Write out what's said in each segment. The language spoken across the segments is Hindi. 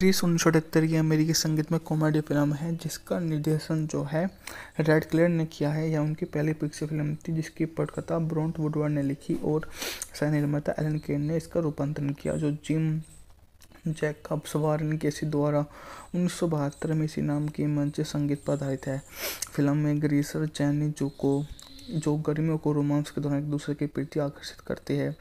क्रिस 1978 की अमेरिकी संगीत में कॉमेडी फिल्म है जिसका निर्देशन जो है रेड क्लेयर ने किया है। यह उनकी पहली पिक्चर फिल्म थी जिसकी पटकथा ब्रॉन्ट वुडवर्ड ने लिखी और सह निर्माता एलन केन ने इसका रूपांतरण किया, जो जिम जैकब्स वारन केसी द्वारा 1972 में इसी नाम की मंच संगीत पर आधारित है। फिल्म में ग्रीसर जैनी जो गर्मियों को रोमांस के दौरान एक दूसरे के प्रति आकर्षित करते हैं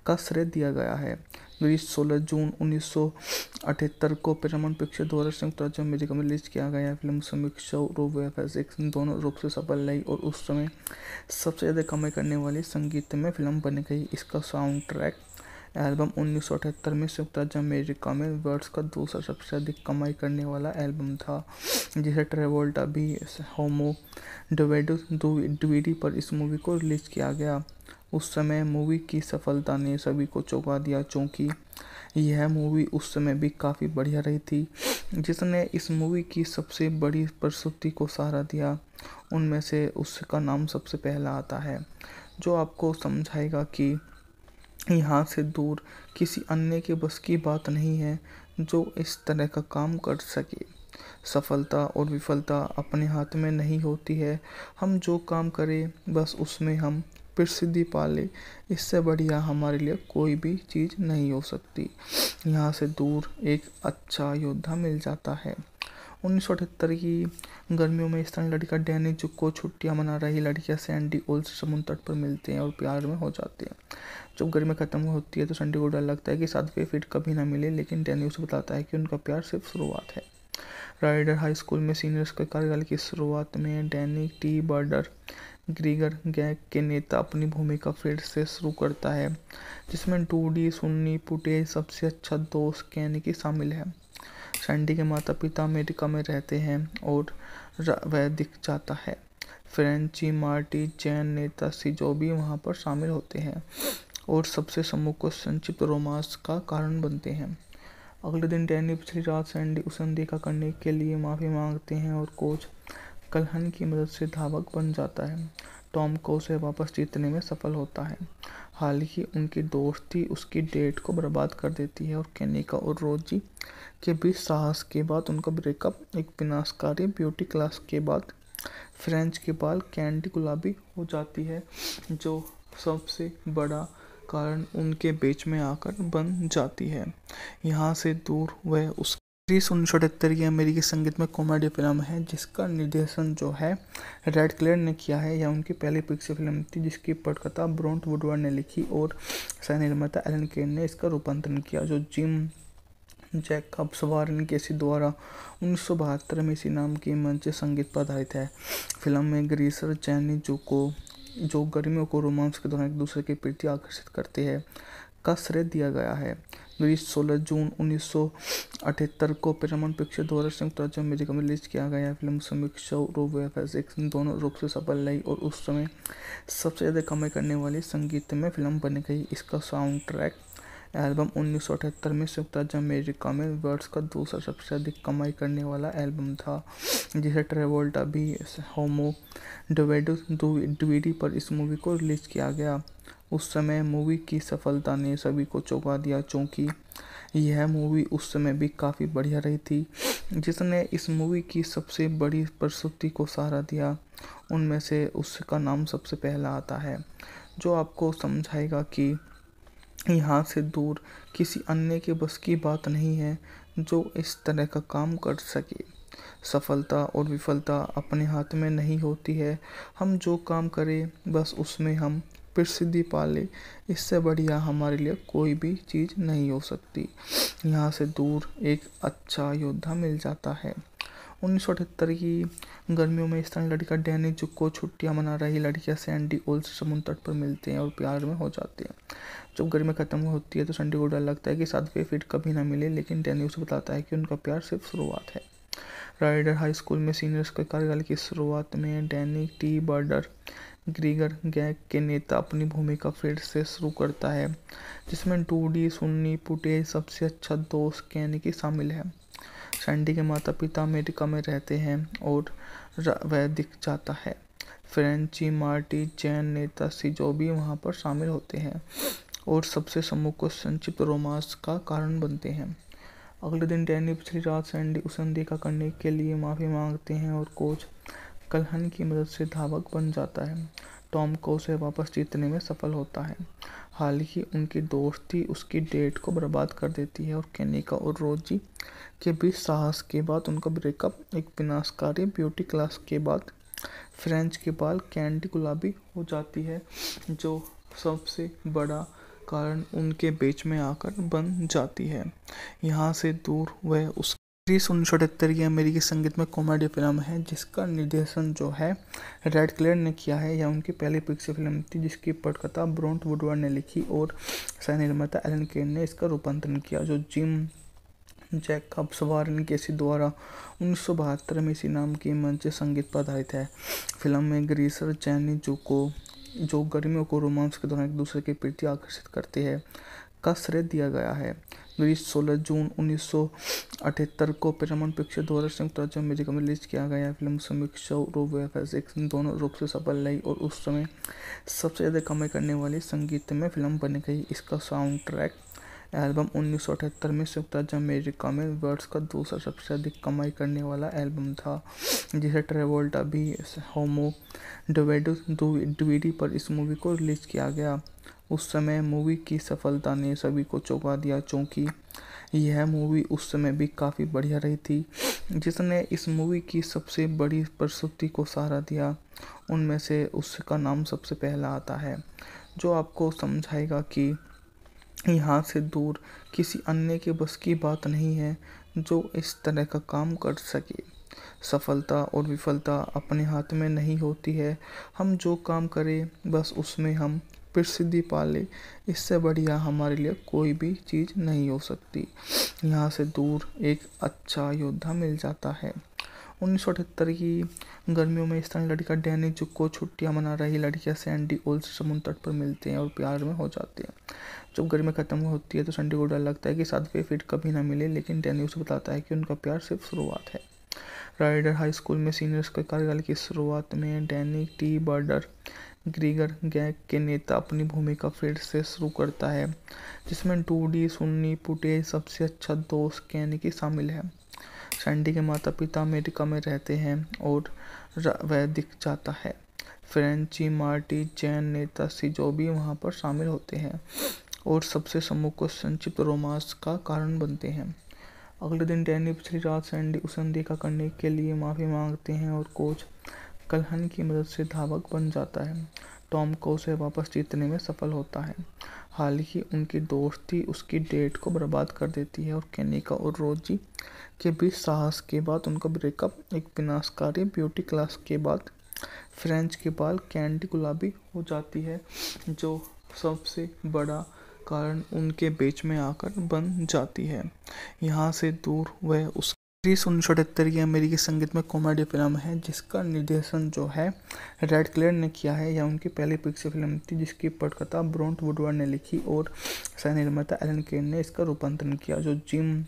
का श्रेय दिया गया है। ग्रीस 16 जून 1978 को पैरामाउंट पिक्चर द्वारा संयुक्त राज्य अमेरिका में रिलीज किया गया। फिल्म समीक्षा और वीएफएक्स दोनों रूप से सफल रही और उस समय सबसे ज़्यादा कमाई करने वाली संगीत में फिल्म बन गई। इसका साउंड ट्रैक एल्बम 1978 में संयुक्त राज्य अमेरिका में वर्ष का दूसरा सबसे अधिक कमाई करने वाला एल्बम था, जिसे ट्रेवोल्टा भी होमो डीवीडी पर इस मूवी को रिलीज किया गया। उस समय मूवी की सफलता ने सभी को चौंका दिया, क्योंकि यह मूवी उस समय भी काफ़ी बढ़िया रही थी। जिसने इस मूवी की सबसे बड़ी प्रस्तुति को सहारा दिया, उनमें से उसका नाम सबसे पहला आता है, जो आपको समझाएगा कि यहाँ से दूर किसी अन्य के बस की बात नहीं है जो इस तरह का काम कर सके। सफलता और विफलता अपने हाथ में नहीं होती है, हम जो काम करें बस उसमें हम प्रसिद्धि पा ले, इससे बढ़िया हमारे लिए कोई भी चीज़ नहीं हो सकती। यहाँ से दूर एक अच्छा योद्धा मिल जाता है। 1978 की गर्मियों में स्थानीय लड़का डैनी को छुट्टियां मना रही लड़कियां सैंडी ओल से समुद्र तट पर मिलते हैं और प्यार में हो जाते हैं। जब गर्मी खत्म होती है तो सैंडी को डर लगता है कि साथ वे फिर कभी ना मिले, लेकिन डैनी उसे बताता है कि उनका प्यार सिर्फ शुरुआत है। राइडर हाई स्कूल में सीनियर्स के कार्यकाल की शुरुआत में डैनी टी बर्डर ग्रीगर गैंग के नेता अपनी भूमिका फिर से शुरू करता है, जिसमें डूडी सुन्नी पुटे सबसे अच्छा दोस्त कैनिकी शामिल है। सैंडी के माता पिता अमेरिका में रहते हैं और वह दिख जाता है। फ्रेंची मार्टी जैन नेता सिजो भी वहाँ पर शामिल होते हैं और सबसे समूह को संक्षिप्त रोमांस का कारण बनते हैं। अगले दिन डैनी पिछली रात सैंडी उसे अनदेखा करने के लिए माफ़ी मांगते हैं और कोच कल्हन की मदद से धावक बन जाता है। टॉम को उसे वापस जीतने में सफल होता है। हालांकि उनकी दोस्ती उसकी डेट को बर्बाद कर देती है और केनिका और रोजी के बीच साहस के बाद उनका ब्रेकअप एक विनाशकारी ब्यूटी क्लास के बाद फ्रेंच के बाल कैंडी गुलाबी हो जाती है, जो सबसे बड़ा कारण उनके बीच में आकर बन जाती है। यहाँ से दूर वह उस क्रिस 1978 की अमेरिकी संगीत में कॉमेडी फिल्म है जिसका निर्देशन जो है रेड क्लेयर ने किया है। यह उनकी पहली पिक्चर फिल्म थी जिसकी पटकथा ब्रॉन्ट वुडवर्ड ने लिखी और सह निर्माता एलन केन ने इसका रूपांतरण किया, जो जिम जैकब्स वारन केसी द्वारा 1972 में इसी नाम की मंच संगीत पर आधारित है। फिल्म में ग्रीसर जैनी जो गर्मियों को रोमांस के दौरान एक दूसरे के प्रति आकर्षित करते हैं का श्रेय दिया गया है। ग्रीस 16 जून 1978 को पैरामाउंट पिक्चर द्वारा संयुक्त राज्य अमेरिका में रिलीज किया गया। फिल्म समीक्षा और वीएफएक्स दोनों रूप से सफल रही और उस समय सबसे ज़्यादा कमाई करने वाली संगीत में फिल्म बन गई। इसका साउंड ट्रैक एल्बम 1978 में संयुक्त राज्य अमेरिका में वर्ष का दूसरा सबसे अधिक कमाई करने वाला एल्बम था, जिसे ट्रेवोल्टा भी होमो डीवीडी पर इस मूवी को रिलीज किया गया। उस समय मूवी की सफलता ने सभी को चौंका दिया, क्योंकि यह मूवी उस समय भी काफ़ी बढ़िया रही थी। जिसने इस मूवी की सबसे बड़ी प्रस्तुति को सहारा दिया, उनमें से उसका नाम सबसे पहला आता है, जो आपको समझाएगा कि यहाँ से दूर किसी अन्य के बस की बात नहीं है जो इस तरह का काम कर सके। सफलता और विफलता अपने हाथ में नहीं होती है, हम जो काम करें बस उसमें हम प्रसिद्धि पा ले, इससे बढ़िया हमारे लिए कोई भी चीज़ नहीं हो सकती। यहाँ से दूर एक अच्छा योद्धा मिल जाता है। 1978 की गर्मियों में स्थानीय लड़का डैनी को छुट्टियां मना रही लड़कियां सैंडी ओल से समुद्र तट पर मिलते हैं और प्यार में हो जाते हैं। जब गर्मी खत्म होती है तो सैंडी को डर लगता है कि साथ वे फिर कभी ना मिले, लेकिन डैनी उसे बताता है कि उनका प्यार सिर्फ शुरुआत है। राइडर हाई स्कूल में सीनियर्स के कार्यकाल की शुरुआत में डैनी टी बर्डर ग्रीगर गैंग के नेता अपनी भूमिका फिर से शुरू करता है, जिसमें डूडी सुन्नी पुटे सबसे अच्छा दोस्त कैनिकी शामिल है। सैंडी के माता पिता अमेरिका में रहते हैं और वह दिख जाता है। फ्रेंची मार्टी जैन नेता सिजो भी वहाँ पर शामिल होते हैं और सबसे समूह को संक्षिप्त रोमांस का कारण बनते हैं। अगले दिन डैनी पिछली रात सैंडी उसे अनदेखा करने के लिए माफ़ी मांगते हैं और कोच कल्हन की मदद से धावक बन जाता है। टॉम को उसे वापस जीतने में सफल होता है। हालांकि उनकी दोस्ती उसकी डेट को बर्बाद कर देती है और केनिका और रोजी के बीच साहस के बाद उनका ब्रेकअप एक विनाशकारी ब्यूटी क्लास के बाद फ्रेंच के बाल कैंडी गुलाबी हो जाती है, जो सबसे बड़ा कारण उनके बीच में आकर बन जाती है। यहाँ से दूर वह उस 1978 की अमेरिकी संगीत में कॉमेडी फिल्म है जिसका निर्देशन जो है रेड क्लेयर ने किया है। यह उनकी पहली पिक्चर फिल्म थी जिसकी पटकथा ब्रोंट वुडवर्ड ने लिखी और सह निर्माता एलन केन ने इसका रूपांतरण किया, जो जिम जैकब्स वारन केसी द्वारा 1972 में इसी नाम की मंच संगीत पर आधारित है। फिल्म में ग्रीसर जैनी जो गर्मियों को रोमांस के दौरान एक दूसरे के प्रति आकर्षित करते हैं का श्रेय दिया गया है। ग्रीस 16 जून 1978 को पैरामाउंट पिक्चर द्वारा संयुक्त राज्य अमेरिका में रिलीज किया गया। फिल्म समीक्षा और वीएफएक्स दोनों रूप से सफल रही और उस समय सबसे ज़्यादा कमाई करने वाली संगीतमय फिल्म बन गई। इसका साउंड ट्रैक एल्बम 1978 में संयुक्त राज्य अमेरिका में वर्ष का दूसरा सबसे अधिक कमाई करने वाला एल्बम था, जिसे ट्रेवोल्टा भी होमो डीवीडी पर इस मूवी को रिलीज किया गया। उस समय मूवी की सफलता ने सभी को चौंका दिया, क्योंकि यह मूवी उस समय भी काफ़ी बढ़िया रही थी। जिसने इस मूवी की सबसे बड़ी प्रस्तुति को सहारा दिया, उनमें से उसका नाम सबसे पहला आता है, जो आपको समझाएगा कि यहाँ से दूर किसी अन्य के बस की बात नहीं है जो इस तरह का काम कर सके। सफलता और विफलता अपने हाथ में नहीं होती है। हम जो काम करें बस उसमें हम प्रसिद्धि पा लें, इससे बढ़िया हमारे लिए कोई भी चीज़ नहीं हो सकती। यहाँ से दूर एक अच्छा योद्धा मिल जाता है। 1978 की गर्मियों में स्थानीय लड़का डैनी को छुट्टियां मना रही लड़कियां सैंडी ओल्स समुद्र तट पर मिलते हैं और प्यार में हो जाते हैं। जब गर्मी खत्म होती है तो सैंडी को डर लगता है कि शायद वे फिर कभी ना मिले, लेकिन डैनी उसे बताता है कि उनका प्यार सिर्फ शुरुआत है। राइडर हाई स्कूल में सीनियर्स के कार्यकाल की शुरुआत में डैनी टी बर्डर ग्रीगर गैंग के नेता अपनी भूमिका फिर से शुरू करता है, जिसमें डूडी सुन्नी पुटे सबसे अच्छा दोस्त केनिकी शामिल है। सैंडी के माता पिता अमेरिका में रहते हैं और वह दिख जाता है। फ्रेंची मार्टी जैन नेता सिजो भी वहां पर शामिल होते हैं और सबसे समूह को संक्षिप्त रोमांस का कारण बनते हैं। अगले दिन डैनी पिछली रात सैंडी उसे अनदेखा करने के लिए माफ़ी मांगते हैं और कोच कल्हन की मदद से धावक बन जाता है। टॉम को उसे वापस जीतने में सफल होता है। हालांकि उनकी दोस्ती उसकी डेट को बर्बाद कर देती है और केनिका और रोजी के बीच साहस के बाद उनका ब्रेकअप एक विनाशकारी ब्यूटी क्लास के बाद फ्रेंच के बाल कैंडी गुलाबी हो जाती है, जो सबसे बड़ा कारण उनके बीच में आकर बन जाती है। यहाँ से दूर वह उस 1978 की अमेरिकी संगीत में कॉमेडी फिल्म है जिसका निर्देशन जो है रेड क्लेयर ने किया है। यह उनकी पहली पिक्चर फिल्म थी जिसकी पटकथा ब्रोंट वुडवर्ड ने लिखी और सह निर्माता एलन केन ने इसका रूपांतरण किया, जो जिम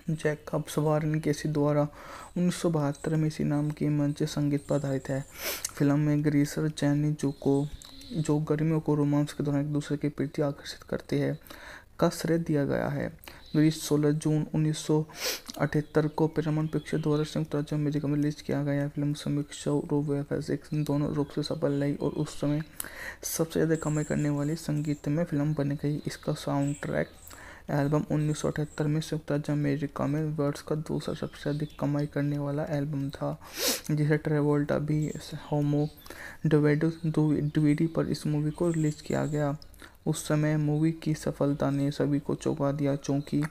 जैकब्स वारन केसी द्वारा 1972 में इसी नाम की मंच संगीत पर आधारित है। फिल्म में ग्रीसर जैनी जो गर्मियों को रोमांस के दौरान एक दूसरे के प्रति आकर्षित करते हैं का श्रेय दिया गया है। ग्रीस 16 जून 1978 को पैरामाउंट पिक्चर द्वारा संयुक्त राज्य अमेरिका में रिलीज किया गया। फिल्म समीक्षा और वीएफएक्स दोनों रूप से सफल रही और उस समय सबसे ज़्यादा कमाई करने वाली संगीतमय फिल्म बन गई। इसका साउंड ट्रैक एल्बम 1978 में संयुक्त राज्य अमेरिका में वर्ष का दूसरा सबसे अधिक कमाई करने वाला एल्बम था, जिसे ट्रेवोल्टा भी होमो डीवीडी पर इस मूवी को रिलीज किया गया। उस समय मूवी की सफलता ने सभी को चौंका दिया, क्योंकि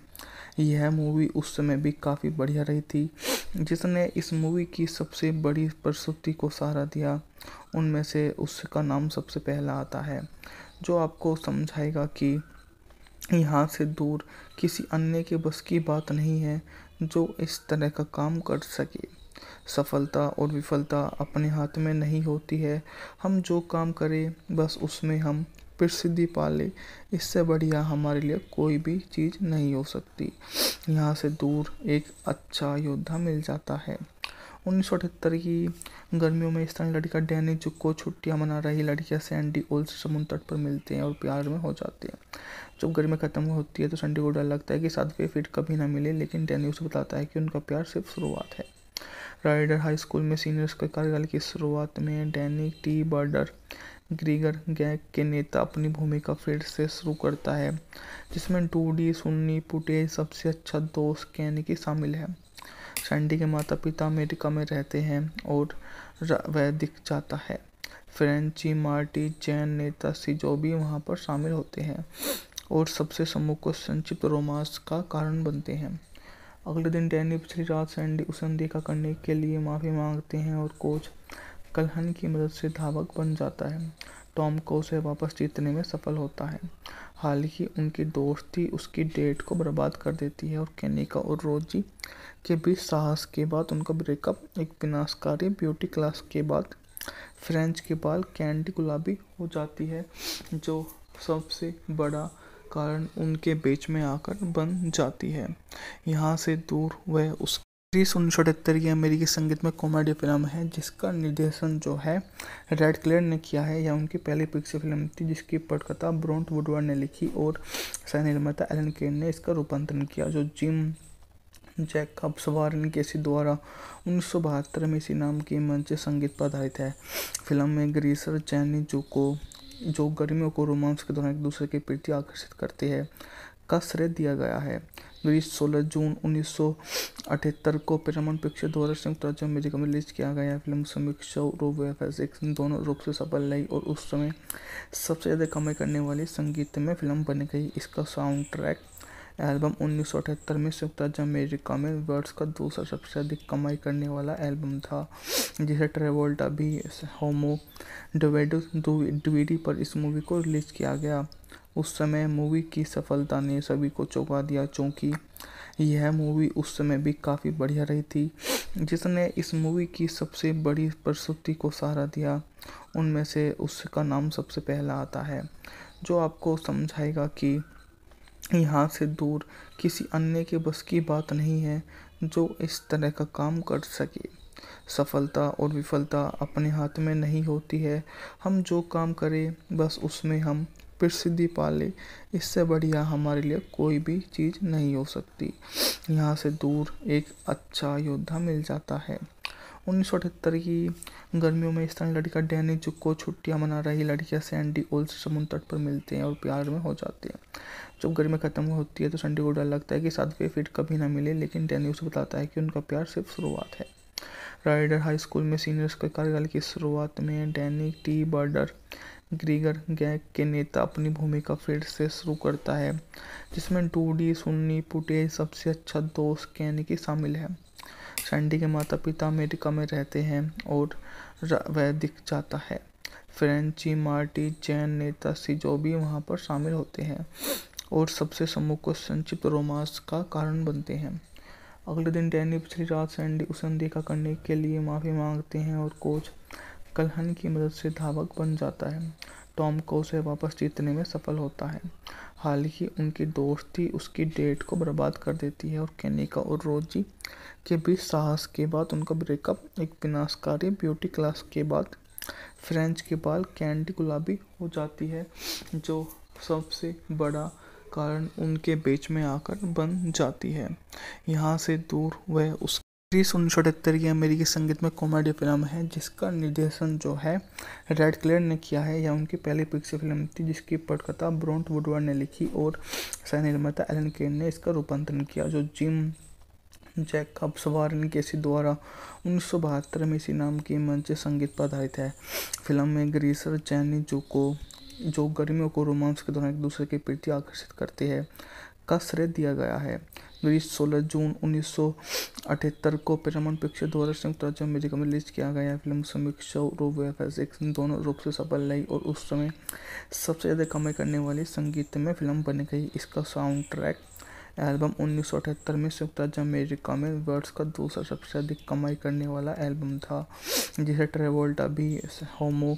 यह मूवी उस समय भी काफ़ी बढ़िया रही थी। जिसने इस मूवी की सबसे बड़ी प्रस्तुति को सहारा दिया, उनमें से उसका नाम सबसे पहला आता है, जो आपको समझाएगा कि यहाँ से दूर किसी अन्य के बस की बात नहीं है जो इस तरह का काम कर सके। सफलता और विफलता अपने हाथ में नहीं होती है। हम जो काम करें बस उसमें हम प्रसिद्धि पा लें, इससे बढ़िया हमारे लिए कोई भी चीज़ नहीं हो सकती। यहाँ से दूर एक अच्छा योद्धा मिल जाता है। 1978 की गर्मियों में स्थानीय लड़का डैनी जुक्को छुट्टियां मना रही लड़कियां सैंडी ओल्स समुद्र तट पर मिलते हैं और प्यार में हो जाते हैं। जब गर्मी खत्म होती है तो सैंडी को डर लगता है कि साथ वे फिर कभी ना मिले, लेकिन डैनी उसे बताता है कि उनका प्यार सिर्फ शुरुआत है। राइडर हाई स्कूल में सीनियर्स के कार्यकाल की शुरुआत में डैनी टी बर्डर ग्रीगर गैंग के नेता अपनी भूमिका फिर से शुरू करता है, जिसमें डूडी सुन्नी फुटेज सबसे अच्छा दोस्त कैनिकी शामिल है। सैंडी के माता पिता अमेरिका में रहते हैं और वह दिख जाता है। फ्रेंची मार्टी जैन नेता सिजो भी वहाँ पर शामिल होते हैं और सबसे सम्मुख को संक्षिप्त रोमांस का कारण बनते हैं। अगले दिन डैनी पिछली रात सैंडी उसे अनदेखा करने के लिए माफ़ी मांगते हैं और कोच कल्हन की मदद से धावक बन जाता है। टॉम को उसे वापस जीतने में सफल होता है। हालांकि उनकी दोस्ती उसकी डेट को बर्बाद कर देती है और केनिका और रोजी के बीच साहस के बाद उनका ब्रेकअप एक विनाशकारी ब्यूटी क्लास के बाद फ्रेंच के बाल कैंडी गुलाबी हो जाती है, जो सबसे बड़ा कारण उनके बीच में आकर बन जाती है। यहाँ से दूर वह उस 1978 की अमेरिकी संगीत में कॉमेडी फिल्म है जिसका निर्देशन जो है रेड क्लेयर ने किया है। यह उनकी पहली पिक्चर फिल्म थी जिसकी पटकथा ब्रोंट वुडवर्ड ने लिखी और सह निर्माता एलन केन ने इसका रूपांतरण किया, जो जिम जैकब वारन केसी द्वारा 1972 में इसी नाम की मंच संगीत पर आधारित है। फिल्म में ग्रीसर जैनी जो गर्मियों को रोमांस के दौरान एक दूसरे के प्रति आकर्षित करते हैं का श्रेय दिया गया है। ग्रीस 16 जून 1978 को पैरामाउंट पिक्चर द्वारा संयुक्त राज्य अमेरिका में रिलीज किया गया। फिल्म समीक्षा और वीएफएक्स दोनों रूप से सफल रही और उस समय सबसे ज़्यादा कमाई करने वाली संगीत में फिल्म बन गई। इसका साउंड ट्रैक एल्बम 1978 में संयुक्त राज्य अमेरिका में वर्ष का दूसरा सबसे अधिक कमाई करने वाला एल्बम था, जिसे ट्रेवोल्टा भी होमो डीवीडी पर इस मूवी को रिलीज किया गया। उस समय मूवी की सफलता ने सभी को चौंका दिया, क्योंकि यह मूवी उस समय भी काफ़ी बढ़िया रही थी। जिसने इस मूवी की सबसे बड़ी प्रस्तुति को सहारा दिया, उनमें से उसका नाम सबसे पहला आता है, जो आपको समझाएगा कि यहाँ से दूर किसी अन्य के बस की बात नहीं है जो इस तरह का काम कर सके। सफलता और विफलता अपने हाथ में नहीं होती है, हम जो काम करें बस उसमें हम प्रसिद्धि पा ले, इससे बढ़िया हमारे लिए कोई भी चीज़ नहीं हो सकती। यहाँ से दूर एक अच्छा योद्धा मिल जाता है। 1978 की गर्मियों में स्थानीय लड़का डैनी जुक्को छुट्टियां मना रही लड़कियां सैंडी ओल्स समुद्र तट पर मिलते हैं और प्यार में हो जाते हैं। जब गर्मी खत्म होती है तो सैंडी को डर लगता है कि साथ वे फिर कभी ना मिले, लेकिन डैनी उसे बताता है कि उनका प्यार सिर्फ शुरुआत है। राइडर हाई स्कूल में सीनियर्स के कार्यकाल की शुरुआत में डैनी टी बर्डर ग्रीगर गैंग के नेता अपनी भूमिका फिर से शुरू करता है, जिसमें डूडी सुन्नी फुटेज सबसे अच्छा दोस्त कैनिकी शामिल है। सैंडी के माता पिता अमेरिका में रहते हैं और वह दिख जाता है। फ्रेंची मार्टी जैन नेता सिजो भी वहाँ पर शामिल होते हैं और सबसे सम्मुख को संक्षिप्त रोमांस का कारण बनते हैं। अगले दिन डैनी पिछली रात सैंडी उसे अनदेखा करने के लिए माफ़ी मांगते हैं और कोच कल्हन की मदद से धावक बन जाता है। टॉम को उसे वापस जीतने में सफल होता है। हालांकि उनकी दोस्ती उसकी डेट को बर्बाद कर देती है और केनिका और रोजी के बीच साहस के बाद उनका ब्रेकअप एक विनाशकारी ब्यूटी क्लास के बाद फ्रेंच के बाल कैंडी गुलाबी हो जाती है, जो सबसे बड़ा कारण उनके बीच में आकर बन जाती है। यहाँ से दूर वह उस 1978 की अमेरिकी संगीत में कॉमेडी फिल्म है जिसका निर्देशन जो है रेड क्लेयर ने किया है। यह उनकी पहली पिक्चर फिल्म थी जिसकी पटकथा ब्रोंट वुडवर्ड ने लिखी और सह निर्माता एलन केन ने इसका रूपांतरण किया, जो जिम जैकब वारन केसी द्वारा 1972 में इसी नाम की मंच संगीत पर आधारित है। फिल्म में ग्रीसर जैनी जो गर्मियों को रोमांस के दौरान एक दूसरे के प्रति आकर्षित करते हैं का श्रेय दिया गया है। ग्रीस 16 जून 1978 को पैरामाउंट पिक्चर द्वारा संयुक्त राज्य अमेरिका में रिलीज किया गया। फिल्म समीक्षा और वीएफएक्स दोनों रूप से सफल रही और उस समय सबसे ज़्यादा कमाई करने वाली संगीत में फिल्म बन गई। इसका साउंड ट्रैक एल्बम 1978 में संयुक्त राज्य अमेरिका में वर्ष का दूसरा सबसे अधिक कमाई करने वाला एल्बम था, जिसे ट्रेवोल्टा भी होमो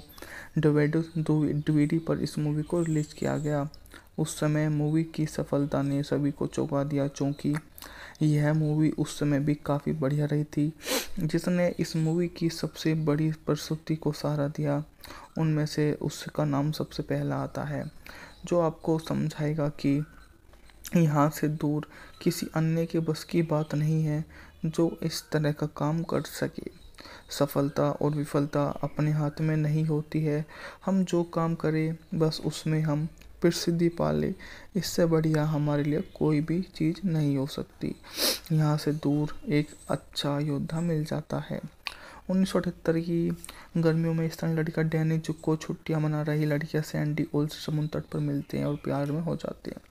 डीवीडी पर इस मूवी को रिलीज किया गया। उस समय मूवी की सफलता ने सभी को चौंका दिया, क्योंकि यह मूवी उस समय भी काफ़ी बढ़िया रही थी। जिसने इस मूवी की सबसे बड़ी प्रस्तुति को सहारा दिया, उनमें से उसका नाम सबसे पहला आता है, जो आपको समझाएगा कि यहाँ से दूर किसी अन्य के बस की बात नहीं है जो इस तरह का काम कर सके। सफलता और विफलता अपने हाथ में नहीं होती है, हम जो काम करें बस उसमें हम प्रसिद्धि पा लें, इससे बढ़िया हमारे लिए कोई भी चीज़ नहीं हो सकती। यहाँ से दूर एक अच्छा योद्धा मिल जाता है। 1978 की गर्मियों में स्थानीय लड़का डैनी जुको छुट्टियां मना रही लड़कियां सैंडी ओल्स समुद्र तट पर मिलते हैं और प्यार में हो जाते हैं।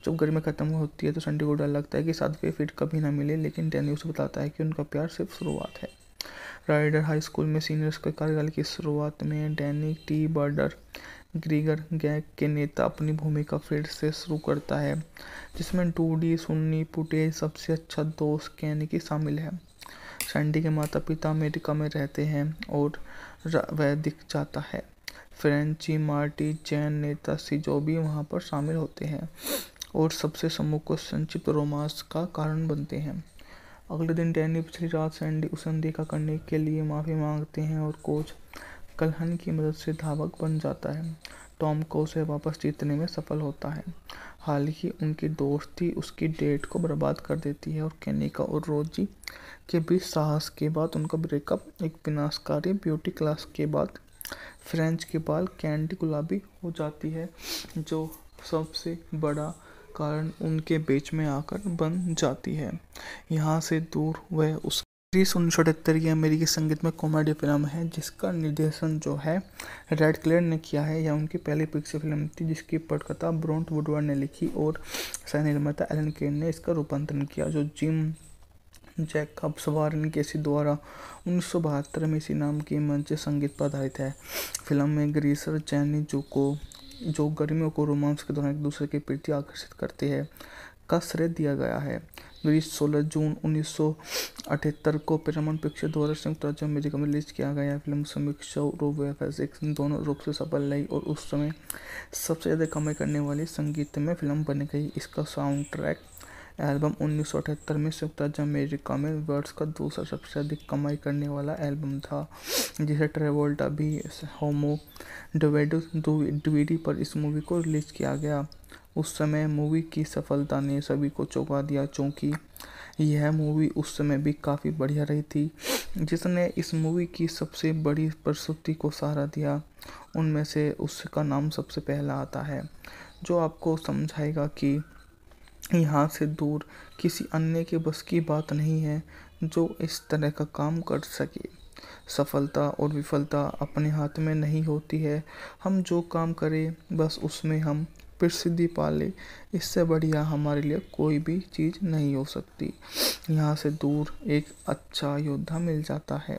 जब गर्मी खत्म होती है तो सैंडी को डर लगता है कि साथ वे फिर कभी ना मिले, लेकिन डैनी उसे बताता है कि उनका प्यार सिर्फ शुरुआत है। राइडर हाई स्कूल में सीनियर्स के कार्यकाल की शुरुआत में डैनी टी बर्डर ग्रीगर गैंग के नेता अपनी भूमिका फिर से शुरू करता है, जिसमें डूडी सुन्नी पुटे सबसे अच्छा दोस्त कैनिकी शामिल है। सैंडी के माता पिता अमेरिका में रहते हैं और वह दिख जाता है। फ्रेंची मार्टी जैन नेता सिजो भी वहाँ पर शामिल होते हैं और सबसे सम्मुख को संक्षिप्त रोमांस का कारण बनते हैं। अगले दिन डैनी पिछली रात सैंडी उसे अनदेखा करने के लिए माफ़ी मांगते हैं और कोच कल्हन की मदद से धावक बन जाता है। टॉम को उसे वापस जीतने में सफल होता है। हालांकि उनकी दोस्ती उसकी डेट को बर्बाद कर देती है और केनिका और रोजी के बीच साहस के बाद उनका ब्रेकअप एक विनाशकारी ब्यूटी क्लास के बाद फ्रेंच के बाल कैंडी गुलाबी हो जाती है, जो सबसे बड़ा कारण उनके बीच में आकर बन जाती है। यहाँ से दूर वह उस 1978 की अमेरिकी संगीत में कॉमेडी फिल्म है जिसका निर्देशन जो है रेड क्लेयर ने किया है। यह उनकी पहली पिक्चर फिल्म थी जिसकी पटकथा ब्रोंट वुडवर्ड ने लिखी और सह निर्माता एलन केन ने इसका रूपांतरण किया, जो जिम जैकब्स वारेन केसी द्वारा 1972 में इसी नाम की मंच संगीत पर आधारित है। फिल्म में ग्रीसर जैनी जुको जो गर्मियों को रोमांस के दौरान एक दूसरे के प्रति आकर्षित करते हैं का श्रेय दिया गया है। ग्रीस 16 जून 1978 को पैरामाउंट पिक्चर द्वारा संयुक्त राज्य अमेरिका में रिलीज किया गया। फिल्म समीक्षा और वीएफएक्स दोनों रूप से सफल रही और उस समय सबसे ज़्यादा कमाई करने वाली संगीत में फिल्म बन गई। इसका साउंड ट्रैक एल्बम 1978 में संयुक्त राज्य अमेरिका में वर्ष का दूसरा सबसे अधिक कमाई करने वाला एल्बम था, जिसे ट्रेवोल्टा भी होमो डीवीडी पर इस मूवी को रिलीज किया गया। उस समय मूवी की सफलता ने सभी को चौंका दिया, क्योंकि यह मूवी उस समय भी काफ़ी बढ़िया रही थी। जिसने इस मूवी की सबसे बड़ी प्रस्तुति को सहारा दिया, उनमें से उसका नाम सबसे पहला आता है, जो आपको समझाएगा कि यहाँ से दूर किसी अन्य के बस की बात नहीं है जो इस तरह का काम कर सके। सफलता और विफलता अपने हाथ में नहीं होती है, हम जो काम करें बस उसमें हम प्रसिद्धि पा लें, इससे बढ़िया हमारे लिए कोई भी चीज़ नहीं हो सकती। यहाँ से दूर एक अच्छा योद्धा मिल जाता है।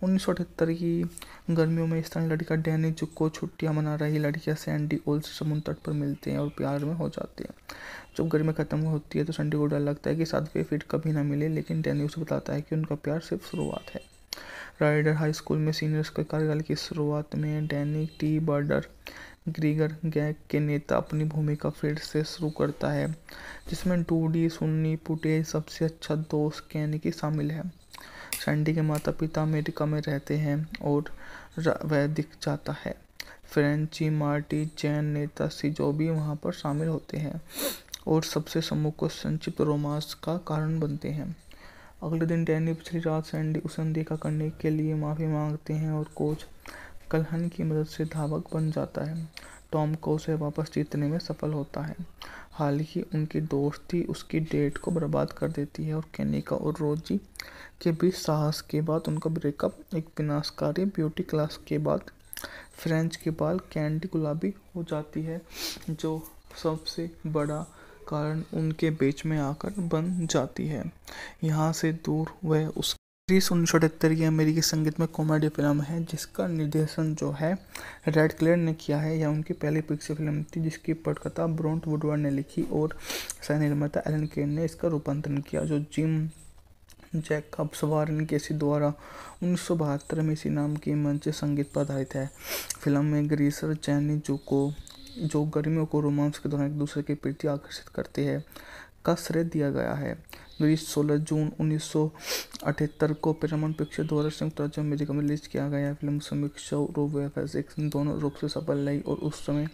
1978 की गर्मियों में स्थानीय लड़का डैनी जुको छुट्टियां मना रही लड़कियां सैंडी ओल्स समुद्र तट पर मिलते हैं और प्यार में हो जाते हैं। जब गर्मी खत्म होती है तो सैंडी को डर लगता है कि साथ वे फिर कभी ना मिले, लेकिन डैनी उसे बताता है कि उनका प्यार सिर्फ शुरुआत है। राइडर हाई स्कूल में सीनियर्स के कार्यकाल की शुरुआत में डैनी टी बर्डर ग्रीगर गैंग के नेता अपनी भूमिका फिर से शुरू करता है, जिसमें डूडी सुन्नी पुटे सबसे अच्छा दोस्त कैनिकी शामिल है। सैंडी के माता पिता अमेरिका में रहते हैं और वह दिख जाता है। फ्रेंची मार्टी जैन नेता सिजो भी वहाँ पर शामिल होते हैं और सबसे सम्मुख को संक्षिप्त रोमांस का कारण बनते हैं। अगले दिन डैनी पिछली रात सैंडी उसे अनदेखा करने के लिए माफ़ी मांगते हैं और कोच कल्हन की मदद से धावक बन जाता है। टॉम को उसे वापस जीतने में सफल होता है। हालांकि उनकी दोस्ती उसकी डेट को बर्बाद कर देती है और केनिका और रोजी के बीच साहस के बाद उनका ब्रेकअप एक विनाशकारी ब्यूटी क्लास के बाद फ्रेंच के बाल कैंडी गुलाबी हो जाती है, जो सबसे बड़ा कारण उनके बीच में आकर बन जाती है। यहाँ से दूर वह उस 1978 की अमेरिकी संगीत में कॉमेडी फिल्म है जिसका निर्देशन जो है रेड क्लेयर ने किया है। यह उनकी पहली पिक्चर फिल्म थी जिसकी पटकथा ब्रोंट वुडवर्ड ने लिखी और सह निर्माता एलन केन ने इसका रूपांतरण किया, जो जिम जैकब्स वारेन केसी द्वारा 1972 में इसी नाम की मंच संगीत पर आधारित है। फिल्म में ग्रीसर जैनी जुको जो गर्मियों को रोमांस के दौरान एक दूसरे के प्रति आकर्षित करते हैं का श्रेय दिया गया है। ग्रीस 16 जून 1978 को पैरामाउंट पिक्चर द्वारा संयुक्त राज्य अमेरिका में रिलीज किया गया। फिल्म समीक्षा रूप व VFX दोनों रूप से सफल रही और उस समय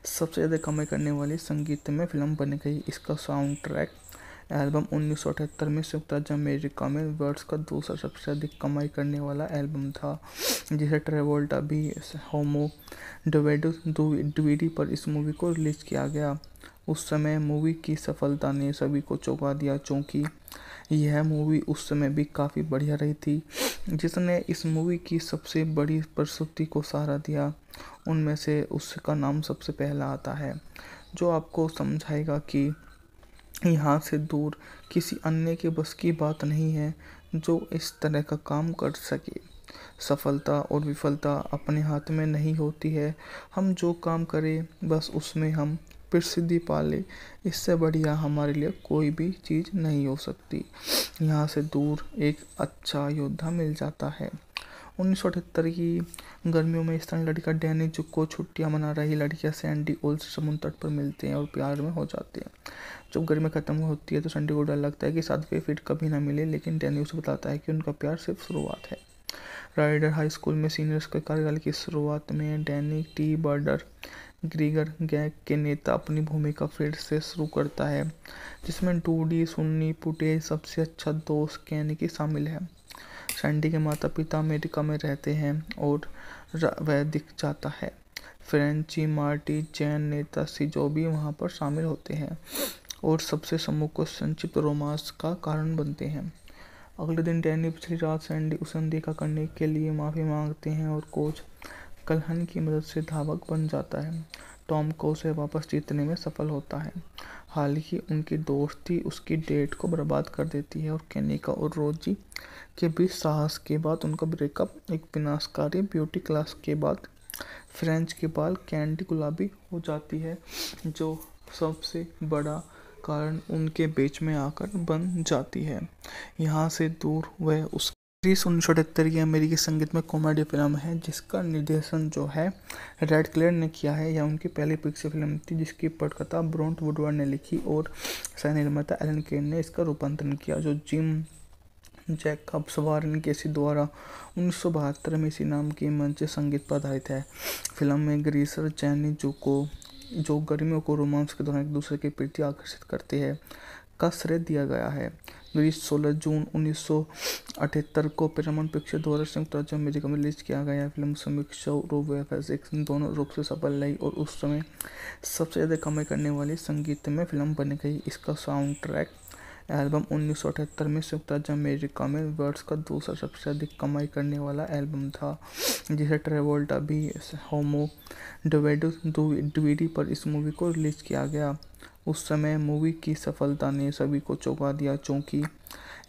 सबसे ज़्यादा कमाई करने वाली संगीतमय फिल्म बन गई। इसका साउंड ट्रैक एल्बम 1978 में संयुक्त राज्य अमेरिका में वर्ष का दूसरा सबसे अधिक कमाई करने वाला एल्बम था, जिसे ट्रेवोल्टा भी होमो डीवीडी पर इस मूवी को रिलीज किया गया। उस समय मूवी की सफलता ने सभी को चौंका दिया, क्योंकि यह मूवी उस समय भी काफ़ी बढ़िया रही थी। जिसने इस मूवी की सबसे बड़ी प्रस्तुति को सहारा दिया, उनमें से उसका नाम सबसे पहला आता है, जो आपको समझाएगा कि यहाँ से दूर किसी अन्य के बस की बात नहीं है जो इस तरह का काम कर सके। सफलता और विफलता अपने हाथ में नहीं होती है, हम जो काम करें बस उसमें हम प्रसिद्धि पाले, इससे बढ़िया हमारे लिए कोई भी चीज़ नहीं हो सकती। यहाँ से दूर एक अच्छा योद्धा मिल जाता है। 1978 की गर्मियों में स्थानीय लड़का डैनी को छुट्टियां मना रही लड़कियां सैंडी ओल्स समुद्र तट पर मिलते हैं और प्यार में हो जाते हैं। जब गर्मी खत्म होती है तो सैंडी को डर लगता है कि शायद वे फिर कभी ना मिले, लेकिन डैनी उसे बताता है कि उनका प्यार सिर्फ शुरुआत है। राइडर हाई स्कूल में सीनियर्स के कार्यकाल की शुरुआत में डैनी टी बर्डर ग्रीगर गैंग के नेता अपनी भूमिका फिर से शुरू करता है, जिसमें डूडी सुन्नी पुटे सबसे अच्छा दोस्त कैनिकी शामिल है। सैंडी के माता पिता अमेरिका में रहते हैं और वह दिख जाता है। फ्रेंची मार्टी जैन नेता सिजो भी वहाँ पर शामिल होते हैं और सबसे समूह को संक्षिप्त रोमांस का कारण बनते हैं। अगले दिन डैनी पिछली रात सैंडी उसे अनदेखा करने के लिए माफ़ी मांगते हैं और कोच कल्हन की मदद से धावक बन जाता है। टॉम को उसे वापस जीतने में सफल होता है। हालांकि उनकी दोस्ती उसकी डेट को बर्बाद कर देती है और केनिका और रोजी के बीच साहस के बाद उनका ब्रेकअप एक विनाशकारी ब्यूटी क्लास के बाद फ्रेंच के बाल कैंडी गुलाबी हो जाती है, जो सबसे बड़ा कारण उनके बीच में आकर बन जाती है। यहाँ से दूर वह उस 1978 की अमेरिकी संगीत में कॉमेडी फिल्म है, जिसका निर्देशन जो है रेड क्लेयर ने किया है। यह उनकी पहली पिक्चर फिल्म थी, जिसकी पटकथा ब्रोंट वुडवर्ड ने लिखी और सह निर्माता एलन केन ने इसका रूपांतरण किया, जो जिम जैकब्स वारेन केसी द्वारा 1972 में इसी नाम की मंच संगीत पर आधारित है। फिल्म में ग्रीसर जैनी जो गर्मियों को रोमांस के दौरान एक दूसरे के प्रति आकर्षित करते हैं का श्रेय दिया गया है। ग्रीस 16 जून 1978 को पैरामाउंट पिक्चर द्वारा संयुक्त राज्य अमेरिका में रिलीज किया गया। फिल्म समीक्षा रूप व VFX दोनों रूप से सफल रही और उस समय सबसे ज़्यादा कमाई करने वाली संगीतमय फिल्म बन गई। इसका साउंड ट्रैक एल्बम 1978 में संयुक्त राज्य अमेरिका में वर्ष का दूसरा सबसे अधिक कमाई करने वाला एल्बम था, जिसे ट्रेवोल्टा भी होमो डीवीडी पर इस मूवी को रिलीज किया गया। उस समय मूवी की सफलता ने सभी को चौंका दिया, क्योंकि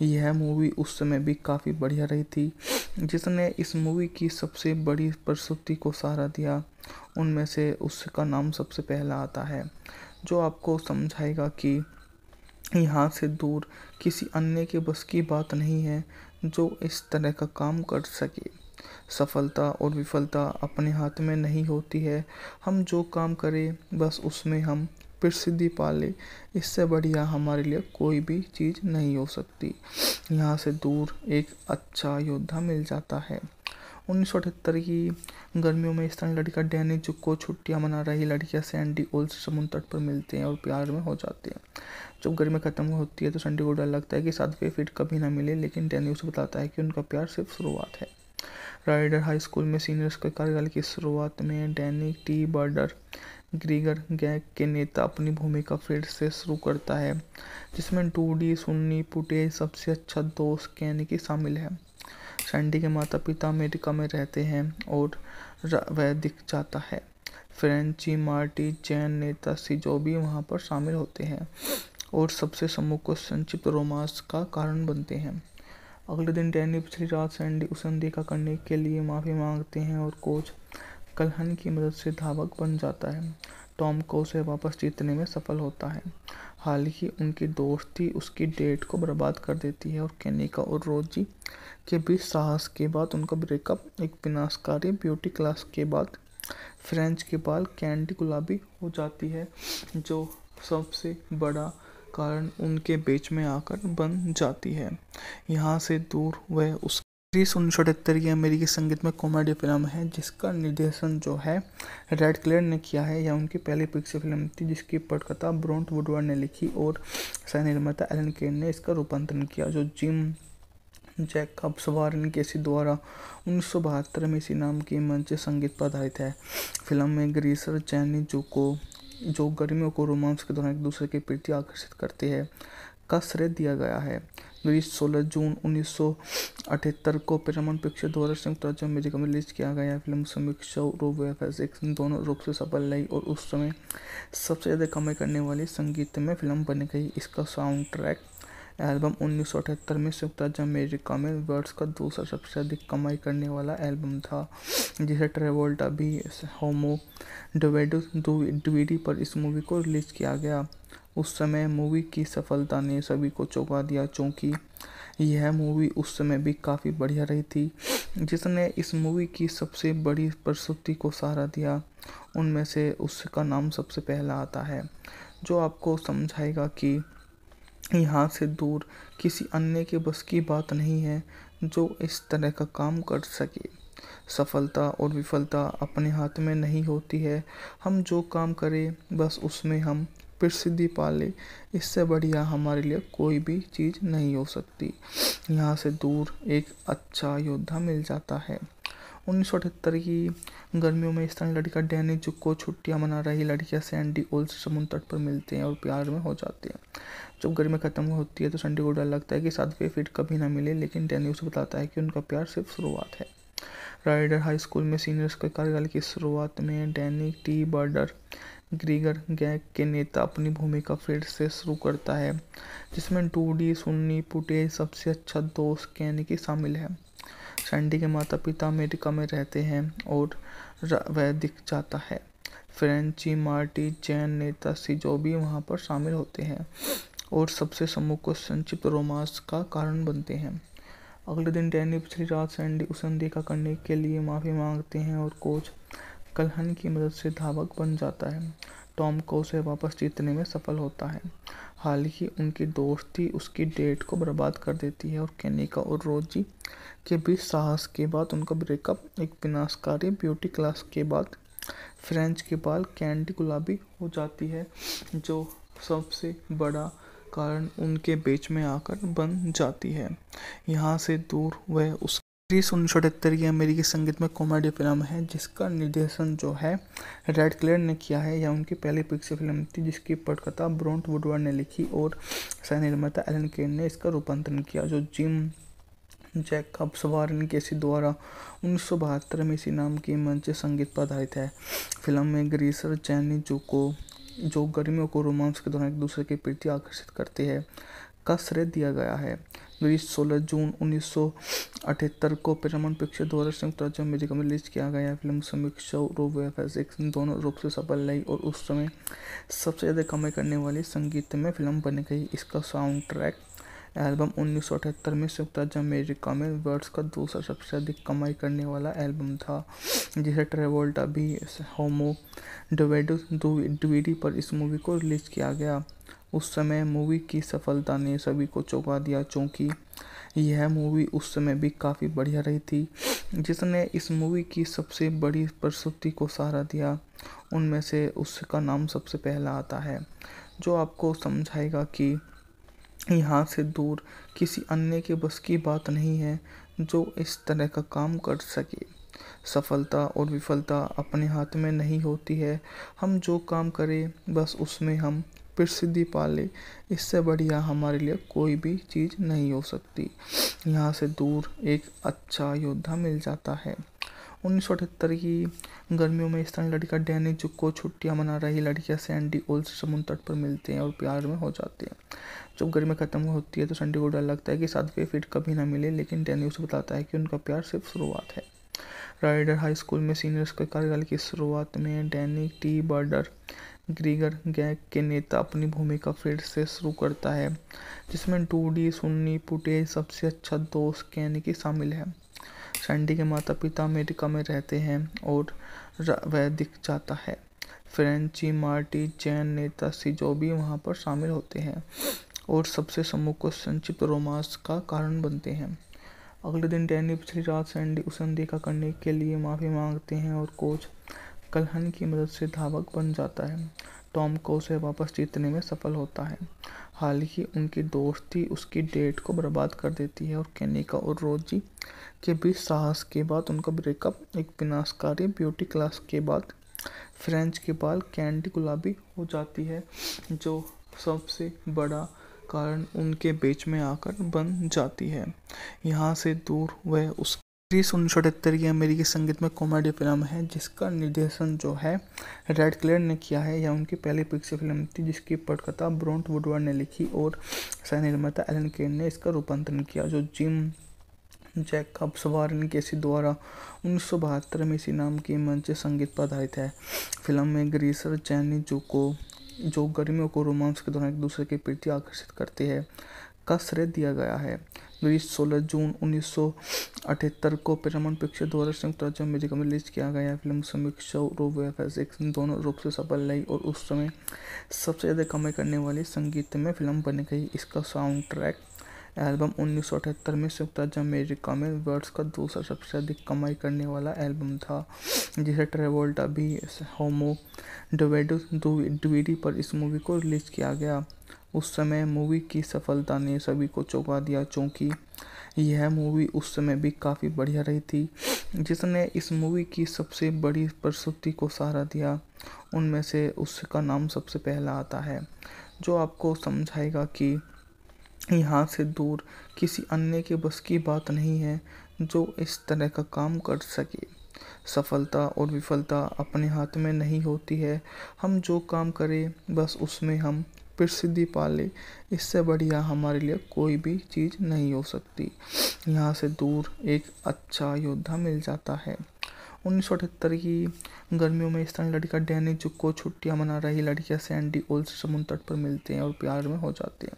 यह मूवी उस समय भी काफ़ी बढ़िया रही थी। जिसने इस मूवी की सबसे बड़ी प्रस्तुति को सहारा दिया, उनमें से उसका नाम सबसे पहला आता है, जो आपको समझाएगा कि यहाँ से दूर किसी अन्य के बस की बात नहीं है जो इस तरह का काम कर सके। सफलता और विफलता अपने हाथ में नहीं होती है, हम जो काम करें बस उसमें हम प्रसिद्धि पाले, इससे बढ़िया हमारे लिए कोई भी चीज़ नहीं हो सकती। यहाँ से दूर एक अच्छा योद्धा मिल जाता है। 1978 की गर्मियों में स्थानीय लड़का डैनी को छुट्टियां मना रही लड़कियां सैंडी ओल्स समुद्र तट पर मिलते हैं और प्यार में हो जाते हैं। जब गर्मी खत्म होती है तो सैंडी को डर लगता है कि शायद वे फिर कभी ना मिले, लेकिन डैनी उसे बताता है कि उनका प्यार सिर्फ शुरुआत है। राइडर हाई स्कूल में सीनियर्स के कार्यकाल की शुरुआत में डैनी टी बर्डर ग्रीगर गैंग के नेता अपनी भूमिका फिर से शुरू करता है, जिसमें डूडी सुन्नी पुटे सबसे अच्छा दोस्त कैनिकी शामिल है। सैंडी के माता पिता अमेरिका में रहते हैं और वह दिख जाता है। फ्रेंची मार्टी जैन नेता सिजो भी वहाँ पर शामिल होते हैं और सबसे समूह को संक्षिप्त रोमांस का कारण बनते हैं। अगले दिन डैनी पिछली रात सैंडी उसे अनदेखा करने के लिए माफ़ी मांगते हैं और कोच कल्हन की मदद से धावक बन जाता है। टॉम को उसे वापस जीतने में सफल होता है। हालांकि उनकी दोस्ती उसकी डेट को बर्बाद कर देती है और केनिका और रोजी के बीच साहस के बाद उनका ब्रेकअप एक विनाशकारी ब्यूटी क्लास के बाद फ्रेंच के बाल कैंडी गुलाबी हो जाती है, जो सबसे बड़ा कारण उनके बीच में आकर बन जाती है। यहाँ से दूर वह उस 1978 की अमेरिकी संगीत में कॉमेडी फिल्म है जिसका निर्देशन जो है रेड क्लेयर ने किया है। यह उनकी पहली पिक्चर फिल्म थी जिसकी पटकथा ब्रोंट वुडवर्ड ने लिखी और सह निर्माता एलन केन ने इसका रूपांतरण किया, जो जिम जैकब्स वारन केसी द्वारा 1972 में इसी नाम की मंच संगीत पर आधारित है। फिल्म में ग्रीसर जैनी जो गर्मियों को रोमांस के दौरान एक दूसरे के प्रति आकर्षित करते हैं का श्रेय दिया गया है। ग्रीस 16 जून 1978 को पैरामाउंट पिक्चर द्वारा संयुक्त राज्य अमेरिका में रिलीज किया गया। फिल्म समीक्षा और वीएफएक्स दोनों रूप से सफल रही और उस समय सबसे ज़्यादा कमाई करने वाली संगीत में फिल्म बन गई। इसका साउंड ट्रैक एल्बम 1978 में संयुक्त राज्य अमेरिका में वर्ष का दूसरा सबसे अधिक कमाई करने वाला एल्बम था, जिसे ट्रेवोल्टा भी होमो डीवीडी पर इस मूवी को रिलीज किया गया। उस समय मूवी की सफलता ने सभी को चौंका दिया, क्योंकि यह मूवी उस समय भी काफ़ी बढ़िया रही थी। जिसने इस मूवी की सबसे बड़ी प्रस्तुति को सहारा दिया, उनमें से उसका नाम सबसे पहला आता है, जो आपको समझाएगा कि यहाँ से दूर किसी अन्य के बस की बात नहीं है जो इस तरह का काम कर सके। सफलता और विफलता अपने हाथ में नहीं होती है, हम जो काम करें बस उसमें हम प्रसिद्धि पा लें, इससे बढ़िया हमारे लिए कोई भी चीज़ नहीं हो सकती। यहाँ से दूर एक अच्छा योद्धा मिल जाता है। 1978 की गर्मियों में स्थानीय लड़का डैनी को छुट्टियां मना रही लड़कियां सैंडी ओल से समुद्र तट पर मिलते हैं और प्यार में हो जाते हैं। जब गर्मी खत्म होती है तो सैंडी को डर लगता है कि साथ वे फिर कभी ना मिले, लेकिन डैनी उसे बताता है कि उनका प्यार सिर्फ शुरुआत है। राइडर हाई स्कूल में सीनियर्स के कार्यकाल की शुरुआत में डैनी टी बर्डर ग्रीगर गैंग के नेता अपनी भूमिका फिर से शुरू करता है, जिसमें डूडी सुन्नी पुटे सबसे अच्छा दोस्त कैनिकी शामिल है। सैंडी के माता पिता अमेरिका में रहते हैं और वह दिख जाता है। फ्रेंची मार्टी जैन नेता सिजो भी वहाँ पर शामिल होते हैं और सबसे सम्मुख को संक्षिप्त रोमांस का कारण बनते हैं। अगले दिन डैनी पिछली रात सैंडी उसे अनदेखा करने के लिए माफ़ी मांगते हैं और कोच कल्हन की मदद से धावक बन जाता है। टॉम को उसे वापस जीतने में सफल होता है। हालांकि उनकी दोस्ती उसकी डेट को बर्बाद कर देती है और केनिका और रोजी के बीच साहस के बाद उनका ब्रेकअप एक विनाशकारी ब्यूटी क्लास के बाद फ्रेंच के बाल कैंडी गुलाबी हो जाती है, जो सबसे बड़ा कारण उनके बीच में आकर बन जाती है। यहाँ से दूर वह उस 1978 की अमेरिकी संगीत में कॉमेडी फिल्म है जिसका निर्देशन जो है रेड क्लेयर ने किया है। यह उनकी पहली पिक्चर फिल्म थी जिसकी पटकथा ब्रोंट वुडवर्ड ने लिखी और सह निर्माता एलन केन ने इसका रूपांतरण किया, जो जिम जैकब्स वारन केसी द्वारा 1972 में इसी नाम की मंच संगीत पर आधारित है। फिल्म में ग्रीसर जैनी जो गर्मियों को रोमांस के दौरान एक दूसरे के प्रति आकर्षित करते हैं का श्रेय दिया गया है। ग्रीस 16 जून 1978 को पैरामाउंट पिक्चर द्वारा संयुक्त राज्य अमेरिका में रिलीज किया गया। फिल्म समीक्षा और वीएफएक्स दोनों रूप से सफल रही और उस समय सबसे ज़्यादा कमाई करने वाली संगीत में फिल्म बन गई। इसका साउंड ट्रैक एल्बम 1978 में संयुक्त राज्य अमेरिका में वर्ष का दूसरा सबसे अधिक कमाई करने वाला एल्बम था, जिसे ट्रेवोल्टा भी होमो डीवीडी पर इस मूवी को रिलीज किया गया। उस समय मूवी की सफलता ने सभी को चौंका दिया, क्योंकि यह मूवी उस समय भी काफ़ी बढ़िया रही थी। जिसने इस मूवी की सबसे बड़ी प्रस्तुति को सहारा दिया, उनमें से उसका नाम सबसे पहला आता है, जो आपको समझाएगा कि यहाँ से दूर किसी अन्य के बस की बात नहीं है जो इस तरह का काम कर सके। सफलता और विफलता अपने हाथ में नहीं होती है, हम जो काम करें बस उसमें हम प्रसिद्धि पा लें, इससे बढ़िया हमारे लिए कोई भी चीज़ नहीं हो सकती। यहाँ से दूर एक अच्छा योद्धा मिल जाता है। 1978 की गर्मियों में स्थानीय लड़का डैनी को छुट्टियां मना रही लड़कियां सैंडी ओल से समुद्र तट पर मिलते हैं और प्यार में हो जाते हैं। जब गर्मी खत्म होती है तो सैंडी को डर लगता है कि साथ वे फिर कभी ना मिले, लेकिन डैनी उसे बताता है कि उनका प्यार सिर्फ शुरुआत है। राइडर हाई स्कूल में सीनियर्स के कार्यकाल की शुरुआत में डैनी टी बर्डर ग्रीगर गैंग के नेता अपनी भूमिका फिर से शुरू करता है, जिसमें डूडी सुन्नी पुटे सबसे अच्छा दोस्त कैनिकी शामिल है। सैंडी के माता पिता अमेरिका में रहते हैं और वह दिख जाता है। फ्रेंची मार्टी जैन नेता शिंजो भी वहां पर शामिल होते हैं और सबसे समूह को संक्षिप्त रोमांस का कारण बनते हैं। अगले दिन डैनी पिछली रात सैंडी उसे अनदेखा करने के लिए माफ़ी मांगते हैं और कोच कल्हन की मदद से धावक बन जाता है। टॉम को उसे वापस जीतने में सफल होता है। हालांकि उनकी दोस्ती उसकी डेट को बर्बाद कर देती है और केनिका और रोजी के बीच साहस के बाद उनका ब्रेकअप एक विनाशकारी ब्यूटी क्लास के बाद फ्रेंच के बाल कैंडी गुलाबी हो जाती है, जो सबसे बड़ा कारण उनके बीच में आकर बन जाती है। यहाँ से दूर वह उस 1978 की अमेरिकी संगीत में कॉमेडी फिल्म है जिसका निर्देशन जो है रेड क्लेयर ने किया है। यह उनकी पहली पिक्चर फिल्म थी जिसकी पटकथा ब्रोंट वुडवर्ड ने लिखी और सह निर्माता एलन केन ने इसका रूपांतरण किया, जो जिम जैकब्स वारन केसी द्वारा 1972 में इसी नाम की मंच संगीत पर आधारित है। फिल्म में ग्रीसर जैनी जो गर्मियों को रोमांस के दौरान एक दूसरे के प्रति आकर्षित करते हैं का श्रेय दिया गया है। ग्रीस 16 जून 1978 को पैरामाउंट पिक्चर द्वारा संयुक्त राज्य अमेरिका में रिलीज किया गया। फिल्म समीक्षा और वीएफएक्स दोनों रूप से सफल रही और उस समय सबसे ज़्यादा कमाई करने वाली संगीतमय फिल्म बन गई। इसका साउंड ट्रैक एल्बम 1978 में संयुक्त राज्य अमेरिका में वर्ष का दूसरा सबसे अधिक कमाई करने वाला एल्बम था, जिसे ट्रेवोल्टा भी होमो डीवीडी पर इस मूवी को रिलीज किया गया। उस समय मूवी की सफलता ने सभी को चौंका दिया, क्योंकि यह मूवी उस समय भी काफ़ी बढ़िया रही थी। जिसने इस मूवी की सबसे बड़ी प्रस्तुति को सहारा दिया, उनमें से उसका नाम सबसे पहला आता है, जो आपको समझाएगा कि यहाँ से दूर किसी अन्य के बस की बात नहीं है जो इस तरह का काम कर सके। सफलता और विफलता अपने हाथ में नहीं होती है। हम जो काम करें बस उसमें हम प्रसिद्धि पा ले, इससे बढ़िया हमारे लिए कोई भी चीज़ नहीं हो सकती। यहाँ से दूर एक अच्छा योद्धा मिल जाता है। 1978 की गर्मियों में स्थानीय लड़का डैनी को छुट्टियां मना रही लड़कियां सैंडी ओल्स समुद्र तट पर मिलते हैं और प्यार में हो जाते हैं।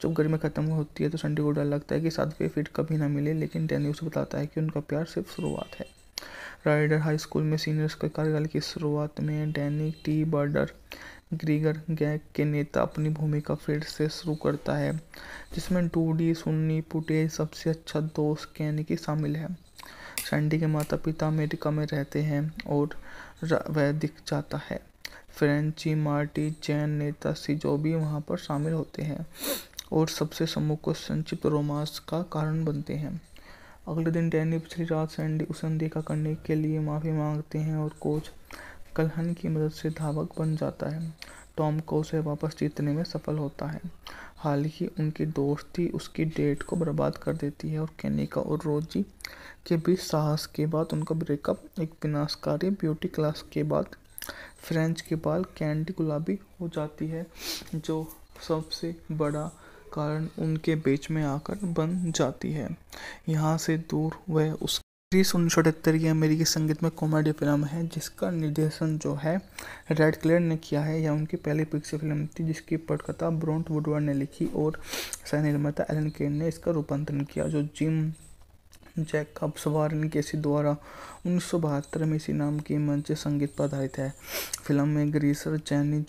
जब गर्मी खत्म होती है तो सैंडी को डर लगता है कि शायद वे फिर कभी ना मिले, लेकिन डैनी उसे बताता है कि उनका प्यार सिर्फ शुरुआत है। राइडर हाई स्कूल में सीनियर्स के कार्यकाल की शुरुआत में डैनी टी बर्डर ग्रीगर गैंग के नेता अपनी भूमिका फिर से शुरू करता है, जिसमें डूडी सुन्नी पुटे सबसे अच्छा दोस्त केनिकी शामिल है। सैंडी के माता पिता अमेरिका में रहते हैं और वह दिख जाता है। फ्रेंची मार्टी जैन नेता शिंजो भी वहां पर शामिल होते हैं और सबसे समूह को संक्षिप्त रोमांस का कारण बनते हैं। अगले दिन डैनी पिछली रात सैंडी उसे अनदेखा करने के लिए माफ़ी मांगते हैं और कोच कल्हन की मदद से धावक बन जाता है। टॉम को उसे वापस जीतने में सफल होता है। हालांकि उनकी दोस्ती उसकी डेट को बर्बाद कर देती है और केनिका और रोजी के बीच साहस के बाद उनका ब्रेकअप एक विनाशकारी ब्यूटी क्लास के बाद फ्रेंच के बाल कैंडी गुलाबी हो जाती है, जो सबसे बड़ा कारण उनके बीच में आकर बन जाती है। यहाँ से दूर वह उस 1978 की अमेरिकी संगीत में कॉमेडी फिल्म है जिसका निर्देशन जो है रेड क्लेयर ने किया है। यह उनकी पहली पिक्चर फिल्म थी जिसकी पटकथा ब्रोंट वुडवर्ड ने लिखी और सह निर्माता एलन केन ने इसका रूपांतरण किया, जो जिम जैकब्स वारन केसी द्वारा 1972 में इसी नाम की मंच संगीत पर आधारित है। फिल्म में ग्रीसर जैनी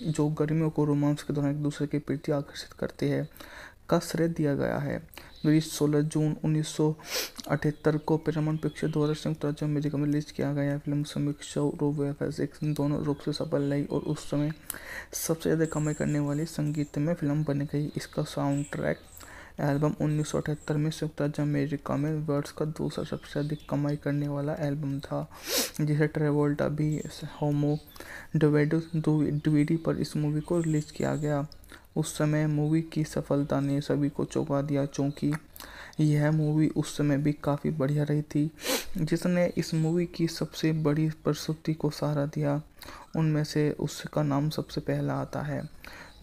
जो गर्मियों को रोमांस के दौरान एक दूसरे के प्रति आकर्षित करते हैं का श्रेय दिया गया है। ग्रीस 16 जून 1978 को पैरामाउंट पिक्चर द्वारा संयुक्त राज्य अमेरिका में रिलीज किया गया। फिल्म समीक्षा और वीएफएक्स दोनों रूप से सफल रही और उस समय सबसे ज़्यादा कमाई करने वाली संगीतमय फिल्म बन गई। इसका साउंड ट्रैक एल्बम 1978 में संयुक्त राज्य अमेरिका में वर्ष का दूसरा सबसे अधिक कमाई करने वाला एल्बम था, जिसे ट्रेवोल्टा भी होमो डीवीडी पर इस मूवी को रिलीज किया गया। उस समय मूवी की सफलता ने सभी को चौंका दिया, क्योंकि यह मूवी उस समय भी काफ़ी बढ़िया रही थी। जिसने इस मूवी की सबसे बड़ी प्रस्तुति को सहारा दिया, उनमें से उसका नाम सबसे पहला आता है,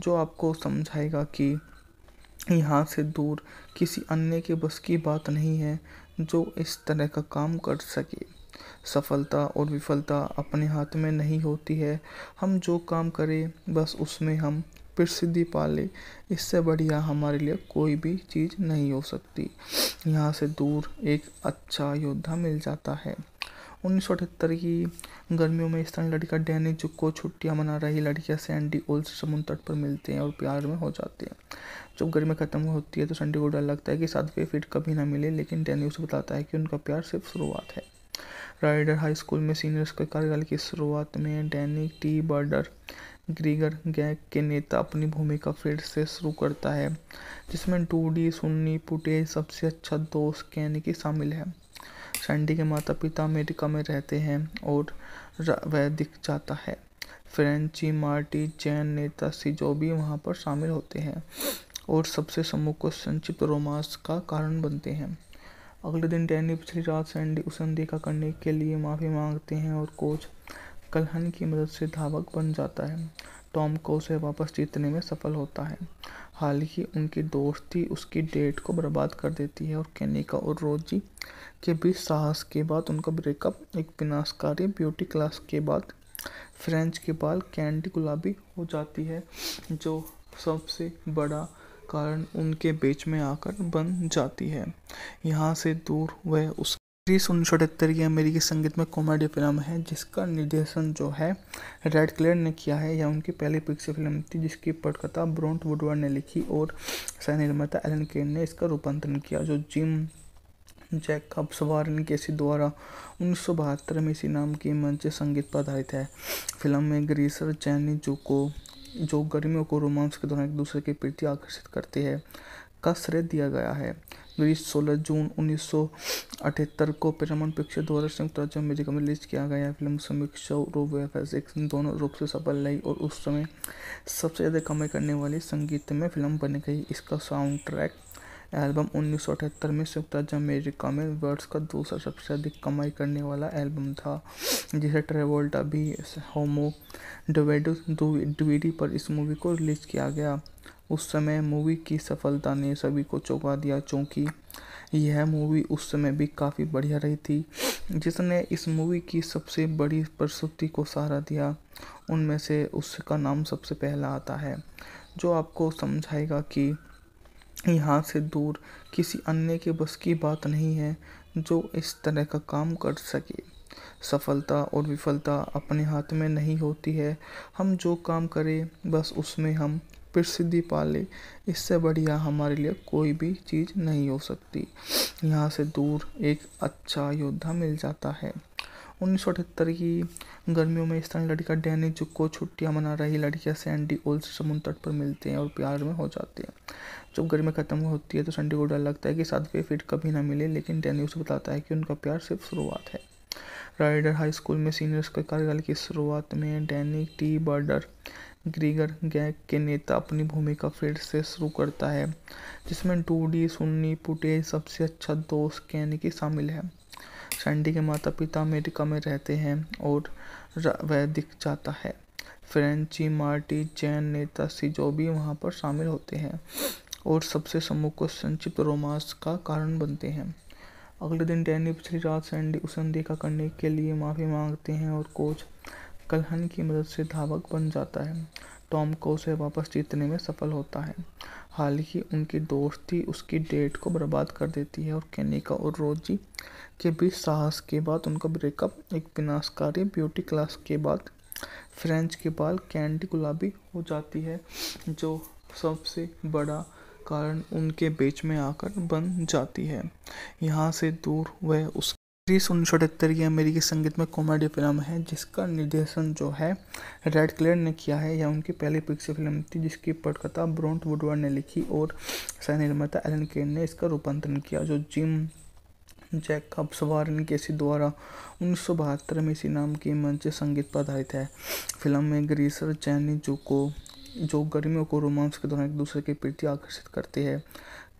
जो आपको समझाएगा कि यहाँ से दूर किसी अन्य के बस की बात नहीं है जो इस तरह का काम कर सके। सफलता और विफलता अपने हाथ में नहीं होती है। हम जो काम करें बस उसमें हम प्रसिद्धि पा ले, इससे बढ़िया हमारे लिए कोई भी चीज़ नहीं हो सकती। यहाँ से दूर एक अच्छा योद्धा मिल जाता है। 1978 की गर्मियों में स्थानीय लड़का डैनी जुक्को छुट्टियां मना रही लड़कियां सैंडी ओल्स समुद्र तट पर मिलते हैं और प्यार में हो जाते हैं। जब गर्मी खत्म होती है तो सैंडी को डर लगता है कि साथ वे फिर कभी ना मिले, लेकिन डैनी उसे बताता है कि उनका प्यार सिर्फ शुरुआत है। राइडर हाई स्कूल में सीनियर्स के कार्यकाल की शुरुआत में डैनी टी बर्डर ग्रीगर गैंग के नेता अपनी भूमिका फिर से शुरू करता है, जिसमें डूडी सुन्नी पुटे सबसे अच्छा दोस्त कैनिकी शामिल है। सैंडी के माता पिता अमेरिका में रहते हैं और वह दिख जाता है। फ्रेंची मार्टी जैन नेता सिजो भी वहां पर शामिल होते हैं और सबसे सम्मुख को संक्षिप्त रोमांस का कारण बनते हैं। अगले दिन डैनी पिछली रात सैंडी उसे अनदेखा करने के लिए माफ़ी मांगते हैं और कोच कल्हन की मदद से धावक बन जाता है। टॉम को उसे वापस जीतने में सफल होता है। हालांकि उनकी दोस्ती उसकी डेट को बर्बाद कर देती है और केनिका और रोजी के बीच साहस के बाद उनका ब्रेकअप एक विनाशकारी ब्यूटी क्लास के बाद फ्रेंच के बाल कैंडी गुलाबी हो जाती है, जो सबसे बड़ा कारण उनके बीच में आकर बन जाती है। यहाँ से दूर वह उस 1978 की अमेरिकी संगीत में कॉमेडी फिल्म है जिसका निर्देशन जो है रेड क्लेयर ने किया है। यह उनकी पहली पिक्चर फिल्म थी जिसकी पटकथा ब्रोंट वुडवर्ड ने लिखी और सह निर्माता एलन केन ने इसका रूपांतरण किया, जो जिम जैकब्स वारन केसी द्वारा 1972 में इसी नाम की मंच संगीत पर आधारित है। फिल्म में ग्रीसर जैनी जुको जो गर्मियों को रोमांस के दौरान एक दूसरे के प्रति आकर्षित करते हैं का श्रेय दिया गया है। ग्रीस 16 जून 1978 को पैरामाउंट पिक्चर द्वारा संयुक्त राज्य अमेरिका में रिलीज किया गया। फिल्म समीक्षा और वीएफएक्स दोनों रूप से सफल रही और उस समय सबसे ज़्यादा कमाई करने वाली संगीतमय फिल्म बन गई। इसका साउंड ट्रैक एल्बम 1978 में संयुक्त राज्य अमेरिका में वर्ष का दूसरा सबसे अधिक कमाई करने वाला एल्बम था, जिसे ट्रेवोल्टा भी होमो डीवीडी पर इस मूवी को रिलीज किया गया। उस समय मूवी की सफलता ने सभी को चौंका दिया, क्योंकि यह मूवी उस समय भी काफ़ी बढ़िया रही थी। जिसने इस मूवी की सबसे बड़ी प्रस्तुति को सहारा दिया, उनमें से उसका नाम सबसे पहला आता है, जो आपको समझाएगा कि यहाँ से दूर किसी अन्य के बस की बात नहीं है जो इस तरह का काम कर सके। सफलता और विफलता अपने हाथ में नहीं होती है, हम जो काम करें बस उसमें हम प्रसिद्धि पाले, इससे बढ़िया हमारे लिए कोई भी चीज़ नहीं हो सकती। यहाँ से दूर एक अच्छा योद्धा मिल जाता है। 1978 की गर्मियों में स्थानीय लड़का डैनी जुक्को छुट्टियां मना रही लड़कियां सैंडी ओल्स समुद्र तट पर मिलते हैं और प्यार में हो जाते हैं। जब गर्मी खत्म होती है तो सैंडी को डर लगता है कि साथ वे फिर कभी ना मिले, लेकिन डैनी उसे बताता है कि उनका प्यार सिर्फ शुरुआत है। राइडर हाई स्कूल में सीनियर्स के कार्यकाल की शुरुआत में डैनी टी बर्डर ग्रीगर गैंग के नेता अपनी भूमिका फिर से शुरू करता है, जिसमें डूडी सुन्नी पुटे सबसे अच्छा दोस्त कैनिकी शामिल है। सैंडी के माता पिता अमेरिका में रहते हैं और वह दिख जाता है। फ्रेंची मार्टी जैन नेता सिजो भी वहां पर शामिल होते हैं और सबसे सम्मुख को संक्षिप्त रोमांस का कारण बनते हैं। अगले दिन डैनी पिछली रात सैंडी उसे अनदेखा करने के लिए माफ़ी मांगते हैं और कोच कल्हन की मदद से धावक बन जाता है। टॉम को उसे वापस जीतने में सफल होता है। हालांकि उनकी दोस्ती उसकी डेट को बर्बाद कर देती है और केनिका और रोजी के बीच साहस के बाद उनका ब्रेकअप एक विनाशकारी ब्यूटी क्लास के बाद फ्रेंच के बाल कैंडी गुलाबी हो जाती है, जो सबसे बड़ा कारण उनके बीच में आकर बन जाती है। यहाँ से दूर वह उस 1978 की अमेरिकी संगीत में कॉमेडी फिल्म है जिसका निर्देशन जो है रेड क्लेयर ने किया है। यह उनकी पहली पिक्चर फिल्म थी जिसकी पटकथा ब्रोंट वुडवर्ड ने लिखी और सह निर्माता एलन केन ने इसका रूपांतरण किया, जो जिम जैकब्स वारन केसी द्वारा 1972 में इसी नाम की मंच संगीत पर आधारित है। फिल्म में ग्रीसर जैनी जुको जो गर्मियों को रोमांस के दौरान एक दूसरे के प्रति आकर्षित करते हैं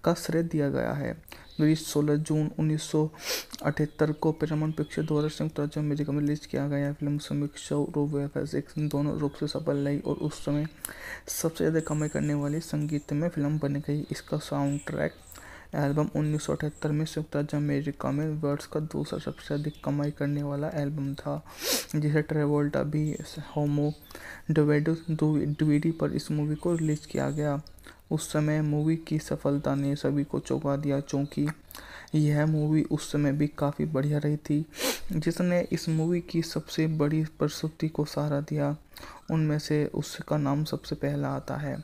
का श्रेय दिया गया है। ग्रीस 16 जून 1978 को पैरामाउंट पिक्चर द्वारा संयुक्त राज्य अमेरिका में रिलीज किया गया। फिल्म समीक्षा और वीएफएक्स दोनों रूप से सफल रही और उस समय सबसे ज़्यादा कमाई करने वाली संगीतमय फिल्म बन गई। इसका साउंड ट्रैक एल्बम 1978 में संयुक्त राज्य अमेरिका में वर्ष का दूसरा सबसे अधिक कमाई करने वाला एल्बम था, जिसे ट्रेवोल्टा भी होमो डीवीडी पर इस मूवी को रिलीज किया गया। उस समय मूवी की सफलता ने सभी को चौंका दिया, क्योंकि यह मूवी उस समय भी काफ़ी बढ़िया रही थी। जिसने इस मूवी की सबसे बड़ी प्रस्तुति को सहारा दिया, उनमें से उसका नाम सबसे पहला आता है,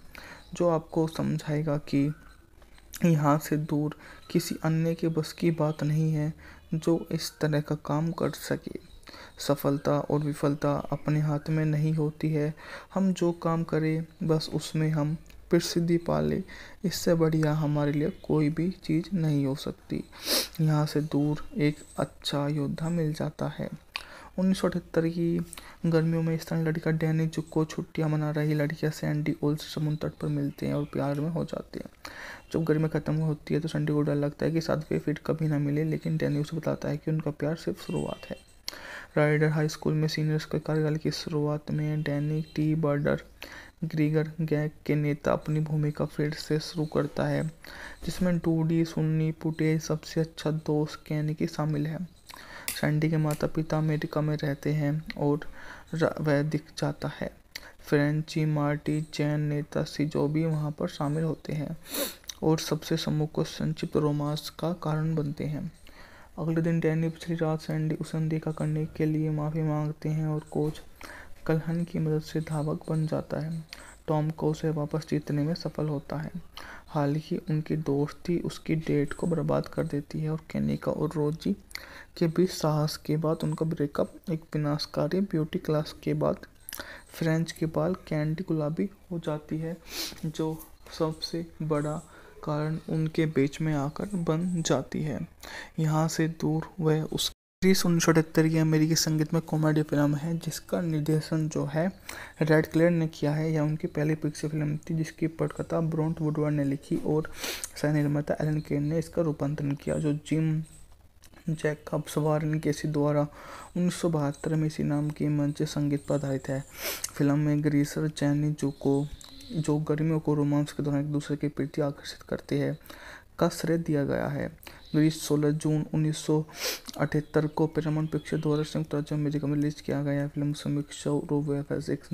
जो आपको समझाएगा कि यहाँ से दूर किसी अन्य के बस की बात नहीं है जो इस तरह का काम कर सके। सफलता और विफलता अपने हाथ में नहीं होती है, हम जो काम करें बस उसमें हम प्रसिद्धि पा लें, इससे बढ़िया हमारे लिए कोई भी चीज़ नहीं हो सकती। यहाँ से दूर एक अच्छा योद्धा मिल जाता है। 1978 की गर्मियों में स्थानीय लड़का डैनी जुक्को छुट्टियां मना रही लड़कियां सैंडी ओल्स समुद्र तट पर मिलते हैं और प्यार में हो जाते हैं। जब गर्मी खत्म होती है तो सैंडी को डर लगता है कि 7वें फीट कभी ना मिले, लेकिन डैनी उसे बताता है कि उनका प्यार सिर्फ शुरुआत है। राइडर हाई स्कूल में सीनियर्स के कार्यकाल की शुरुआत में डैनी टी बर्डर ग्रीगर गैंग के नेता अपनी भूमिका फिर से शुरू करता है, जिसमें डूडी सुन्नी पुटे सबसे अच्छा दोस्त कैनिकी शामिल है। सैंडी के माता पिता अमेरिका में रहते हैं और वह दिख जाता है। फ्रेंची मार्टी जैन नेता सिजो भी वहाँ पर शामिल होते हैं और सबसे सम्मुख को संक्षिप्त रोमांस का कारण बनते हैं। अगले दिन डैनी पिछली रात सैंडी उसे अनदेखा करने के लिए माफ़ी मांगते हैं और कोच कल्हन की मदद से धावक बन जाता है। टॉम को उसे वापस जीतने में सफल होता है। हालांकि उनकी दोस्ती उसकी डेट को बर्बाद कर देती है और केनिका और रोजी के बीच साहस के बाद उनका ब्रेकअप एक विनाशकारी ब्यूटी क्लास के बाद फ्रेंच के बाल कैंडी गुलाबी हो जाती है, जो सबसे बड़ा कारण उनके बीच में आकर बन जाती है। यहाँ से दूर वह उस 1978 की अमेरिकी संगीत में कॉमेडी फिल्म है जिसका निर्देशन जो है रेड क्लेयर ने किया है। यह उनकी पहली पिक्चर फिल्म थी जिसकी पटकथा ब्रोंट वुडवर्ड ने लिखी और सह निर्माता एलन केन ने इसका रूपांतरण किया, जो जिम जैकब्स वारन केसी द्वारा 1972 में इसी नाम की मंच संगीत पर आधारित है। फिल्म में ग्रीसर जैनी जुको जो गर्मियों को रोमांस के दौरान एक दूसरे के प्रति आकर्षित करते हैं का श्रेय दिया गया है। ग्रीस 16 जून 1978 को पैरामाउंट पिक्चर द्वारा संयुक्त राज्य अमेरिका में रिलीज किया गया। फिल्म समीक्षा रूप व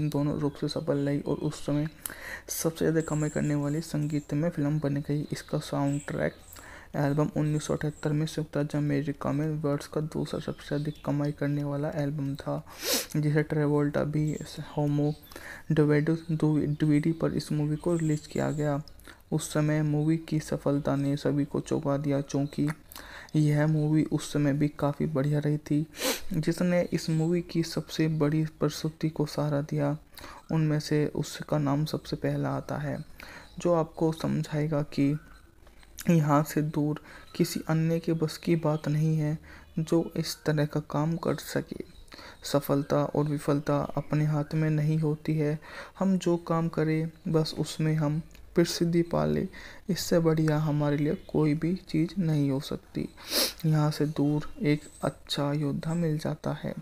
दोनों रूप से सफल रही और उस समय सबसे ज़्यादा कमाई करने वाली संगीत में फिल्म बन गई। इसका साउंड ट्रैक एल्बम 1978 में संयुक्त राज्य अमेरिका में वर्ष का दूसरा सबसे अधिक कमाई करने वाला एल्बम था, जिसे ट्रेवोल्टा भी होमो डीवीडी पर इस मूवी को रिलीज किया गया। उस समय मूवी की सफलता ने सभी को चौंका दिया, क्योंकि यह मूवी उस समय भी काफ़ी बढ़िया रही थी। जिसने इस मूवी की सबसे बड़ी प्रस्तुति को सहारा दिया, उनमें से उसका नाम सबसे पहला आता है, जो आपको समझाएगा कि यहाँ से दूर किसी अन्य के बस की बात नहीं है जो इस तरह का काम कर सके। सफलता और विफलता अपने हाथ में नहीं होती है, हम जो काम करें बस उसमें हम प्रसिद्धि पा लें, इससे बढ़िया हमारे लिए कोई भी चीज़ नहीं हो सकती। यहाँ से दूर एक अच्छा योद्धा मिल जाता है।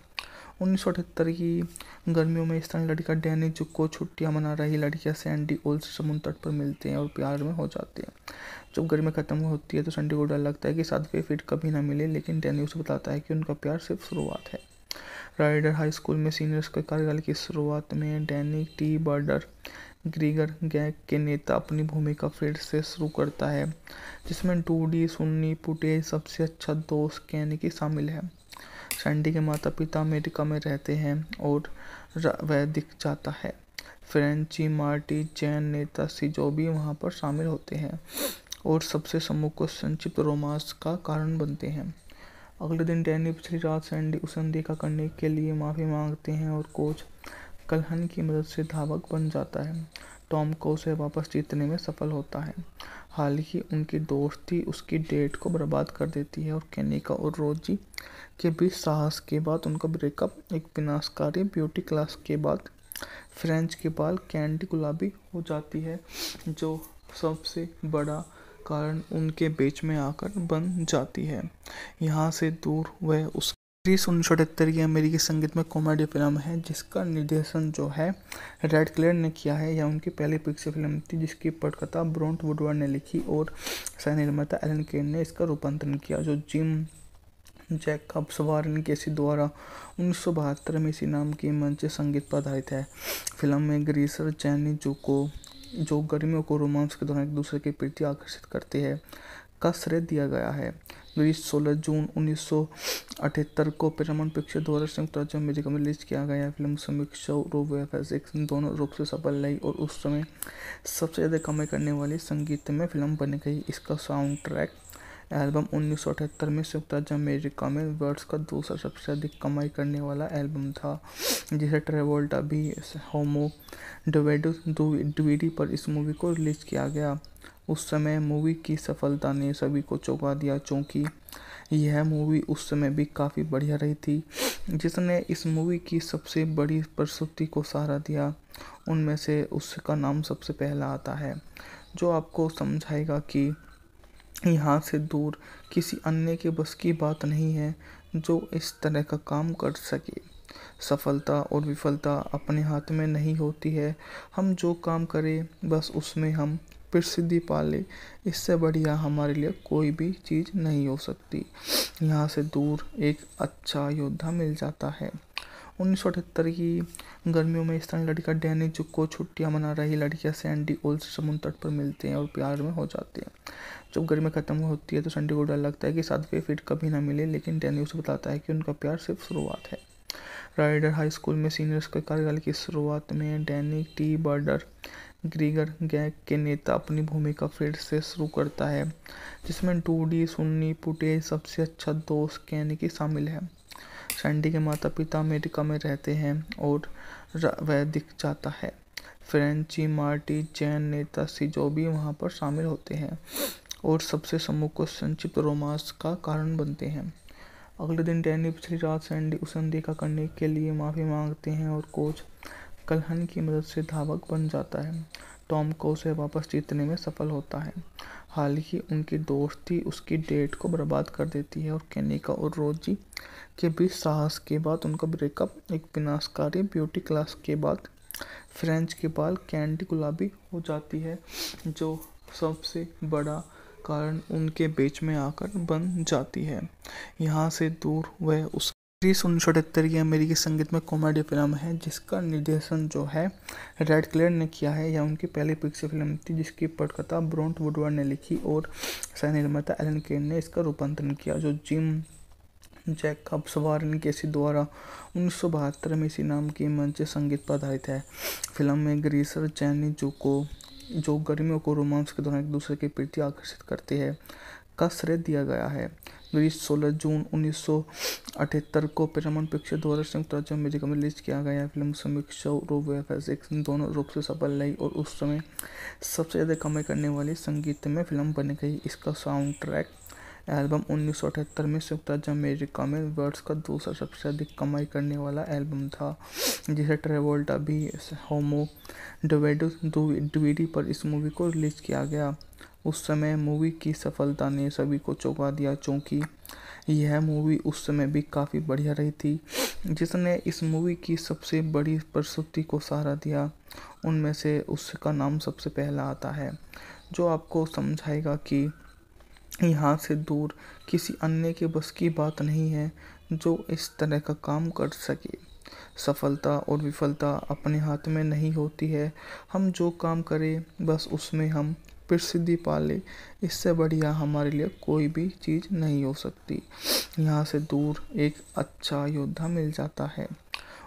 1978 की गर्मियों में स्थानीय लड़का डैनी जुक्को छुट्टियां मना रही लड़कियां सैंडी ओल्स समुद्र तट पर मिलते हैं और प्यार में हो जाते हैं। जब गर्मी खत्म होती है तो सैंडी को डर लगता है कि 7वें फीट कभी ना मिले, लेकिन डैनी उसे बताता है कि उनका प्यार सिर्फ शुरुआत है। राइडर हाई स्कूल में सीनियर्स के कार्यकाल की शुरुआत में डैनी टी बर्डर ग्रीगर गैंग के नेता अपनी भूमिका फिर से शुरू करता है, जिसमें डूडी सुन्नी पुटे सबसे अच्छा दोस्त कैनिकी शामिल है। सैंडी के माता पिता अमेरिका में रहते हैं और वह दिख जाता है। फ्रेंची मार्टी जैन नेता सिजो भी वहाँ पर शामिल होते हैं और सबसे सम्मुख को संक्षिप्त रोमांस का कारण बनते हैं। अगले दिन डैनी पिछली रात सैंडी उसे अनदेखा करने के लिए माफ़ी मांगते हैं और कोच कल्हन की मदद से धावक बन जाता है। टॉम को उसे वापस जीतने में सफल होता है। हालांकि उनकी दोस्ती उसकी डेट को बर्बाद कर देती है और केनिका और रोजी के बीच साहस के बाद उनका ब्रेकअप एक विनाशकारी ब्यूटी क्लास के बाद फ्रेंच के बाल कैंडी गुलाबी हो जाती है, जो सबसे बड़ा कारण उनके बीच में आकर बन जाती है। यहाँ से दूर वह उस 1978 की अमेरिकी संगीत में कॉमेडी फिल्म है जिसका निर्देशन जो है रेड क्लेयर ने किया है। यह उनकी पहली पिक्चर फिल्म थी जिसकी पटकथा ब्रोंट वुडवर्ड ने लिखी और सह निर्माता एलन केन ने इसका रूपांतरण किया, जो जिम जैकब्स वारन केसी द्वारा 1972 में इसी नाम की मंच संगीत पर आधारित है। फिल्म में ग्रीसर जैनी जुको जो गर्मियों को रोमांस के दौरान एक दूसरे के प्रति आकर्षित करते हैं का श्रेय दिया गया है। रिलीज 16 जून 1978 को पैरामाउंट पिक्चर द्वारा संयुक्त राज्य अमेरिका में रिलीज किया गया। फिल्म समीक्षा और VFX दोनों रूप से सफल रही और उस समय सबसे ज़्यादा कमाई करने वाली संगीतमय फिल्म बन गई। इसका साउंड ट्रैक एल्बम 1978 में संयुक्त राज्य अमेरिका में वर्ष का दूसरा सबसे अधिक कमाई करने वाला एल्बम था, जिसे ट्रेवोल्टा भी होमो डीवीडी पर इस मूवी को रिलीज किया गया। उस समय मूवी की सफलता ने सभी को चौंका दिया, क्योंकि यह मूवी उस समय भी काफ़ी बढ़िया रही थी। जिसने इस मूवी की सबसे बड़ी प्रस्तुति को सहारा दिया, उनमें से उसका नाम सबसे पहला आता है, जो आपको समझाएगा कि यहाँ से दूर किसी अन्य के बस की बात नहीं है जो इस तरह का काम कर सके। सफलता और विफलता अपने हाथ में नहीं होती है, हम जो काम करें बस उसमें हम प्रसिद्धि पा ले, इससे बढ़िया हमारे लिए कोई भी चीज़ नहीं हो सकती। यहाँ से दूर एक अच्छा योद्धा मिल जाता है। 1978 की गर्मियों में स्थानीय लड़का डैनी जुक्को छुट्टियां मना रही लड़कियां सैंडी ओल से समुद्र तट पर मिलते हैं और प्यार में हो जाते हैं। जब गर्मी खत्म होती है तो सैंडी को डर लगता है कि साथ वे फिर कभी ना मिले, लेकिन डैनी उसे बताता है कि उनका प्यार सिर्फ शुरुआत है। राइडर हाई स्कूल में सीनियर्स के कार्यकाल की शुरुआत में डैनी टी बर्डर ग्रीगर गैंग के नेता अपनी भूमिका फिर से शुरू करता है, जिसमें डूडी सुन्नी पुटे सबसे अच्छा दोस्त कैनिकी शामिल है। सैंडी के माता पिता अमेरिका में रहते हैं और वह दिख जाता है। फ्रेंची मार्टी जैन नेता सिजो भी वहाँ पर शामिल होते हैं और सबसे समूह को संक्षिप्त रोमांस का कारण बनते हैं। अगले दिन डैनी पिछली रात सैंडी उसे अनदेखा करने के लिए माफ़ी मांगते हैं और कोच कल्हन की मदद से धावक बन जाता है। टॉम को उसे वापस जीतने में सफल होता है। हालांकि उनकी दोस्ती उसकी डेट को बर्बाद कर देती है और केनिका और रोजी के बीच साहस के बाद उनका ब्रेकअप एक विनाशकारी ब्यूटी क्लास के बाद फ्रेंच के बाल कैंडी गुलाबी हो जाती है, जो सबसे बड़ा कारण उनके बीच में आकर बन जाती है। यहाँ से दूर वह उस 1978 की अमेरिकी संगीत में कॉमेडी फिल्म है, जिसका निर्देशन जो है रेड क्लेयर ने किया है। यह उनकी पहली पिक्चर फिल्म थी, जिसकी पटकथा ब्रोंट वुडवर्ड ने लिखी और सह निर्माता एलन केन ने इसका रूपांतरण किया, जो जिम जैकब्स वारन केसी द्वारा 1972 में इसी नाम की मंच संगीत पर आधारित है। फिल्म में ग्रीसर जैनी जुको, जो गर्मियों को रोमांस के दौरान एक दूसरे के प्रति आकर्षित करते हैं, का श्रेय दिया गया है। रिलीज 16 जून 1978 को पैरामाउंट पिक्चर द्वारा संयुक्त राज्य अमेरिका में रिलीज किया गया। फिल्म समीक्षा और VFX दोनों रूप से सफल रही और उस समय सबसे ज़्यादा कमाई करने वाली संगीतमय फिल्म बन गई। इसका साउंड ट्रैक एल्बम 1978 में संयुक्त राज्य अमेरिका में वर्ष का दूसरा सबसे अधिक कमाई करने वाला एल्बम था, जिसे ट्रेवोल्टा भी होमो डीवीडी पर इस मूवी को रिलीज किया गया। उस समय मूवी की सफलता ने सभी को चौंका दिया, क्योंकि यह मूवी उस समय भी काफ़ी बढ़िया रही थी। जिसने इस मूवी की सबसे बड़ी प्रस्तुति को सहारा दिया, उनमें से उसका नाम सबसे पहला आता है, जो आपको समझाएगा कि यहाँ से दूर किसी अन्य के बस की बात नहीं है जो इस तरह का काम कर सके। सफलता और विफलता अपने हाथ में नहीं होती है, हम जो काम करें बस उसमें हम प्रसिद्धि पा ले, इससे बढ़िया हमारे लिए कोई भी चीज़ नहीं हो सकती। यहाँ से दूर एक अच्छा योद्धा मिल जाता है।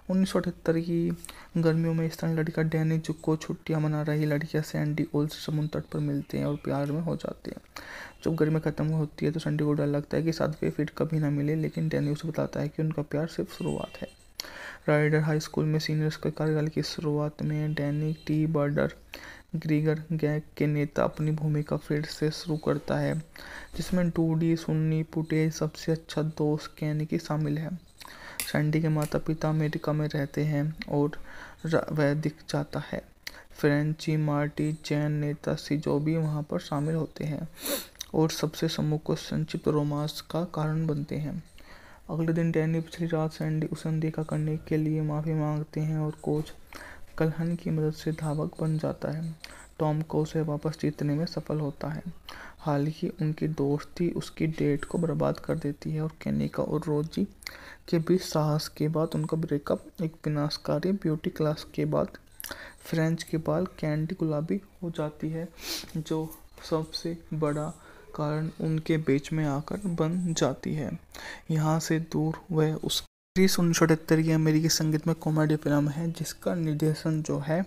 1978 की गर्मियों में स्थानीय लड़का डैनी जुक्को छुट्टियां मना रही लड़कियां सैंडी ओल से समुद्र तट पर मिलते हैं और प्यार में हो जाते हैं। जब गर्मी खत्म होती है तो सैंडी को डर लगता है कि साथ वे फिर कभी ना मिले, लेकिन डैनी उसे बताता है कि उनका प्यार सिर्फ शुरुआत है। राइडर हाई स्कूल में सीनियर्स के कार्यकाल की शुरुआत में डैनी टी बर्डर ग्रीगर गैंग के नेता अपनी भूमिका फिर से शुरू करता है, जिसमें डूडी सुन्नी पुटे सबसे अच्छा दोस्त कैनिकी शामिल है। सैंडी के माता पिता अमेरिका में रहते हैं और वह दिख जाता है। फ्रेंची मार्टी जैन नेता सिजो भी वहाँ पर शामिल होते हैं और सबसे समूह को संक्षिप्त रोमांस का कारण बनते हैं। अगले दिन डैनी पिछली रात सैंडी उसे अनदेखा करने के लिए माफ़ी मांगते हैं और कोच कल्हन की मदद से धावक बन जाता है। टॉम को उसे वापस जीतने में सफल होता है। हालांकि उनकी दोस्ती उसकी डेट को बर्बाद कर देती है और केनिका और रोजी के बीच साहस के बाद उनका ब्रेकअप एक विनाशकारी ब्यूटी क्लास के बाद फ्रेंच के बाल कैंडी गुलाबी हो जाती है, जो सबसे बड़ा कारण उनके बीच में आकर बन जाती है। यहाँ से दूर वह उस 1978 की अमेरिकी संगीत में कॉमेडी फिल्म है जिसका निर्देशन जो है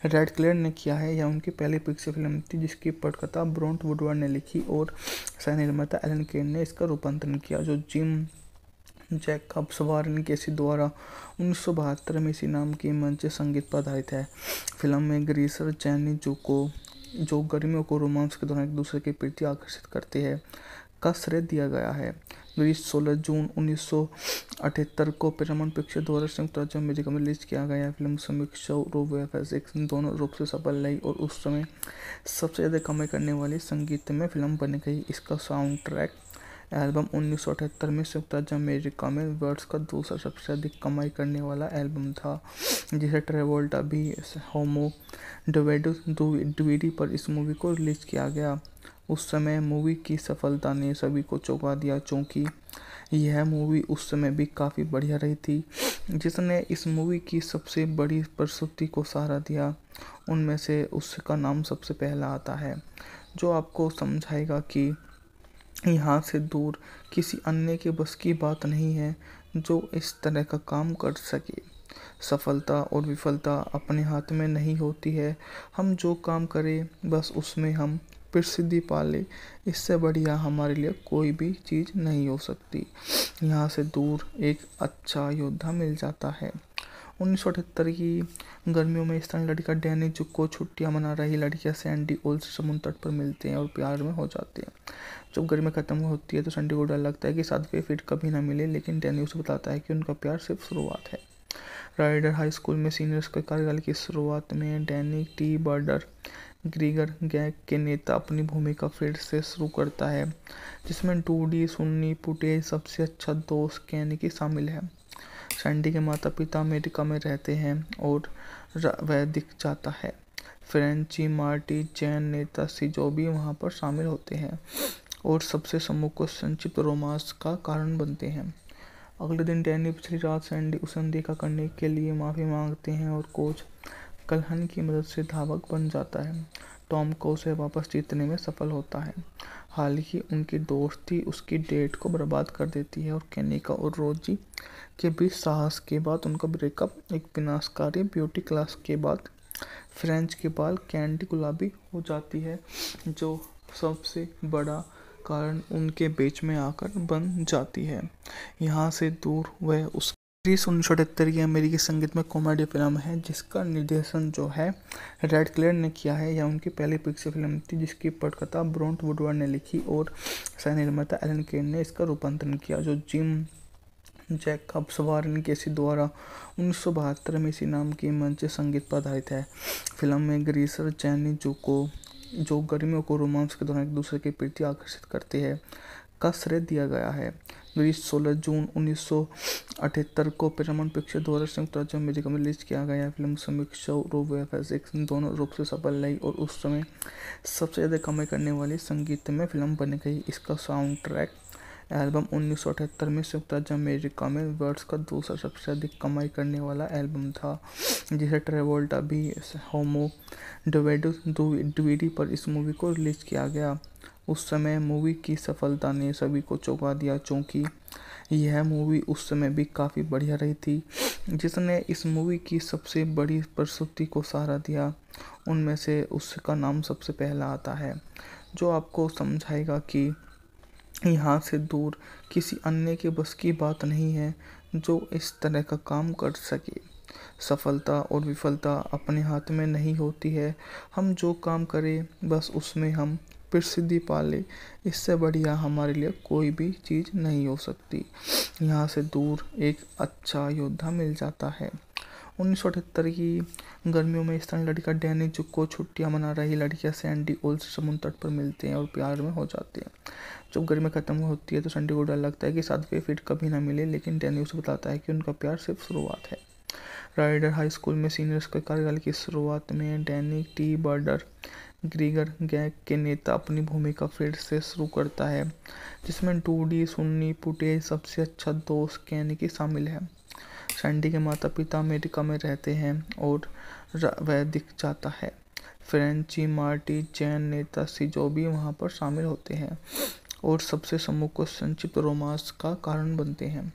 रेड क्लेयर ने किया है। यह उनकी पहली पिक्चर फिल्म थी जिसकी पटकथा ब्रोंट वुडवर्ड ने लिखी और सह निर्माता एलन केन ने इसका रूपांतरण किया, जो जिम जैकब्स वारन केसी द्वारा 1972 में इसी नाम की मंच संगीत पर आधारित है। फिल्म में ग्रीसर जैनी जुको जो गर्मियों को रोमांस के दौरान एक दूसरे के प्रति आकर्षित करते हैं का श्रेय दिया गया है। ग्रीस 16 जून 1978 को पैरामाउंट पिक्चर द्वारा संयुक्त राज्य अमेरिका में रिलीज किया गया। फिल्म समीक्षा और वीएफएक्स दोनों रूप से सफल रही और उस समय सबसे ज़्यादा कमाई करने वाली संगीत में फिल्म बन गई। इसका साउंड ट्रैक एल्बम 1978 में संयुक्त राज्य अमेरिका में वर्ष का दूसरा सबसे अधिक कमाई करने वाला एल्बम था, जिसे ट्रेवोल्टा भी होमो डीवीडी पर इस मूवी को रिलीज किया गया। उस समय मूवी की सफलता ने सभी को चौंका दिया, क्योंकि यह मूवी उस समय भी काफ़ी बढ़िया रही थी। जिसने इस मूवी की सबसे बड़ी प्रस्तुति को सहारा दिया, उनमें से उसका नाम सबसे पहला आता है, जो आपको समझाएगा कि यहाँ से दूर किसी अन्य के बस की बात नहीं है जो इस तरह का काम कर सके। सफलता और विफलता अपने हाथ में नहीं होती है, हम जो काम करें बस उसमें हम प्रसिद्धि पा लें, इससे बढ़िया हमारे लिए कोई भी चीज़ नहीं हो सकती। यहाँ से दूर एक अच्छा योद्धा मिल जाता है। 1978 की गर्मियों में स्थानीय लड़का डैनी जुको छुट्टियां मना रही लड़कियां सैंडी ओल से समुद्र तट पर मिलते हैं और प्यार में हो जाते हैं। जब गर्मी खत्म होती है तो सैंडी को डर लगता है कि साथ वे फिर कभी ना मिले, लेकिन डैनी उसे बताता है कि उनका प्यार सिर्फ शुरुआत है। राइडर हाई स्कूल में सीनियर्स के कार्यकाल की शुरुआत में डैनी टी बर्डर ग्रीगर गैंग के नेता अपनी भूमिका फिर से शुरू करता है, जिसमें डूडी सुन्नी पुटे सबसे अच्छा दोस्त कैनिकी शामिल है। सैंडी के माता पिता अमेरिका में रहते हैं और वह दिख जाता है। फ्रेंची मार्टी जैन नेता सिजो भी वहाँ पर शामिल होते हैं और सबसे सम्मुख को संक्षिप्त रोमांस का कारण बनते हैं। अगले दिन डैनी पिछली रात सैंडी उसे अनदेखा करने के लिए माफ़ी मांगते हैं और कोच कल्हन की मदद से धावक बन जाता है। टॉम को उसे वापस जीतने में सफल होता है। हालांकि उनकी दोस्ती उसकी डेट को बर्बाद कर देती है और केनिका और रोजी के बीच साहस के बाद उनका ब्रेकअप एक विनाशकारी ब्यूटी क्लास के बाद फ्रेंच के बाल कैंडी गुलाबी हो जाती है, जो सबसे बड़ा कारण उनके बीच में आकर बन जाती है। यहाँ से दूर वह उस 1978 की अमेरिकी संगीत में कॉमेडी फिल्म है जिसका निर्देशन जो है रेड क्लेयर ने किया है। यह उनकी पहली पिक्चर फिल्म थी जिसकी पटकथा ब्रोंट वुडवर्ड ने लिखी और सह निर्माता एलन केन ने इसका रूपांतरण किया, जो जिम जैकब्स वारन केसी द्वारा 1972 में इसी नाम की मंच संगीत पर आधारित है। फिल्म में ग्रीसर जैनी जुको जो गर्मियों को रोमांस के दौरान एक दूसरे के प्रति आकर्षित करते हैं का श्रेय दिया गया है। ग्रीस 16 जून 1978 को पैरामाउंट पिक्चर द्वारा संयुक्त राज्य अमेरिका में रिलीज किया गया। फिल्म समीक्षा और वीएफएक्स दोनों रूप से सफल रही और उस समय सबसे ज़्यादा कमाई करने वाली संगीत में फिल्म बन गई। इसका साउंड ट्रैक एल्बम 1978 में संयुक्त राज्य अमेरिका में वर्ष का दूसरा सबसे अधिक कमाई करने वाला एल्बम था, जिसे ट्रेवोल्टा भी होमो डीवीडी पर इस मूवी को रिलीज किया गया। उस समय मूवी की सफलता ने सभी को चौंका दिया, क्योंकि यह मूवी उस समय भी काफ़ी बढ़िया रही थी। जिसने इस मूवी की सबसे बड़ी प्रस्तुति को सहारा दिया, उनमें से उसका नाम सबसे पहला आता है, जो आपको समझाएगा कि यहाँ से दूर किसी अन्य के बस की बात नहीं है जो इस तरह का काम कर सके। सफलता और विफलता अपने हाथ में नहीं होती है, हम जो काम करें बस उसमें हम प्रसिद्धि पा लें, इससे बढ़िया हमारे लिए कोई भी चीज़ नहीं हो सकती। यहाँ से दूर एक अच्छा योद्धा मिल जाता है। 1978 की गर्मियों में स्थानीय लड़का डैनी जुको छुट्टियां मना रही लड़कियां सैंडी ओल से समुद्र तट पर मिलते हैं और प्यार में हो जाते हैं। जब गर्मी खत्म होती है तो सैंडी को डर लगता है कि साथ वे फिर कभी ना मिले, लेकिन डैनी उसे बताता है कि उनका प्यार सिर्फ शुरुआत है। राइडर हाई स्कूल में सीनियर्स के कार्यकाल की शुरुआत में डैनी टी बर्डर ग्रीगर गैंग के नेता अपनी भूमिका फिर से शुरू करता है, जिसमें डूडी सुन्नी पुटे सबसे अच्छा दोस्त कैनिकी शामिल है। सैंडी के माता पिता अमेरिका में रहते हैं और वह दिख जाता है। फ्रेंची मार्टी जैन नेता शिंजो भी वहां पर शामिल होते हैं और सबसे समूह को संक्षिप्त रोमांस का कारण बनते हैं।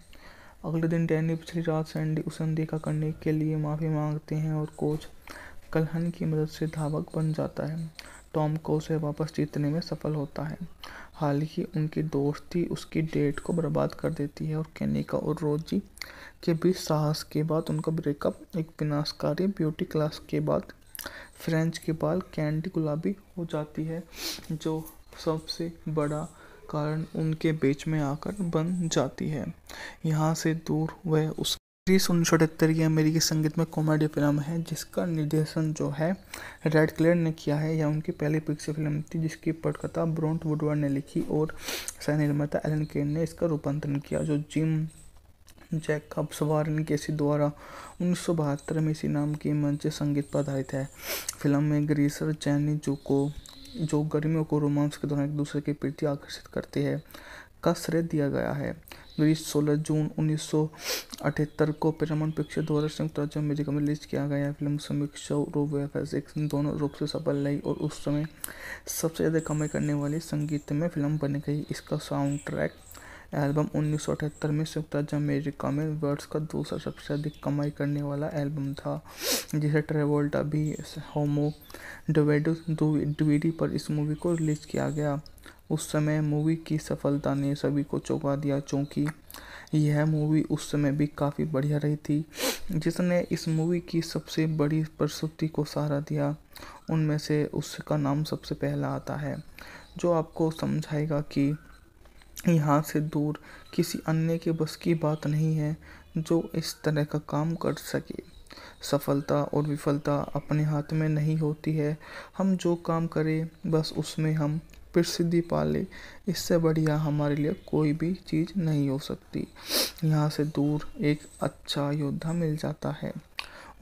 अगले दिन डैनी पिछली रात सैंडी उसे अनदेखा करने के लिए माफ़ी मांगते हैं और कोच कल्हन की मदद से धावक बन जाता है। टॉम को उसे वापस जीतने में सफल होता है। हालांकि उनकी दोस्ती उसकी डेट को बर्बाद कर देती है और केनिका और रोजी के बीच साहस के बाद उनका ब्रेकअप एक विनाशकारी ब्यूटी क्लास के बाद फ्रेंच के बाल कैंडी गुलाबी हो जाती है, जो सबसे बड़ा कारण उनके बीच में आकर बन जाती है। यहाँ से दूर वह उस 1978 की अमेरिकी संगीत में कॉमेडी फिल्म है जिसका निर्देशन जो है रेड क्लेयर ने किया है। यह उनकी पहली पिक्चर फिल्म थी जिसकी पटकथा ब्रोंट वुडवर्ड ने लिखी और सह निर्माता एलन केन ने इसका रूपांतरण किया, जो जिम जैकब्स वारन केसी द्वारा 1972 में इसी नाम की मंच संगीत पर आधारित है। फिल्म में ग्रीसर जैनी जो गर्मियों को रोमांस के दौरान एक दूसरे के प्रति आकर्षित करते हैं का श्रेय दिया गया है। ग्रीस 16 जून 1978 को पैरामाउंट पिक्चर द्वारा संयुक्त राज्य अमेरिका में रिलीज किया गया। फिल्म समीक्षा और वीएफएक्स दोनों रूप से सफल रही और उस समय सबसे ज़्यादा कमाई करने वाली संगीतमय फिल्म बन गई। इसका साउंड ट्रैक एल्बम 1978 में संयुक्त राज्य अमेरिका में वर्ष का दूसरा सबसे अधिक कमाई करने वाला एल्बम था, जिसे ट्रेवोल्टा भी होमो डीवीडी पर इस मूवी को रिलीज किया गया। उस समय मूवी की सफलता ने सभी को चौंका दिया, क्योंकि यह मूवी उस समय भी काफ़ी बढ़िया रही थी। जिसने इस मूवी की सबसे बड़ी प्रस्तुति को सहारा दिया, उनमें से उसका नाम सबसे पहला आता है, जो आपको समझाएगा कि यहाँ से दूर किसी अन्य के बस की बात नहीं है जो इस तरह का काम कर सके। सफलता और विफलता अपने हाथ में नहीं होती है, हम जो काम करें बस उसमें हम प्रसिद्धि पा ले, इससे बढ़िया हमारे लिए कोई भी चीज़ नहीं हो सकती। यहाँ से दूर एक अच्छा योद्धा मिल जाता है।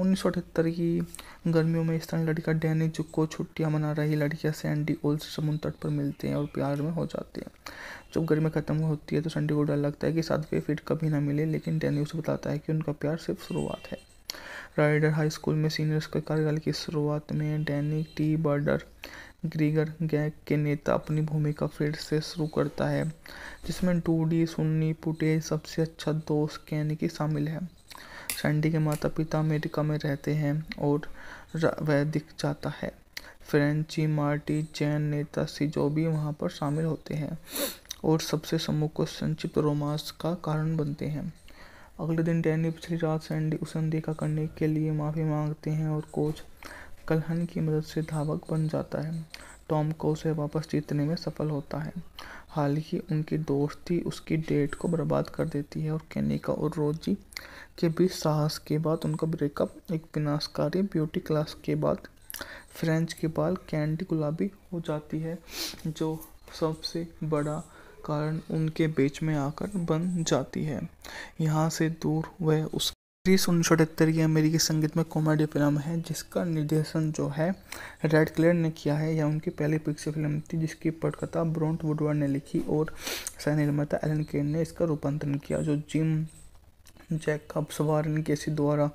1978 की गर्मियों में स्थानीय लड़का डैनी को छुट्टियां मना रही लड़कियां सैंडी ओल्स समुद्र तट पर मिलते हैं और प्यार में हो जाते हैं। जब गर्मी खत्म होती है तो सैंडी को डर लगता है कि साथ वे फिर कभी ना मिले, लेकिन डैनी उसे बताता है कि उनका प्यार सिर्फ शुरुआत है। राइडर हाई स्कूल में सीनियर्स के कार्यकाल की शुरुआत में डैनी टी बर्डर ग्रीगर गैंग के नेता अपनी भूमिका फिर से शुरू करता है, जिसमें डूडी सुन्नी फुटेज सबसे अच्छा दोस्त केनिकी शामिल है। सैंडी के माता पिता अमेरिका में रहते हैं और वह दिख जाता है। फ्रेंची मार्टी जैन नेता शिंजो भी वहां पर शामिल होते हैं और सबसे समूह को संक्षिप्त रोमांस का कारण बनते हैं। अगले दिन डैनी पिछली रात सैंडी उसे अनदेखा करने के लिए माफ़ी मांगते हैं और कोच कल्हन की मदद से धावक बन जाता है। टॉम को उसे वापस जीतने में सफल होता है। हालांकि उनकी दोस्ती उसकी डेट को बर्बाद कर देती है और केनिका और रोजी के बीच साहस के बाद उनका ब्रेकअप एक विनाशकारी ब्यूटी क्लास के बाद फ्रेंच के बाल कैंडी गुलाबी हो जाती है, जो सबसे बड़ा कारण उनके बीच में आकर बन जाती है। यहाँ से दूर वह उस 1978 की अमेरिकी संगीत में कॉमेडी फिल्म है जिसका निर्देशन जो है रेड क्लेयर ने किया है। यह उनकी पहली पिक्चर फिल्म थी जिसकी पटकथा ब्रोंट वुडवर्ड ने लिखी और सह निर्माता एलन केन ने इसका रूपांतरण किया, जो जिम जैकब्स वारन केसी द्वारा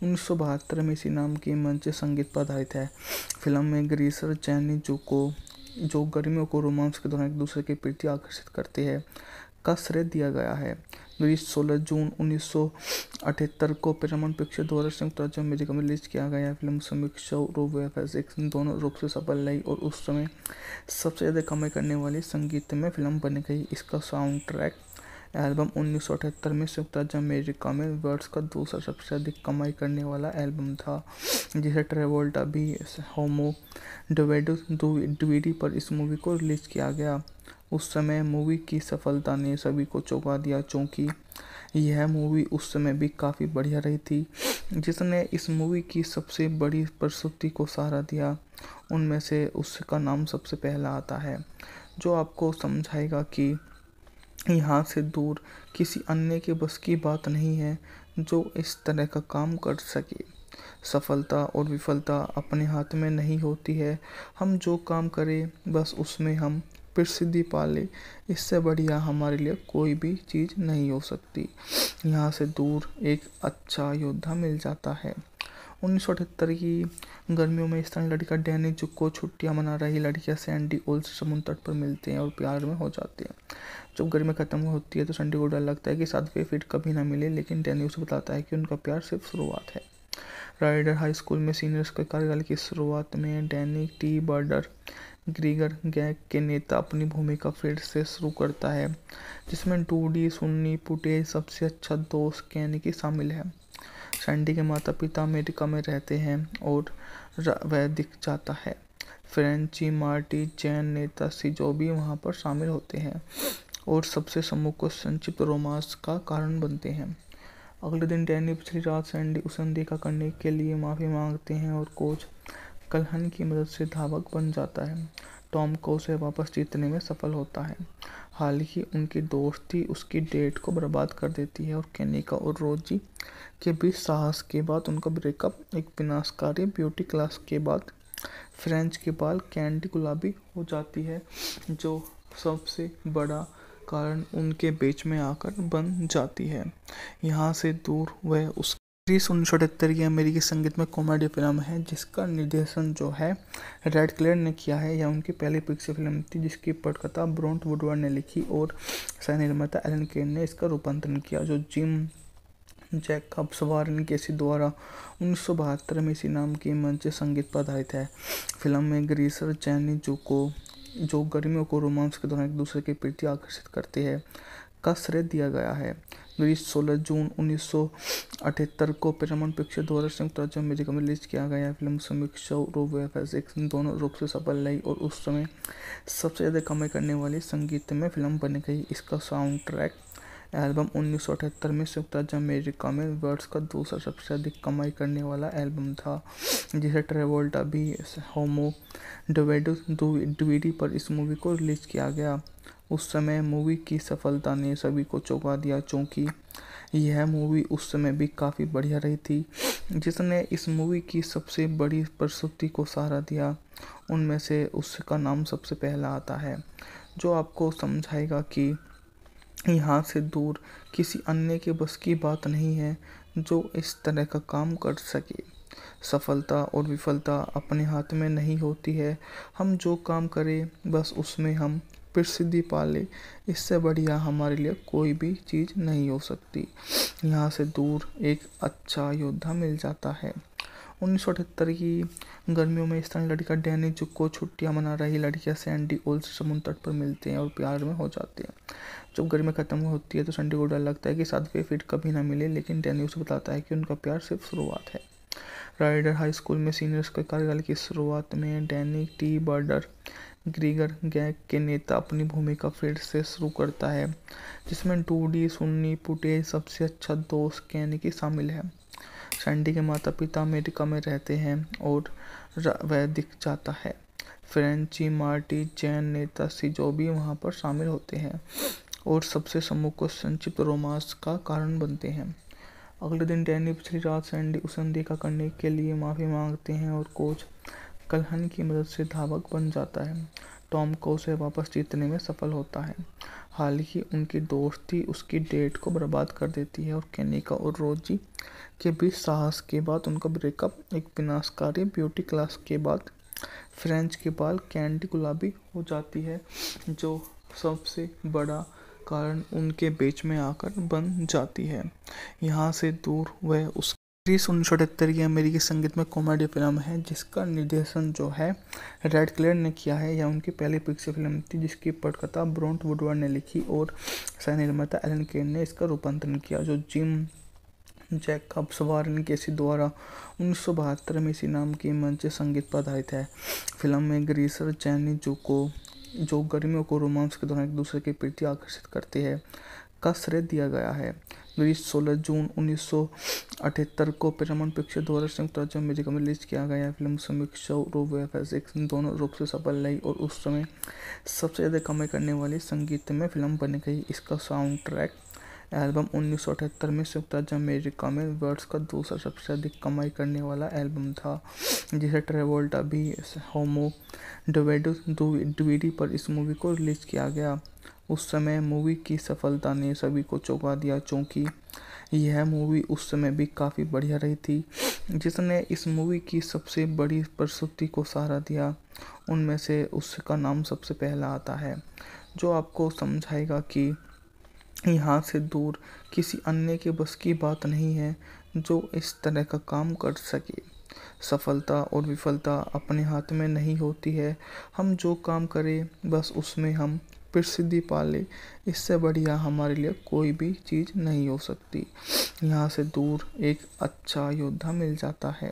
1972 में इसी नाम की मंच संगीत पर आधारित है। फिल्म में ग्रीसर जैनी जो गर्मियों को रोमांस के दौरान एक दूसरे के प्रति आकर्षित करते हैं का श्रेय दिया गया है। ग्रीस 16 जून 1978 को पैरामाउंट पिक्चर द्वारा संयुक्त राज्य अमेरिका में रिलीज किया गया। फिल्म समीक्षा और वीएफएक्स दोनों रूप से सफल रही और उस समय सबसे ज़्यादा कमाई करने वाली संगीतमय फिल्म बन गई। इसका साउंड ट्रैक एल्बम 1978 में संयुक्त राज्य अमेरिका में वर्ष का दूसरा सबसे अधिक कमाई करने वाला एल्बम था, जिसे ट्रेवोल्टा भी होमो डीवीडी पर इस मूवी को रिलीज किया गया। उस समय मूवी की सफलता ने सभी को चौंका दिया, क्योंकि यह मूवी उस समय भी काफ़ी बढ़िया रही थी। जिसने इस मूवी की सबसे बड़ी प्रस्तुति को सहारा दिया, उनमें से उसका नाम सबसे पहला आता है, जो आपको समझाएगा कि यहाँ से दूर किसी अन्य के बस की बात नहीं है जो इस तरह का काम कर सके। सफलता और विफलता अपने हाथ में नहीं होती है, हम जो काम करें बस उसमें हम प्रसिद्धि पा ले, इससे बढ़िया हमारे लिए कोई भी चीज़ नहीं हो सकती। यहाँ से दूर एक अच्छा योद्धा मिल जाता है। 1978 की गर्मियों में स्थानीय लड़का डैनी जुको छुट्टियां मना रही लड़कियां सैंडी ओल्स समुद्र तट पर मिलते हैं और प्यार में हो जाते हैं। जब गर्मी खत्म होती है तो सैंडी को डर लगता है कि साथ वे फिर कभी ना मिले, लेकिन डैनी उसे बताता है कि उनका प्यार सिर्फ शुरुआत है। राइडर हाई स्कूल में सीनियर्स के कार्यकाल की शुरुआत में डैनी टी बर्डर ग्रीगर गैंग के नेता अपनी भूमिका फिर से शुरू करता है, जिसमें डूडी सुन्नी पुटे सबसे अच्छा दोस्त कैनिकी शामिल है। सैंडी के माता पिता अमेरिका में रहते हैं और वह दिख जाता है। फ्रेंची मार्टी जैन नेता सिजो भी वहां पर शामिल होते हैं और सबसे सम्मुख को संक्षिप्त रोमांस का कारण बनते हैं। अगले दिन डैनी पिछली रात सैंडी उसे अनदेखा करने के लिए माफ़ी मांगते हैं और कोच कल्हन की मदद से धावक बन जाता है। टॉम को उसे वापस जीतने में सफल होता है। हालांकि उनकी दोस्ती उसकी डेट को बर्बाद कर देती है और केनिका और रोजी के बीच साहस के बाद उनका ब्रेकअप एक विनाशकारी ब्यूटी क्लास के बाद फ्रेंच के बाल कैंडी गुलाबी हो जाती है, जो सबसे बड़ा कारण उनके बीच में आकर बन जाती है। यहाँ से दूर वह उस 1978 की अमेरिकी संगीत में कॉमेडी फिल्म है जिसका निर्देशन जो है रेड क्लेयर ने किया है। यह उनकी पहली पिक्चर फिल्म थी जिसकी पटकथा ब्रोंट वुडवर्ड ने लिखी और सह निर्माता एलन केन ने इसका रूपांतरण किया, जो जिम जैकब्स वारन केसी द्वारा 1972 में इसी नाम की मंच संगीत पर आधारित है। फिल्म में ग्रीसर जैनी जो गर्मियों को रोमांस के दौरान एक दूसरे के प्रति आकर्षित करते हैं का श्रेय दिया गया है। ग्रीस 16 जून 1978 को पैरामाउंट पिक्चर द्वारा संयुक्त राज्य अमेरिका में रिलीज किया गया। फिल्म समीक्षा और वीएफएक्स दोनों रूप से सफल रही और उस समय सबसे ज़्यादा कमाई करने वाली संगीत में फिल्म बन गई। इसका साउंड ट्रैक एल्बम 1978 में संयुक्त राज्य अमेरिका में वर्ष का दूसरा सबसे अधिक कमाई करने वाला एल्बम था, जिसे ट्रेवोल्टा भी होमो डीवीडी पर इस मूवी को रिलीज किया गया। उस समय मूवी की सफलता ने सभी को चौंका दिया, क्योंकि यह मूवी उस समय भी काफ़ी बढ़िया रही थी। जिसने इस मूवी की सबसे बड़ी प्रस्तुति को सहारा दिया, उनमें से उसका नाम सबसे पहला आता है, जो आपको समझाएगा कि यहाँ से दूर किसी अन्य के बस की बात नहीं है जो इस तरह का काम कर सके। सफलता और विफलता अपने हाथ में नहीं होती है, हम जो काम करें बस उसमें हम प्रसिद्धि पा ले, इससे बढ़िया हमारे लिए कोई भी चीज़ नहीं हो सकती। यहाँ से दूर एक अच्छा योद्धा मिल जाता है। 1978 की गर्मियों में स्थानीय लड़का डैनी जुको छुट्टियां मना रही लड़कियां सैंडी ओल्स समुद्र तट पर मिलते हैं और प्यार में हो जाते हैं। जब गर्मी खत्म होती है तो सैंडी को डर लगता है कि साथ वे फिर कभी ना मिले, लेकिन डैनी उसे बताता है कि उनका प्यार सिर्फ शुरुआत है। राइडर हाई स्कूल में सीनियर्स के कार्यकाल की शुरुआत में डैनी टी बर्डर ग्रीगर गैंग के नेता अपनी भूमिका फिर से शुरू करता है, जिसमें डूडी सुन्नी पुटे सबसे अच्छा दोस्त कैनिकी शामिल है। सैंडी के माता पिता अमेरिका में रहते हैं और वह दिख जाता है। फ्रेंची मार्टी जैन नेता सिजो भी वहां पर शामिल होते हैं और सबसे सम्मुख को संक्षिप्त रोमांस का कारण बनते हैं। अगले दिन डैनी पिछली रात सैंडी उसे अनदेखा करने के लिए माफ़ी मांगते हैं और कोच कल्हन की मदद से धावक बन जाता है। टॉम को उसे वापस जीतने में सफल होता है। हालांकि उनकी दोस्ती उसकी डेट को बर्बाद कर देती है और केनिका और रोजी के बीच साहस के बाद उनका ब्रेकअप एक विनाशकारी ब्यूटी क्लास के बाद फ्रेंच के बाल कैंडी गुलाबी हो जाती है, जो सबसे बड़ा कारण उनके बीच में आकर बन जाती है। यहाँ से दूर वह उस 1978 की अमेरिकी संगीत में कॉमेडी फिल्म है जिसका निर्देशन जो है रेड क्लेयर ने किया है। यह उनकी पहली पिक्चर फिल्म थी जिसकी पटकथा ब्रोंट वुडवर्ड ने लिखी और सह निर्माता एलन केन ने इसका रूपांतरण किया, जो जिम जैकब्स वारन केसी द्वारा 1972 में इसी नाम की मंच संगीत पर आधारित है। फिल्म में ग्रीसर जैनी जो गर्मियों को रोमांस के दौरान एक दूसरे के प्रति आकर्षित करते हैं का श्रेय दिया गया है। ग्रीस 16 जून 1978 को पैरामाउंट पिक्चर द्वारा संयुक्त राज्य अमेरिका में रिलीज किया गया। फिल्म समीक्षा और वीएफएक्स दोनों रूप से सफल रही और उस समय सबसे ज़्यादा कमाई करने वाली संगीत में फिल्म बन गई। इसका साउंड ट्रैक एल्बम 1978 में संयुक्त राज्य अमेरिका में वर्ष का दूसरा सबसे अधिक कमाई करने वाला एल्बम था, जिसे ट्रेवोल्टा भी होमो डीवीडी पर इस मूवी को रिलीज किया गया। उस समय मूवी की सफलता ने सभी को चौंका दिया, क्योंकि यह मूवी उस समय भी काफ़ी बढ़िया रही थी। जिसने इस मूवी की सबसे बड़ी प्रस्तुति को सहारा दिया, उनमें से उसका नाम सबसे पहला आता है, जो आपको समझाएगा कि यहाँ से दूर किसी अन्य के बस की बात नहीं है जो इस तरह का काम कर सके। सफलता और विफलता अपने हाथ में नहीं होती है, हम जो काम करें बस उसमें हम प्रसिद्धि पा ले, इससे बढ़िया हमारे लिए कोई भी चीज़ नहीं हो सकती। यहाँ से दूर एक अच्छा योद्धा मिल जाता है।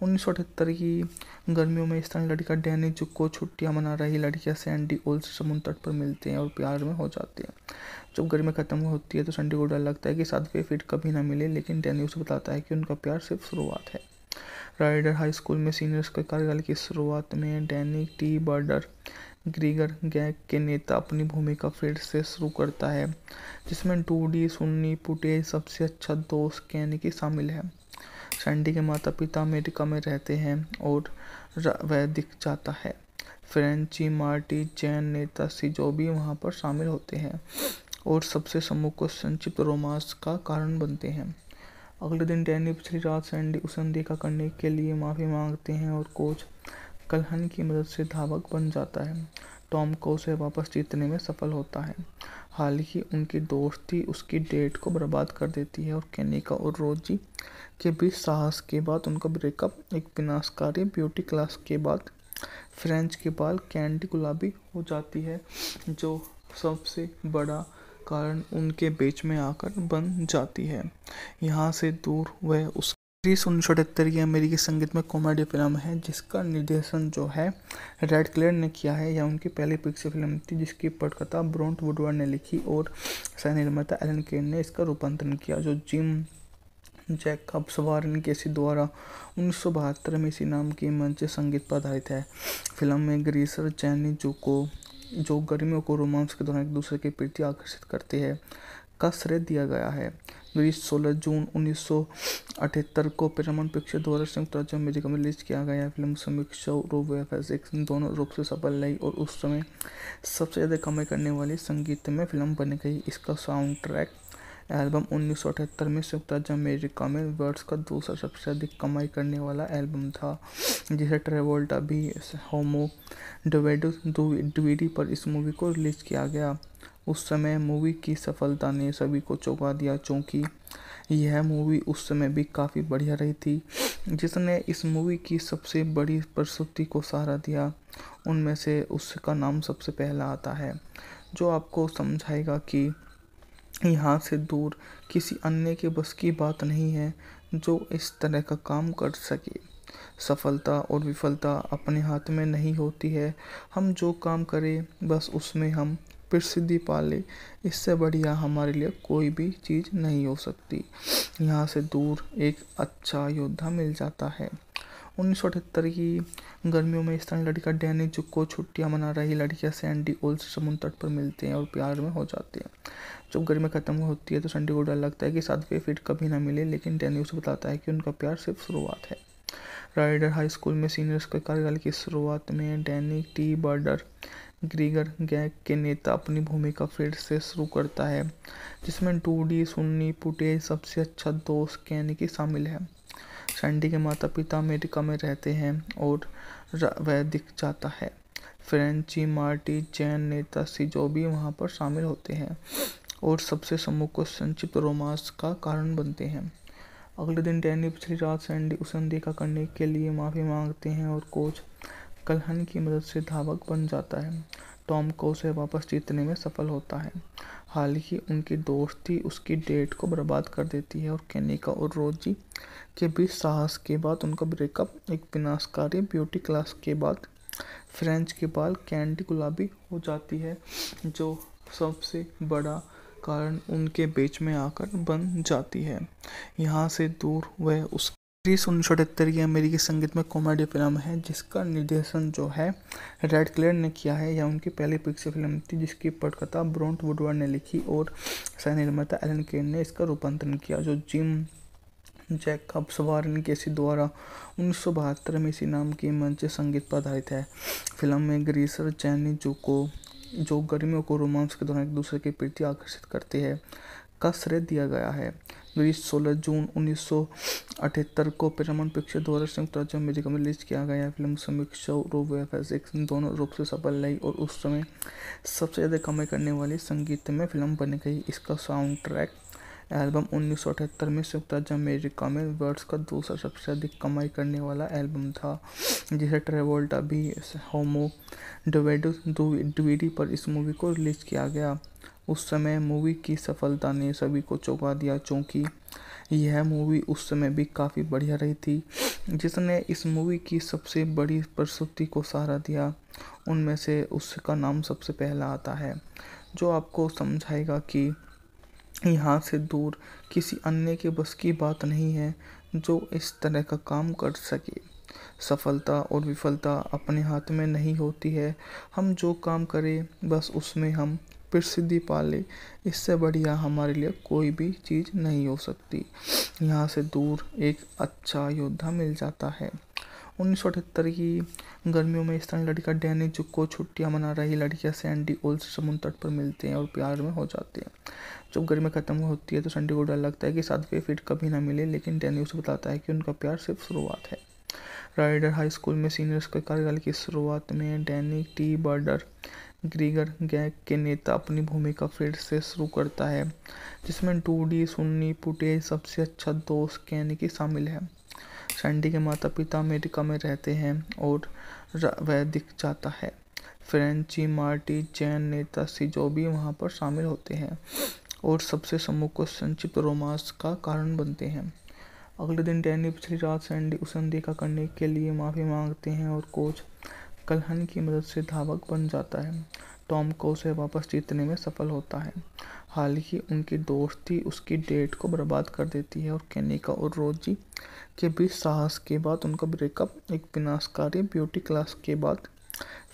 1978 की गर्मियों में स्थानीय लड़का डैनी जुक्को छुट्टियां मना रही लड़कियां सैंडी ओल्स समुद्र तट पर मिलते हैं और प्यार में हो जाते हैं। जब गर्मी खत्म होती है तो सैंडी को डर लगता है कि साथ वे फिर कभी ना मिले, लेकिन डैनी उसे बताता है कि उनका प्यार सिर्फ शुरुआत है। राइडर हाई स्कूल में सीनियर्स के कार्यकाल की शुरुआत में डैनी टी बर्डर ग्रीगर गैंग के नेता अपनी भूमिका फिर से शुरू करता है, जिसमें डूडी सुन्नी पुटे सबसे अच्छा दोस्त कैनिकी शामिल है। सैंडी के माता पिता अमेरिका में रहते हैं और वह दिख जाता है। फ्रेंची मार्टी जैन नेता जो भी वहाँ पर शामिल होते हैं और सबसे सम्मुख को संक्षिप्त रोमांस का कारण बनते हैं। अगले दिन डैनी पिछली रात सैंडी उसे अनदेखा करने के लिए माफ़ी मांगते हैं और कोच कल्हन की मदद से धावक बन जाता है। टॉम को उसे वापस जीतने में सफल होता है। हालांकि उनकी दोस्ती उसकी डेट को बर्बाद कर देती है और केनिका और रोजी के बीच साहस के बाद उनका ब्रेकअप एक विनाशकारी ब्यूटी क्लास के बाद फ्रेंच के बाल कैंडी गुलाबी हो जाती है, जो सबसे बड़ा कारण उनके बीच में आकर बन जाती है। यहाँ से दूर वह उस 1978 की अमेरिकी संगीत में कॉमेडी फिल्म है जिसका निर्देशन जो है रेड क्लेयर ने किया है। यह उनकी पहली पिक्चर फिल्म थी जिसकी पटकथा ब्रोंट वुडवर्ड ने लिखी और सह निर्माता एलन केन ने इसका रूपांतरण किया, जो जिम जैकब्स वारेन केसी द्वारा 1972 में इसी नाम की मंच संगीत पर आधारित है। फिल्म में ग्रीसर जैनी जुको जो गर्मियों को रोमांस के दौरान एक दूसरे के प्रति आकर्षित करते हैं का श्रेय दिया गया है। ग्रीस 16 जून 1978 को पैरामाउंट पिक्चर द्वारा संयुक्त राज्य अमेरिका में रिलीज किया गया। फिल्म समीक्षा और VFX दोनों रूप से सफल रही और उस समय सबसे ज़्यादा कमाई करने वाली संगीत में फिल्म बन गई। इसका साउंड ट्रैक एल्बम 1978 में संयुक्त राज्य अमेरिका में वर्ष का दूसरा सबसे अधिक कमाई करने वाला एल्बम था, जिसे ट्रेवोल्टा भी होमो डीवीडी पर इस मूवी को रिलीज किया गया। उस समय मूवी की सफलता ने सभी को चौंका दिया, क्योंकि यह मूवी उस समय भी काफ़ी बढ़िया रही थी। जिसने इस मूवी की सबसे बड़ी प्रस्तुति को सहारा दिया, उनमें से उसका नाम सबसे पहला आता है, जो आपको समझाएगा कि यहाँ से दूर किसी अन्य के बस की बात नहीं है जो इस तरह का काम कर सके। सफलता और विफलता अपने हाथ में नहीं होती है, हम जो काम करें बस उसमें हम प्रसिद्धि पा ले, इससे बढ़िया हमारे लिए कोई भी चीज़ नहीं हो सकती। यहाँ से दूर एक अच्छा योद्धा मिल जाता है। 1978 की गर्मियों में स्थानीय लड़का डैनी जुक्को छुट्टियां मना रही लड़कियां सैंडी ओल्स समुद्र तट पर मिलते हैं और प्यार में हो जाते हैं। जब गर्मी खत्म होती है तो सैंडी को डर लगता है कि साथ वे फिर कभी ना मिले, लेकिन डैनी उसे बताता है कि उनका प्यार सिर्फ शुरुआत है। राइडर हाई स्कूल में सीनियर्स के कार्यकाल की शुरुआत में डैनी टी बर्डर ग्रीगर गैंग के नेता अपनी भूमिका फिर से शुरू करता है, जिसमें डूडी सुन्नी पुटे सबसे अच्छा दोस्त कैनिकी शामिल है। सैंडी के माता पिता अमेरिका में रहते हैं और वह दिख जाता है। फ्रेंची मार्टी जैन नेता जो भी वहाँ पर शामिल होते हैं और सबसे सम्मुख को संक्षिप्त रोमांस का कारण बनते हैं। अगले दिन डैनी पिछली रात सैंडी उसे अनदेखा करने के लिए माफ़ी मांगते हैं और कोच कल्हन की मदद से धावक बन जाता है। टॉम को उसे वापस जीतने में सफल होता है। हालांकि उनकी दोस्ती उसकी डेट को बर्बाद कर देती है और केनिका और रोजी के बीच साहस के बाद उनका ब्रेकअप एक विनाशकारी ब्यूटी क्लास के बाद फ्रेंच के बाल कैंडी गुलाबी हो जाती है, जो सबसे बड़ा कारण उनके बीच में आकर बन जाती है। यहाँ से दूर वह उस 1978 की अमेरिकी संगीत में कॉमेडी फिल्म है जिसका निर्देशन जो है रेड क्लेयर ने किया है। यह उनकी पहली पिक्चर फिल्म थी जिसकी पटकथा ब्रोंट वुडवर्ड ने लिखी और सह निर्माता एलन केन ने इसका रूपांतरण किया, जो जिम जैकब्स वारेन केसी द्वारा 1972 में इसी नाम की मंच संगीत पर आधारित है। फिल्म में ग्रीसर जैनी जुको जो गर्मियों को रोमांस के दौरान एक दूसरे के प्रति आकर्षित करते हैं का श्रेय दिया गया है। ग्रीस 16 जून 1978 को पैरामाउंट पिक्चर द्वारा संयुक्त राज्य अमेरिका में रिलीज किया गया। फिल्म समीक्षा और वीएफएक्स दोनों रूप से सफल रही और उस समय सबसे ज़्यादा कमाई करने वाली संगीतमय फिल्म बन गई। इसका साउंड ट्रैक एल्बम 1978 में संयुक्त राज्य अमेरिका में वर्ष का दूसरा सबसे अधिक कमाई करने वाला एल्बम था, जिसे ट्रेवोल्टा भी होमो डीवीडी पर इस मूवी को रिलीज किया गया। उस समय मूवी की सफलता ने सभी को चौंका दिया, क्योंकि यह मूवी उस समय भी काफ़ी बढ़िया रही थी। जिसने इस मूवी की सबसे बड़ी प्रस्तुति को सहारा दिया, उनमें से उसका नाम सबसे पहला आता है, जो आपको समझाएगा कि यहाँ से दूर किसी अन्य के बस की बात नहीं है जो इस तरह का काम कर सके। सफलता और विफलता अपने हाथ में नहीं होती है, हम जो काम करें बस उसमें हम प्रसिद्धि पाले, इससे बढ़िया हमारे लिए कोई भी चीज़ नहीं हो सकती। यहाँ से दूर एक अच्छा योद्धा मिल जाता है। 1978 की गर्मियों में स्थानीय लड़का डैनी जुक्को छुट्टियां मना रही लड़कियां सैंडी ओल से समुद्र तट पर मिलते हैं और प्यार में हो जाते हैं। जब गर्मी खत्म होती है तो सैंडी को डर लगता है कि शायद वे फिर कभी ना मिले, लेकिन डैनी उसे बताता है कि उनका प्यार सिर्फ शुरुआत है। राइडर हाई स्कूल में सीनियर्स के कार्यकाल की शुरुआत में डैनी टी बर्डर ग्रीगर गैंग के नेता अपनी भूमिका फिर से शुरू करता है, जिसमें डूडी सुन्नी पुटे सबसे अच्छा दोस्त कैनिकी शामिल है। सैंडी के माता पिता अमेरिका में रहते हैं और वह दिख जाता है। फ्रेंची मार्टी जैन नेता जो भी वहाँ पर शामिल होते हैं और सबसे समूह को संक्षिप्त रोमांस का कारण बनते हैं। अगले दिन डैनी पिछली रात सैंडी उसे अनदेखा करने के लिए माफ़ी मांगते हैं और कोच कल्हन की मदद से धावक बन जाता है। टॉम को उसे वापस जीतने में सफल होता है। हालांकि उनकी दोस्ती उसकी डेट को बर्बाद कर देती है और केनिका और रोजी के बीच साहस के बाद उनका ब्रेकअप एक विनाशकारी ब्यूटी क्लास के बाद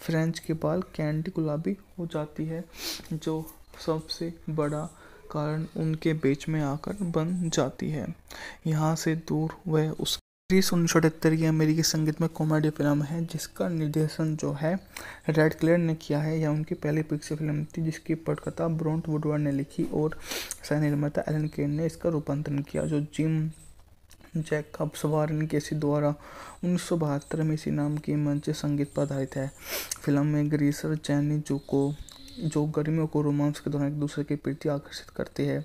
फ्रेंच के बाल कैंडी गुलाबी हो जाती है, जो सबसे बड़ा कारण उनके बीच में आकर बन जाती है। यहाँ से दूर वह उस 1978 की अमेरिकी संगीत में कॉमेडी फिल्म है, जिसका निर्देशन जो है रेड क्लेयर ने किया है। यह उनकी पहली पिक्चर फिल्म थी, जिसकी पटकथा ब्रोंट वुडवर्ड ने लिखी और सह निर्माता एलन केन ने इसका रूपांतरण किया, जो जिम जैकब्स वारेन केसी द्वारा 1972 में इसी नाम की मंच संगीत पर आधारित है। फिल्म में ग्रीसर जैनी जुको जो गर्मियों को रोमांस के दौरान एक दूसरे के प्रति आकर्षित करते हैं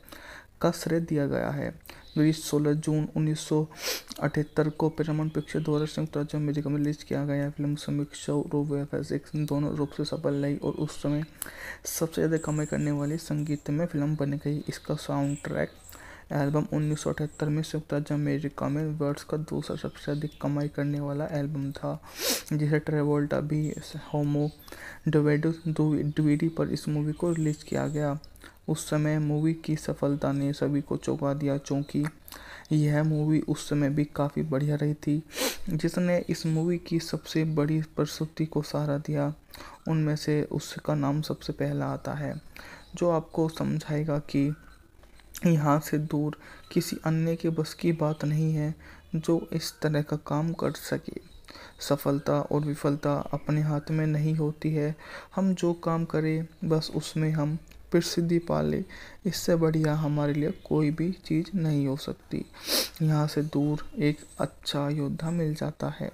का श्रेय दिया गया है। ग्रीस 16 जून 1978 को पैरामाउंट पिक्चर द्वारा संयुक्त राज्य अमेरिका में रिलीज किया गया। फिल्म समीक्षा और वीएफएक्स दोनों रूप से सफल रही और उस समय सबसे ज़्यादा कमाई करने वाली संगीतमय फिल्म बन गई। इसका साउंड ट्रैक एल्बम 1978 में संयुक्त राज्य अमेरिका में वर्ष का दूसरा सबसे अधिक कमाई करने वाला एल्बम था, जिसे ट्रेवोल्टा भी होमो डीवीडी पर इस मूवी को रिलीज किया गया। उस समय मूवी की सफलता ने सभी को चौंका दिया, क्योंकि यह मूवी उस समय भी काफ़ी बढ़िया रही थी। जिसने इस मूवी की सबसे बड़ी प्रस्तुति को सहारा दिया, उनमें से उसका नाम सबसे पहला आता है, जो आपको समझाएगा कि यहाँ से दूर किसी अन्य के बस की बात नहीं है जो इस तरह का काम कर सके। सफलता और विफलता अपने हाथ में नहीं होती है, हम जो काम करें बस उसमें हम प्रसिद्धि पाले, इससे बढ़िया हमारे लिए कोई भी चीज़ नहीं हो सकती। यहाँ से दूर एक अच्छा योद्धा मिल जाता है।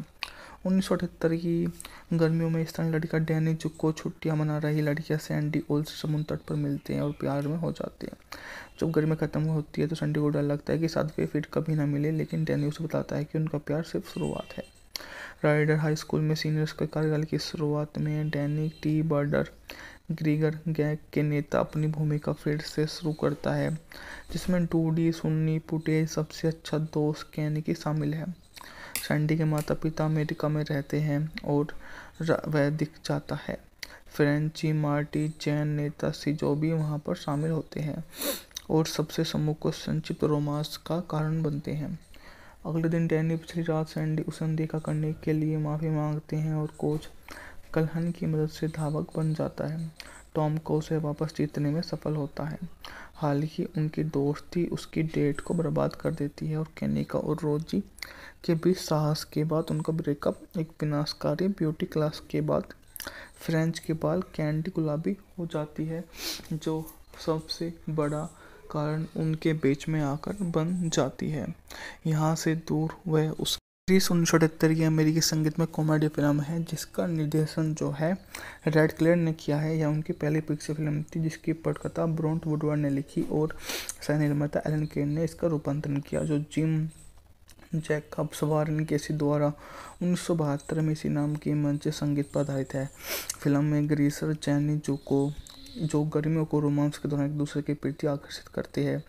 1978 की गर्मियों में स्थानीय लड़का डैनी जुक्को छुट्टियां मना रही लड़कियां सैंडी ओल से समुद्र तट पर मिलते हैं और प्यार में हो जाते हैं। जब गर्मी खत्म होती है तो सैंडी को डर लगता है कि शायद वे फिर कभी ना मिले, लेकिन डैनी उसे बताता है कि उनका प्यार सिर्फ शुरुआत है। राइडर हाई स्कूल में सीनियर्स के कार्यकाल की शुरुआत में डैनी टी बर्डर ग्रीगर गैंग के नेता अपनी भूमिका फिर से शुरू करता है, जिसमें डूडी सुन्नी पुटे सबसे अच्छा दोस्त कैनिकी शामिल है। सैंडी के माता पिता अमेरिका में रहते हैं और वह दिख जाता है। फ्रेंची मार्टी जैन नेता जो भी वहाँ पर शामिल होते हैं और सबसे समूह को संक्षिप्त रोमांस का कारण बनते हैं। अगले दिन डैनी पिछली रात सैंडी उसे अनदेखा करने के लिए माफ़ी मांगते हैं और कोच कल्हन की मदद से धावक बन जाता है। टॉम को उसे वापस जीतने में सफल होता है। हालांकि उनकी दोस्ती उसकी डेट को बर्बाद कर देती है और केनिका और रोजी के बीच साहस के बाद उनका ब्रेकअप एक विनाशकारी ब्यूटी क्लास के बाद फ्रेंच के बाल कैंडी गुलाबी हो जाती है, जो सबसे बड़ा कारण उनके बीच में आकर बन जाती है। यहाँ से दूर वह उस 1978 की अमेरिकी संगीत में कॉमेडी फिल्म है जिसका निर्देशन जो है रेड क्लेयर ने किया है। यह उनकी पहली पिक्चर फिल्म थी जिसकी पटकथा ब्रोंट वुडवर्ड ने लिखी और सह निर्माता एलन केन ने इसका रूपांतरण किया, जो जिम जैकब्स वारन केसी द्वारा 1972 में इसी नाम की मंच संगीत पर आधारित है। फिल्म में ग्रीसर चैनी जो गर्मियों को रोमांस के दौरान एक दूसरे के प्रति आकर्षित करते हैं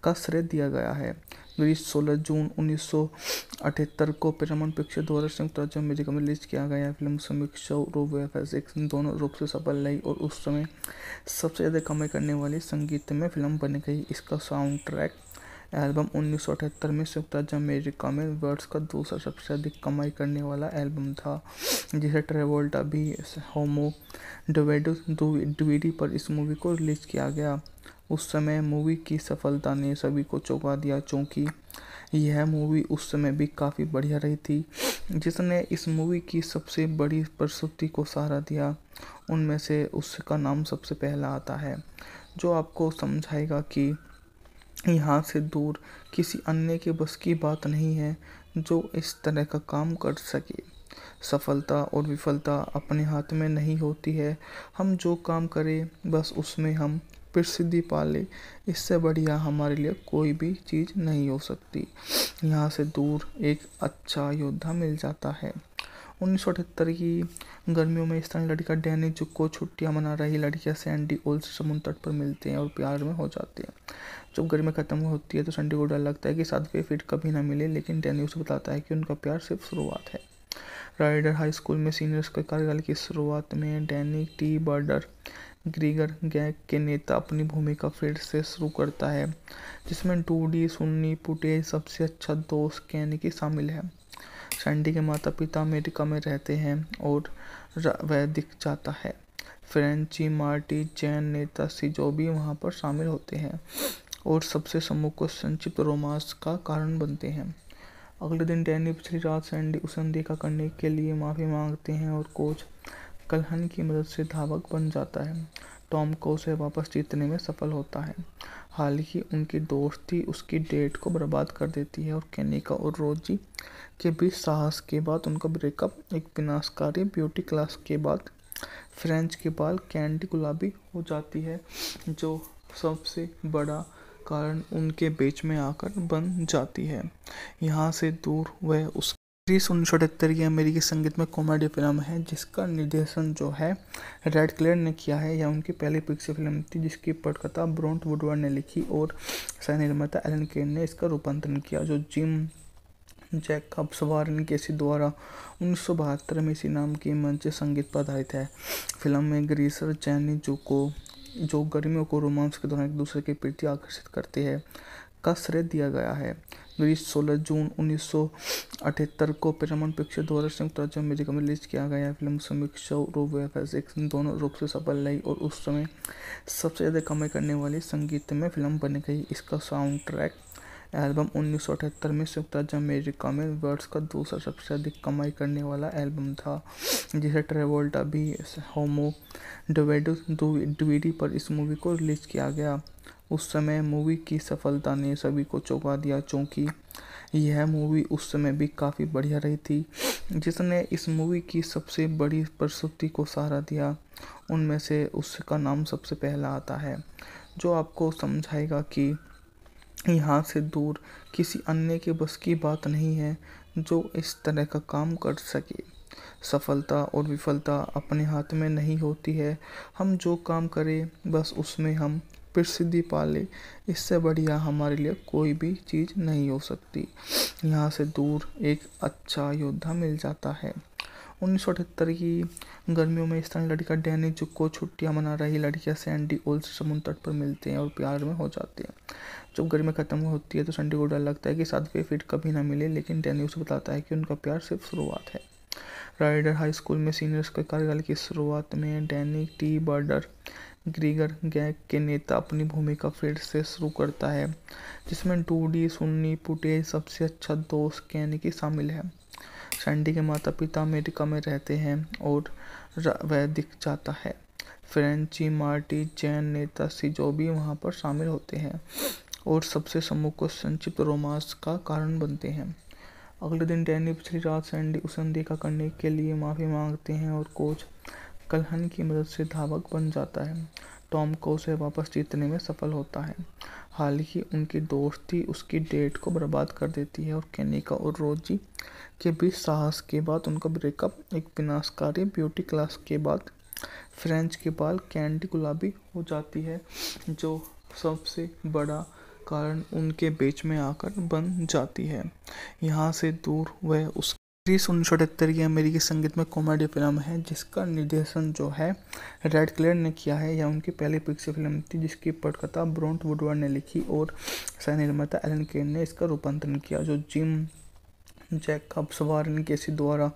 का श्रेय दिया गया है। ग्रीस 16 जून 1978 को पैरामाउंट पिक्चर द्वारा संयुक्त राज्य अमेरिका में रिलीज किया गया। फिल्म समीक्षा और वीएफएक्स दोनों रूप से सफल रही और उस समय सबसे ज़्यादा कमाई करने वाली संगीतमय फिल्म बन गई। इसका साउंड ट्रैक एल्बम 1978 में संयुक्त राज्य अमेरिका में वर्ष का दूसरा सबसे अधिक कमाई करने वाला एल्बम था, जिसे ट्रेवोल्टा भी होमो डीवीडी पर इस मूवी को रिलीज किया गया। उस समय मूवी की सफलता ने सभी को चौंका दिया, क्योंकि यह मूवी उस समय भी काफ़ी बढ़िया रही थी। जिसने इस मूवी की सबसे बड़ी प्रस्तुति को सहारा दिया, उनमें से उसका नाम सबसे पहला आता है, जो आपको समझाएगा कि यहाँ से दूर किसी अन्य के बस की बात नहीं है जो इस तरह का काम कर सके। सफलता और विफलता अपने हाथ में नहीं होती है, हम जो काम करें बस उसमें हम प्रसिद्धि पा ले, इससे बढ़िया हमारे लिए कोई भी चीज़ नहीं हो सकती। यहाँ से दूर एक अच्छा योद्धा मिल जाता है। 1978 की गर्मियों में स्थानीय लड़का डैनी जुक्को छुट्टियां मना रही लड़कियां सैंडी ओल्स समुद्र तट पर मिलते हैं और प्यार में हो जाते हैं। जब गर्मी खत्म होती है तो सैंडी को डर लगता है कि शायद वे फिर कभी ना मिले, लेकिन डैनी उसे बताता है कि उनका प्यार सिर्फ शुरुआत है। राइडर हाई स्कूल में सीनियर्स के कार्यकाल की शुरुआत में डैनी टी बर्डर ग्रीगर गैंग के नेता अपनी भूमिका फिर से शुरू करता है, जिसमें 2D सुन्नी फुटेज सबसे अच्छा दोस्त कैनिकी शामिल है। सैंडी के माता पिता अमेरिका में रहते हैं और वह दिख जाता है। फ्रेंची मार्टी जैन नेता सिजो भी वहाँ पर शामिल होते हैं और सबसे सम्मुख को संक्षिप्त रोमांस का कारण बनते हैं। अगले दिन डैनी पिछली रात सैंडी उसे अनदेखा करने के लिए माफ़ी मांगते हैं और कोच कल्हन की मदद से धावक बन जाता है। टॉम को उसे वापस जीतने में सफल होता है। हालांकि उनकी दोस्ती उसकी डेट को बर्बाद कर देती है और केनिका और रोजी के बीच साहस के बाद उनका ब्रेकअप एक विनाशकारी ब्यूटी क्लास के बाद फ्रेंच के बाल कैंडी गुलाबी हो जाती है, जो सबसे बड़ा कारण उनके बीच में आकर बन जाती है। यहाँ से दूर वह उस 1978 की अमेरिकी संगीत में कॉमेडी फिल्म है जिसका निर्देशन जो है रेड क्लेयर ने किया है। यह उनकी पहली पिक्चर फिल्म थी जिसकी पटकथा ब्रोंट वुडवर्ड ने लिखी और सह निर्माता एलन केन ने इसका रूपांतरण किया, जो जिम जैकब्स वारन केसी द्वारा 1972 में इसी नाम की मंच संगीत पर आधारित है। फिल्म में ग्रीसर चैनी जो गर्मियों को रोमांस के दौरान एक दूसरे के प्रति आकर्षित करते हैं का श्रेय दिया गया है। ग्रीस 16 जून 1978 को पैरामाउंट पिक्चर द्वारा संयुक्त राज्य अमेरिका में रिलीज किया गया। फिल्म समीक्षा और वीएफएक्स दोनों रूप से सफल रही और उस समय सबसे ज़्यादा कमाई करने वाली संगीतमय फिल्म बन गई। इसका साउंड ट्रैक एल्बम 1978 में संयुक्त राज्य अमेरिका में वर्ष का दूसरा सबसे अधिक कमाई करने वाला एल्बम था, जिसे ट्रेवोल्टा भी होमो डीवीडी पर इस मूवी को रिलीज किया गया। उस समय मूवी की सफलता ने सभी को चौंका दिया, क्योंकि यह मूवी उस समय भी काफ़ी बढ़िया रही थी। जिसने इस मूवी की सबसे बड़ी प्रस्तुति को सहारा दिया, उनमें से उसका नाम सबसे पहला आता है, जो आपको समझाएगा कि यहाँ से दूर किसी अन्य के बस की बात नहीं है जो इस तरह का काम कर सके। सफलता और विफलता अपने हाथ में नहीं होती है, हम जो काम करें बस उसमें हम प्रसिद्धि पा ले, इससे बढ़िया हमारे लिए कोई भी चीज़ नहीं हो सकती। यहाँ से दूर एक अच्छा योद्धा मिल जाता है। 1978 की गर्मियों में स्थानीय लड़का डैनी जुक्को छुट्टियां मना रही लड़कियां सैंडी ओल्स समुद्र तट पर मिलते हैं और प्यार में हो जाते हैं। जब गर्मी खत्म होती है तो सैंडी को डर लगता है कि शायद वे फिर कभी ना मिले, लेकिन डैनी उसे बताता है कि उनका प्यार सिर्फ शुरुआत है। राइडर हाई स्कूल में सीनियर्स के कार्यकाल की शुरुआत में डैनी टी बर्डर ग्रीगर गैंग के नेता अपनी भूमिका फिर से शुरू करता है, जिसमें 2D सुन्नी फुटेज सबसे अच्छा दोस्त कैनिकी शामिल है। सैंडी के माता पिता अमेरिका में रहते हैं और वह दिख जाता है। फ्रेंची मार्टी जैन नेता शिजो भी वहाँ पर शामिल होते हैं और सबसे समूह को संक्षिप्त रोमांस का कारण बनते हैं। अगले दिन डैनी पिछली रात सैंडी उसे अनदेखा करने के लिए माफ़ी मांगते हैं और कोच कल्हन की मदद से धावक बन जाता है। टॉम को उसे वापस जीतने में सफल होता है। हालांकि उनकी दोस्ती उसकी डेट को बर्बाद कर देती है और केनिका और रोजी के बीच साहस के बाद उनका ब्रेकअप एक विनाशकारी ब्यूटी क्लास के बाद फ्रेंच के बाल कैंडी गुलाबी हो जाती है, जो सबसे बड़ा कारण उनके बीच में आकर बन जाती है। यहाँ से दूर वह उस 1978 की अमेरिकी संगीत में कॉमेडी फिल्म है जिसका निर्देशन जो है रेड क्लेयर ने किया है। यह उनकी पहली पिक्चर फिल्म थी जिसकी पटकथा ब्रोंट वुडवर्ड ने लिखी और सह निर्माता एलन केन ने इसका रूपांतरण किया, जो जिम जैकब्स वारन केसी द्वारा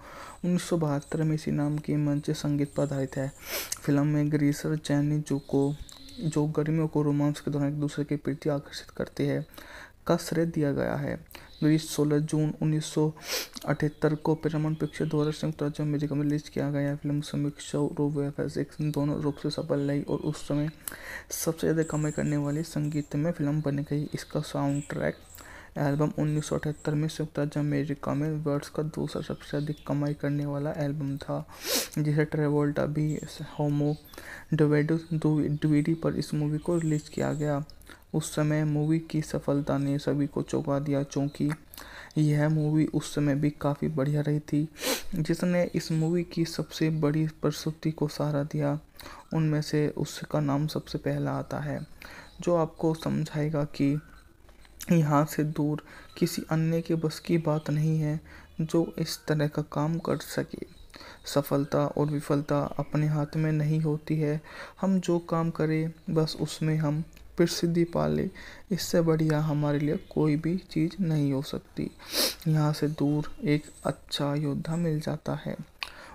1972 में इसी नाम की मंच संगीत पर आधारित है। फिल्म में ग्रीसर जैनी जो गर्मियों को रोमांस के दौरान एक दूसरे के प्रति आकर्षित करते हैं का श्रेय दिया गया है। ग्रीस 16 जून 1978 को पैरामाउंट पिक्चर द्वारा संयुक्त राज्य अमेरिका में रिलीज किया गया। फिल्म समीक्षा और वीएफएक्स दोनों रूप से सफल रही और उस समय सबसे ज़्यादा कमाई करने वाली संगीतमय फिल्म बन गई। इसका साउंड ट्रैक एल्बम 1978 में संयुक्त राज्य अमेरिका में वर्ष का दूसरा सबसे अधिक कमाई करने वाला एल्बम था, जिसे ट्रेवोल्टा भी होमो डीवीडी पर इस मूवी को रिलीज किया गया। उस समय मूवी की सफलता ने सभी को चौंका दिया, क्योंकि यह मूवी उस समय भी काफ़ी बढ़िया रही थी। जिसने इस मूवी की सबसे बड़ी प्रस्तुति को सहारा दिया, उनमें से उसका नाम सबसे पहला आता है, जो आपको समझाएगा कि यहाँ से दूर किसी अन्य के बस की बात नहीं है जो इस तरह का काम कर सके। सफलता और विफलता अपने हाथ में नहीं होती है, हम जो काम करें बस उसमें हम प्रसिद्धि पा ले, इससे बढ़िया हमारे लिए कोई भी चीज़ नहीं हो सकती। यहाँ से दूर एक अच्छा योद्धा मिल जाता है।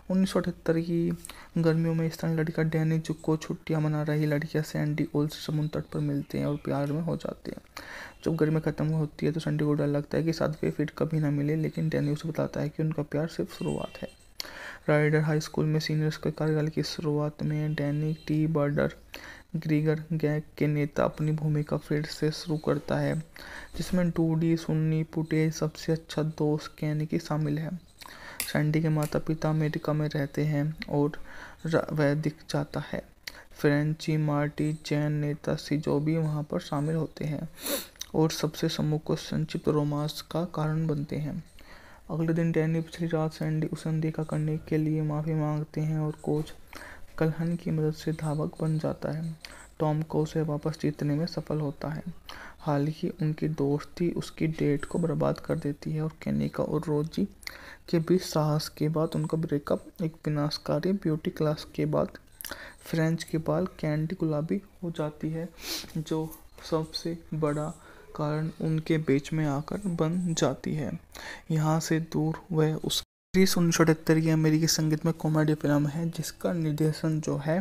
1978 की गर्मियों में स्थानीय लड़का डैनी को छुट्टियां मना रही लड़कियां सैंडी ओल्स समुद्र तट पर मिलते हैं और प्यार में हो जाते हैं। जब गर्मी खत्म होती है तो सैंडी को डर लगता है कि शायद वे फिर कभी ना मिले, लेकिन डैनी उसे बताता है कि उनका प्यार सिर्फ शुरुआत है। राइडर हाई स्कूल में सीनियर्स के कार्यकाल की शुरुआत में डैनी टी बर्डर ग्रीगर गैंग के नेता अपनी भूमिका फिर से शुरू करता है, जिसमें डूडी सुन्नी पुटे सबसे अच्छा दोस्त केनिकी शामिल है। सैंडी के माता पिता अमेरिका में रहते हैं और वह दिख जाता है। फ्रेंची मार्टी जैन नेता शिजो भी वहाँ पर शामिल होते हैं और सबसे समूह को संक्षिप्त रोमांस का कारण बनते हैं। अगले दिन डैनी पिछली रात सैंडी उसे अनदेखा करने के लिए माफ़ी मांगते हैं और कोच कल्हन की मदद से धावक बन जाता है। टॉम को उसे वापस जीतने में सफल होता है। हालांकि उनकी दोस्ती उसकी डेट को बर्बाद कर देती है और केनिका और रोजी के बीच साहस के बाद उनका ब्रेकअप एक विनाशकारी ब्यूटी क्लास के बाद फ्रेंच के बाल कैंडी गुलाबी हो जाती है, जो सबसे बड़ा कारण उनके बीच में आकर बन जाती है। यहाँ से दूर वह उस 1978 की अमेरिकी संगीत में कॉमेडी फिल्म है जिसका निर्देशन जो है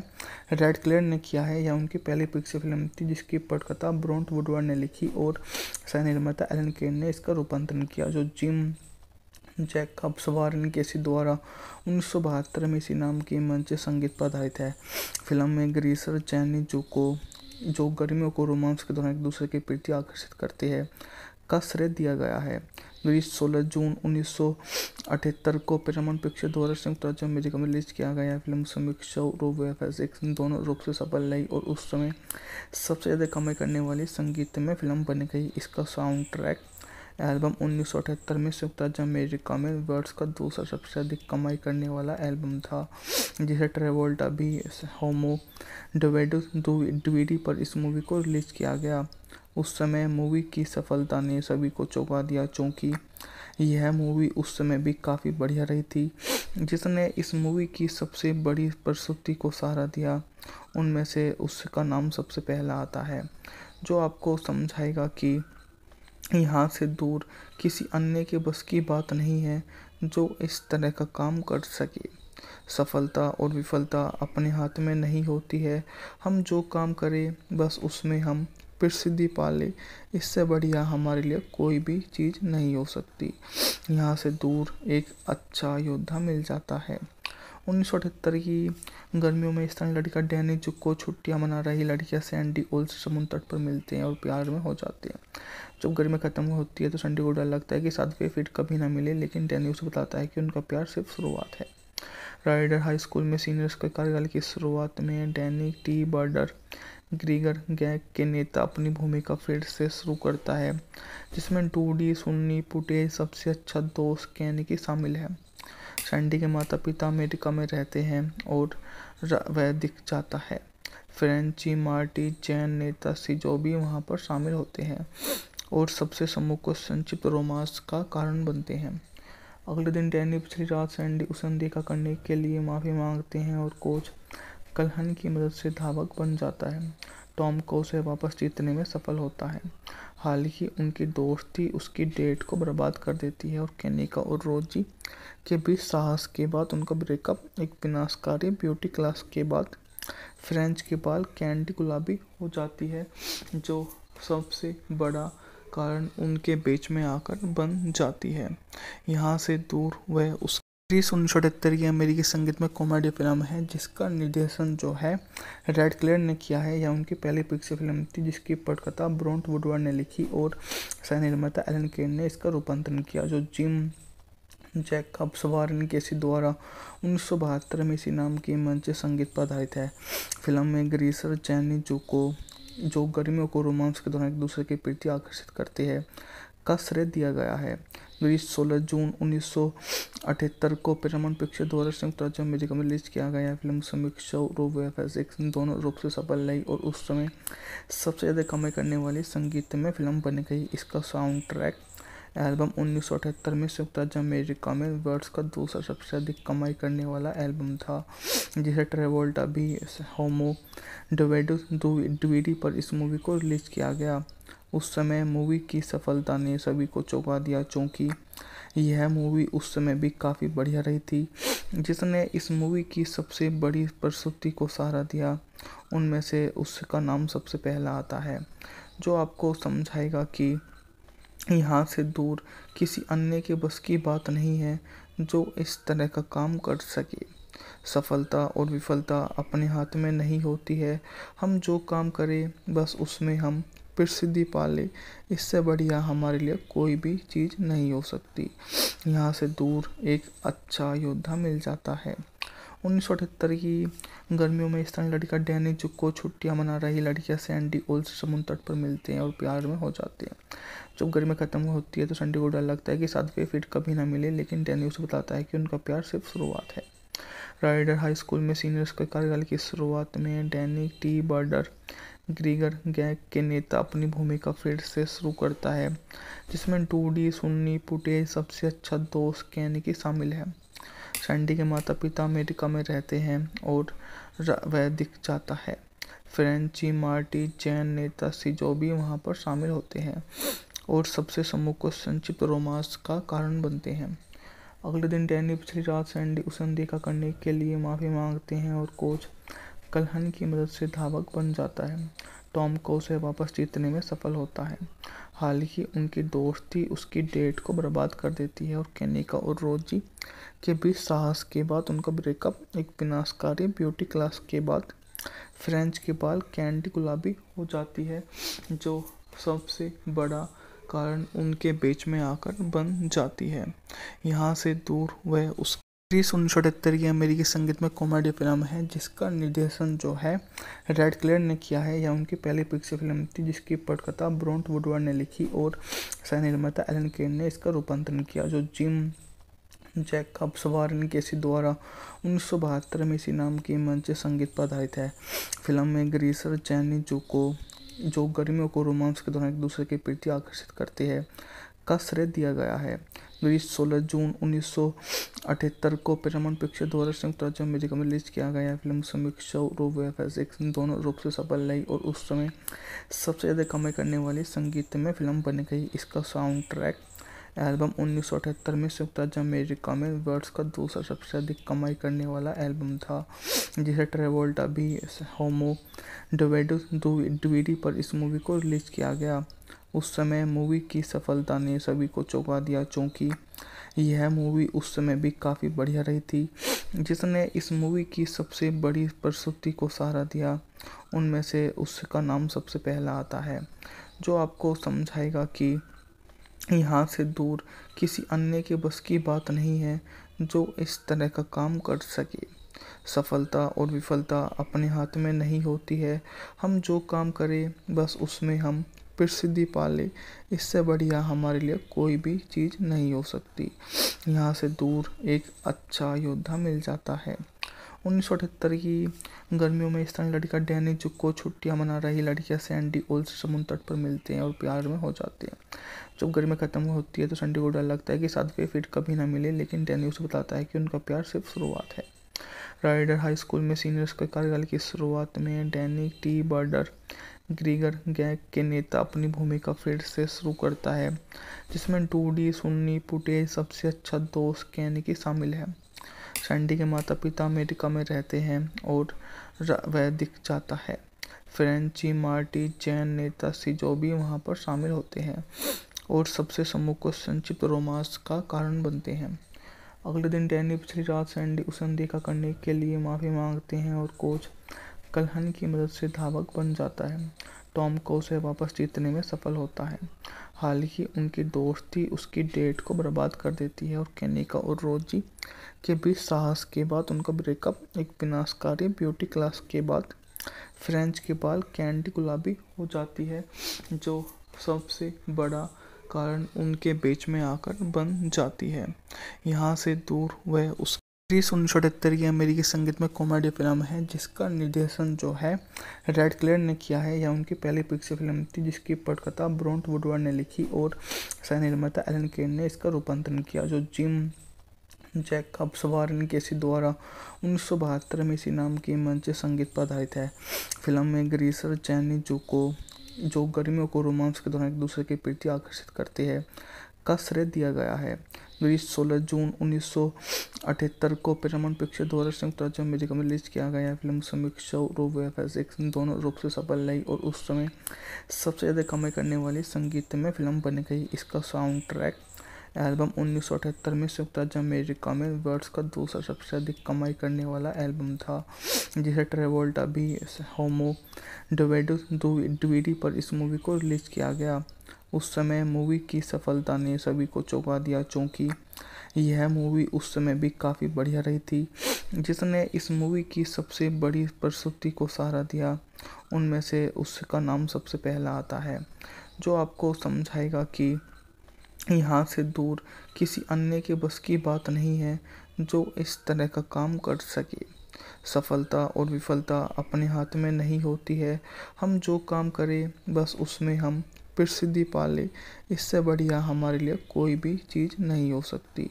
रेड क्लेयर ने किया है। यह उनकी पहली पिक्चर फिल्म थी जिसकी पटकथा ब्रोंट वुडवर्ड ने लिखी और सह निर्माता एलन केन ने इसका रूपांतरण किया, जो जिम जैकब्स वारन केसी द्वारा 1972 में इसी नाम की मंच संगीत पर आधारित है। फिल्म में ग्रीसर जैनी जो गर्मियों को रोमांस के दौरान एक दूसरे के प्रति आकर्षित करते हैं का श्रेय दिया गया है। ग्रीस 16 जून 1978 को पैरामाउंट पिक्चर द्वारा संयुक्त राज्य अमेरिका में रिलीज किया गया। फिल्म समीक्षा और वीएफएक्स दोनों रूप से सफल रही और उस समय सबसे ज़्यादा कमाई करने वाली संगीतमय फिल्म बन गई। इसका साउंड ट्रैक एल्बम 1978 में संयुक्त राज्य अमेरिका में वर्ष का दूसरा सबसे अधिक कमाई करने वाला एल्बम था, जिसे ट्रेवोल्टा भी होमो डीवीडी पर इस मूवी को रिलीज किया गया। उस समय मूवी की सफलता ने सभी को चौंका दिया, क्योंकि यह मूवी उस समय भी काफ़ी बढ़िया रही थी। जिसने इस मूवी की सबसे बड़ी प्रस्तुति को सहारा दिया, उनमें से उसका नाम सबसे पहला आता है, जो आपको समझाएगा कि यहाँ से दूर किसी अन्य के बस की बात नहीं है जो इस तरह का काम कर सके। सफलता और विफलता अपने हाथ में नहीं होती है, हम जो काम करें बस उसमें हम प्रसिद्धि पा ले, इससे बढ़िया हमारे लिए कोई भी चीज़ नहीं हो सकती। यहाँ से दूर एक अच्छा योद्धा मिल जाता है। 1978 की गर्मियों में स्थानीय लड़का डैनी जुको छुट्टियां मना रही लड़कियां सैंडी ओल्स समुद्र तट पर मिलते हैं और प्यार में हो जाते हैं। जब गर्मी खत्म होती है तो सैंडी को डर लगता है कि साथ वे फिर कभी ना मिले, लेकिन डैनी उसे बताता है कि उनका प्यार सिर्फ शुरुआत है। राइडर हाई स्कूल में सीनियर्स के कार्यकाल की शुरुआत में डैनी टी बर्डर ग्रीगर गैंग के नेता अपनी भूमिका फिर से शुरू करता है, जिसमें डूडी सुन्नी पुटे सबसे अच्छा दोस्त कैनिकी शामिल है। सैंडी के माता पिता अमेरिका में रहते हैं और वह दिख जाता है। फ्रेंची मार्टी जैन नेता सिजो भी वहाँ पर शामिल होते हैं और सबसे सम्मुख को संक्षिप्त रोमांस का कारण बनते हैं। अगले दिन डैनी पिछली रात सैंडी उसे अनदेखा करने के लिए माफ़ी मांगते हैं और कोच कल्हन की मदद से धावक बन जाता है। टॉम को उसे वापस जीतने में सफल होता है। हालांकि उनकी दोस्ती उसकी डेट को बर्बाद कर देती है और केनिका और रोजी के बीच साहस के बाद उनका ब्रेकअप एक विनाशकारी ब्यूटी क्लास के बाद फ्रेंच के बाल कैंडी गुलाबी हो जाती है, जो सबसे बड़ा कारण उनके बीच में आकर बन जाती है। यहाँ से दूर वह उस 1978 की अमेरिकी संगीत में कॉमेडी फिल्म है जिसका निर्देशन जो है रेड क्लेयर ने किया है। यह उनकी पहली पिक्चर फिल्म थी जिसकी पटकथा ब्रोंट वुडवर्ड ने लिखी और सह निर्माता एलन केन ने इसका रूपांतरण किया, जो जिम जैकब्स वारेन केसी द्वारा 1972 में इसी नाम की मंच संगीत पर आधारित है। फिल्म में ग्रीसर जैनी जुको जो गर्मियों को रोमांस के दौरान एक दूसरे के प्रति आकर्षित करते हैं का श्रेय दिया गया है। ग्रीस 16 जून 1978 को पैरामाउंट पिक्चर द्वारा संयुक्त राज्य अमेरिका में रिलीज किया गया। फिल्म समीक्षा और वीएफएक्स दोनों रूप से सफल रही और उस समय सबसे ज़्यादा कमाई करने वाली संगीतमय फिल्म बन गई। इसका साउंड ट्रैक एल्बम 1978 में संयुक्त राज्य अमेरिका में वर्ष का दूसरा सबसे अधिक कमाई करने वाला एल्बम था, जिसे ट्रेवोल्टा भी होमो डीवीडी पर इस मूवी को रिलीज किया गया। उस समय मूवी की सफलता ने सभी को चौंका दिया, क्योंकि यह मूवी उस समय भी काफ़ी बढ़िया रही थी। जिसने इस मूवी की सबसे बड़ी प्रस्तुति को सहारा दिया, उनमें से उसका नाम सबसे पहला आता है, जो आपको समझाएगा कि यहाँ से दूर किसी अन्य के बस की बात नहीं है जो इस तरह का काम कर सके। सफलता और विफलता अपने हाथ में नहीं होती है, हम जो काम करें बस उसमें हम प्रसिद्धि पाले, इससे बढ़िया हमारे लिए कोई भी चीज़ नहीं हो सकती। यहाँ से दूर एक अच्छा योद्धा मिल जाता है। 1978 की गर्मियों में स्थानीय लड़का डैनी जुको छुट्टियां मना रही लड़कियां सैंडी ओल्स समुद्र तट पर मिलते हैं और प्यार में हो जाते हैं। जब गर्मी खत्म होती है तो सैंडी को डर लगता है कि साथ वे फिर कभी ना मिले, लेकिन डैनी उसे बताता है कि उनका प्यार सिर्फ शुरुआत है। राइडर हाई स्कूल में सीनियर्स के कार्यकाल की शुरुआत में डैनी टी बर्डर ग्रीगर गैंग के नेता अपनी भूमिका फिर से शुरू करता है, जिसमें डूडी सुन्नी पुटे सबसे अच्छा दोस्त कैनिकी शामिल है। सैंडी के माता पिता अमेरिका में रहते हैं और वह दिख जाता है। फ्रेंची मार्टी जैन नेता सिजो भी वहाँ पर शामिल होते हैं और सबसे सम्मुख को संक्षिप्त रोमांस का कारण बनते हैं। अगले दिन डैनी पिछली रात सैंडी उसे अनदेखा करने के लिए माफ़ी मांगते हैं और कोच कल्हन की मदद से धावक बन जाता है। टॉम को उसे वापस जीतने में सफल होता है। हालांकि उनकी दोस्ती उसकी डेट को बर्बाद कर देती है और केनिका और रोजी के बीच साहस के बाद उनका ब्रेकअप एक विनाशकारी ब्यूटी क्लास के बाद फ्रेंच के बाल कैंडी गुलाबी हो जाती है, जो सबसे बड़ा कारण उनके बीच में आकर बन जाती है। यहाँ से दूर वह उस 1978 की अमेरिकी संगीत में कॉमेडी फिल्म है जिसका निर्देशन जो है रेड क्लेयर ने किया है। यह उनकी पहली पिक्चर फिल्म थी जिसकी पटकथा ब्रोंट वुडवर्ड ने लिखी और सह निर्माता एलन केन ने इसका रूपांतरण किया, जो जिम जैकब्स वारेन केसी द्वारा 1972 में इसी नाम की मंच संगीत पर आधारित है। फिल्म में ग्रीसर जैनी जुको जो गर्मियों को रोमांस के दौरान एक दूसरे के प्रति आकर्षित करते हैं का श्रेय दिया गया है। ग्रीस 16 जून 1978 को पैरामाउंट पिक्चर द्वारा संयुक्त राज्य अमेरिका में रिलीज किया गया। फिल्म समीक्षा और वीएफएक्स दोनों रूप से सफल रही और उस समय सबसे ज़्यादा कमाई करने वाली संगीतमय फिल्म बन गई। इसका साउंड ट्रैक एल्बम 1978 में संयुक्त राज्य अमेरिका में वर्ष का दूसरा सबसे अधिक कमाई करने वाला एल्बम था, जिसे ट्रेवोल्टा भी होमो डीवीडी पर इस मूवी को रिलीज किया गया। उस समय मूवी की सफलता ने सभी को चौंका दिया, क्योंकि यह मूवी उस समय भी काफ़ी बढ़िया रही थी। जिसने इस मूवी की सबसे बड़ी प्रस्तुति को सहारा दिया, उनमें से उसका नाम सबसे पहला आता है, जो आपको समझाएगा कि यहाँ से दूर किसी अन्य के बस की बात नहीं है जो इस तरह का काम कर सके। सफलता और विफलता अपने हाथ में नहीं होती है, हम जो काम करें बस उसमें हम प्रसिद्धि पा ले, इससे बढ़िया हमारे लिए कोई भी चीज़ नहीं हो सकती। यहाँ से दूर एक अच्छा योद्धा मिल जाता है। 1978 की गर्मियों में स्थानीय लड़का डैनी जुक्को छुट्टियां मना रही लड़कियां सैंडी ओल्स समुद्र तट पर मिलते हैं और प्यार में हो जाते हैं। जब गर्मी खत्म होती है तो सैंडी को डर लगता है कि साथ वे फिर कभी ना मिले, लेकिन डैनी उसे बताता है कि उनका प्यार सिर्फ शुरुआत है। राइडर हाई स्कूल में सीनियर्स के कार्यकाल की शुरुआत में डैनी टी बर्डर ग्रीगर गैंग के नेता अपनी भूमिका फिर से शुरू करता है, जिसमें डूडी सुन्नी पुटे सबसे अच्छा दोस्त कैनिकी शामिल है। सैंडी के माता पिता अमेरिका में रहते हैं और वह दिख जाता है। फ्रेंची मार्टी जैन नेता जो भी वहाँ पर शामिल होते हैं और सबसे सम्मुख को संक्षिप्त रोमांस का कारण बनते हैं। अगले दिन डैनी पिछली रात सैंडी उसे अनदेखा करने के लिए माफ़ी मांगते हैं और कोच कल्हन की मदद से धावक बन जाता है। टॉम को उसे वापस जीतने में सफल होता है। हालांकि उनकी दोस्ती उसकी डेट को बर्बाद कर देती है और केनिका और रोजी के बीच साहस के बाद उनका ब्रेकअप एक विनाशकारी ब्यूटी क्लास के बाद फ्रेंच के बाल कैंडी गुलाबी हो जाती है, जो सबसे बड़ा कारण उनके बीच में आकर बन जाती है। यहाँ से दूर वह उस 1978 की अमेरिकी संगीत में कॉमेडी फिल्म है जिसका निर्देशन जो है रेड क्लेयर ने किया है। यह उनकी पहली पिक्चर फिल्म थी जिसकी पटकथा ब्रोंट वुडवर्ड ने लिखी और सह निर्माता एलन केन ने इसका रूपांतरण किया, जो जिम जैकब्स वारेन केसी द्वारा 1972 में इसी नाम की मंच संगीत पर आधारित है। फिल्म में ग्रीसर जैनी जुको जो गर्मियों को रोमांस के दौरान एक दूसरे के प्रति आकर्षित करते हैं का श्रेय दिया गया है। ग्रीस 16 जून 1978 को पैरामाउंट पिक्चर द्वारा संयुक्त राज्य अमेरिका में रिलीज किया गया। फिल्म समीक्षा रूप व दोनों रूप से सफल रही और उस समय सबसे ज़्यादा कमाई करने वाली संगीत में फिल्म बन गई। इसका साउंड ट्रैक एल्बम 1978 में संयुक्त राज्य अमेरिका में वर्ष का दूसरा सबसे अधिक कमाई करने वाला एल्बम था, जिसे ट्रेवोल्टा भी होमो डीवीडी पर इस मूवी को रिलीज किया गया। उस समय मूवी की सफलता ने सभी को चौंका दिया, क्योंकि यह मूवी उस समय भी काफ़ी बढ़िया रही थी। जिसने इस मूवी की सबसे बड़ी प्रस्तुति को सहारा दिया, उनमें से उसका नाम सबसे पहला आता है, जो आपको समझाएगा कि यहाँ से दूर किसी अन्य के बस की बात नहीं है जो इस तरह का काम कर सके। सफलता और विफलता अपने हाथ में नहीं होती है, हम जो काम करें बस उसमें हम प्रसिद्धि पा ले, इससे बढ़िया हमारे लिए कोई भी चीज़ नहीं हो सकती।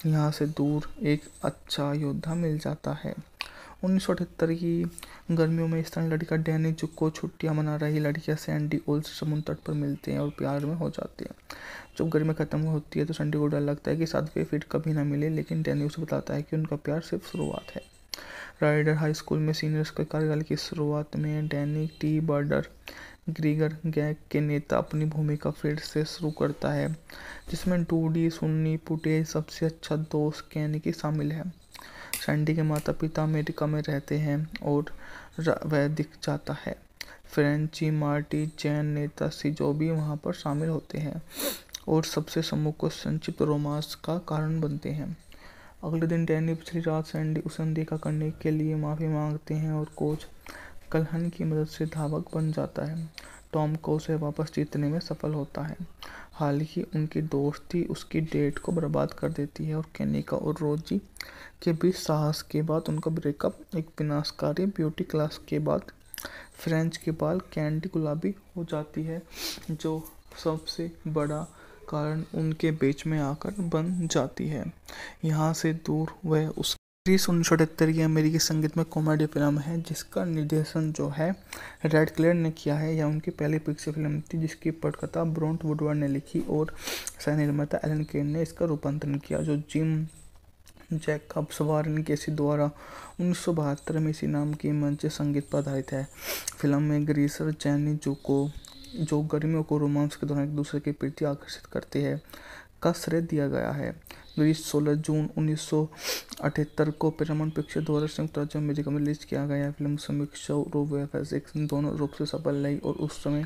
यहाँ से दूर एक अच्छा योद्धा मिल जाता है। 1978 की गर्मियों में स्थानीय लड़का डैनी जुक्को छुट्टियां मना रही लड़कियां सैंडी ओल्स समुद्र तट पर मिलते हैं और प्यार में हो जाते हैं। जब गर्मी खत्म होती है तो सैंडी को डर लगता है कि साथ वे फिर कभी ना मिले, लेकिन डैनी उसे बताता है कि उनका प्यार सिर्फ शुरुआत है। राइडर हाई स्कूल में सीनियर्स के कार्यकाल की शुरुआत में डैनी टी बर्डर ग्रीगर गैंग के नेता अपनी भूमिका फिर से शुरू करता है, जिसमें डूडी सुन्नी पुटे सबसे अच्छा दोस्त कैनिकी शामिल है। सैंडी के माता पिता अमेरिका में रहते हैं और वह दिख जाता है। फ्रेंची मार्टी जैन नेता जो भी वहाँ पर शामिल होते हैं और सबसे सम्मुख को संक्षिप्त रोमांस का कारण बनते हैं। अगले दिन डैनी पिछली रात सैंडी उसे अनदेखा करने के लिए माफ़ी मांगते हैं और कोच कल्हन की मदद से धावक बन जाता है। टॉम को उसे वापस जीतने में सफल होता है। हालांकि उनकी दोस्ती उसकी डेट को बर्बाद कर देती है और केनिका और रोजी के बीच साहस के बाद उनका ब्रेकअप एक विनाशकारी ब्यूटी क्लास के बाद फ्रेंच के बाल कैंडी गुलाबी हो जाती है, जो सबसे बड़ा कारण उनके बीच में आकर बन जाती है। यहाँ से दूर वह उस 1978 की अमेरिकी संगीत में कॉमेडी फिल्म है जिसका निर्देशन जो है रेड क्लेयर ने किया है। यह उनकी पहली पिक्चर फिल्म थी जिसकी पटकथा ब्रोंट वुडवर्ड ने लिखी और सह निर्माता एलन केन ने इसका रूपांतरण किया, जो जिम जैकब्स वारेन केसी द्वारा 1972 में इसी नाम की मंच संगीत पर आधारित है। फिल्म में ग्रीसर जैनी जुको जो गर्मियों को रोमांस के दौरान एक दूसरे के प्रति आकर्षित करते हैं का श्रेय दिया गया है। ग्रीस 16 जून 1978 को पैरामाउंट पिक्चर द्वारा संयुक्त राज्य अमेरिका में रिलीज किया गया। फिल्म समीक्षा रूप व फिजिक्स दोनों रूप से सफल रही और उस समय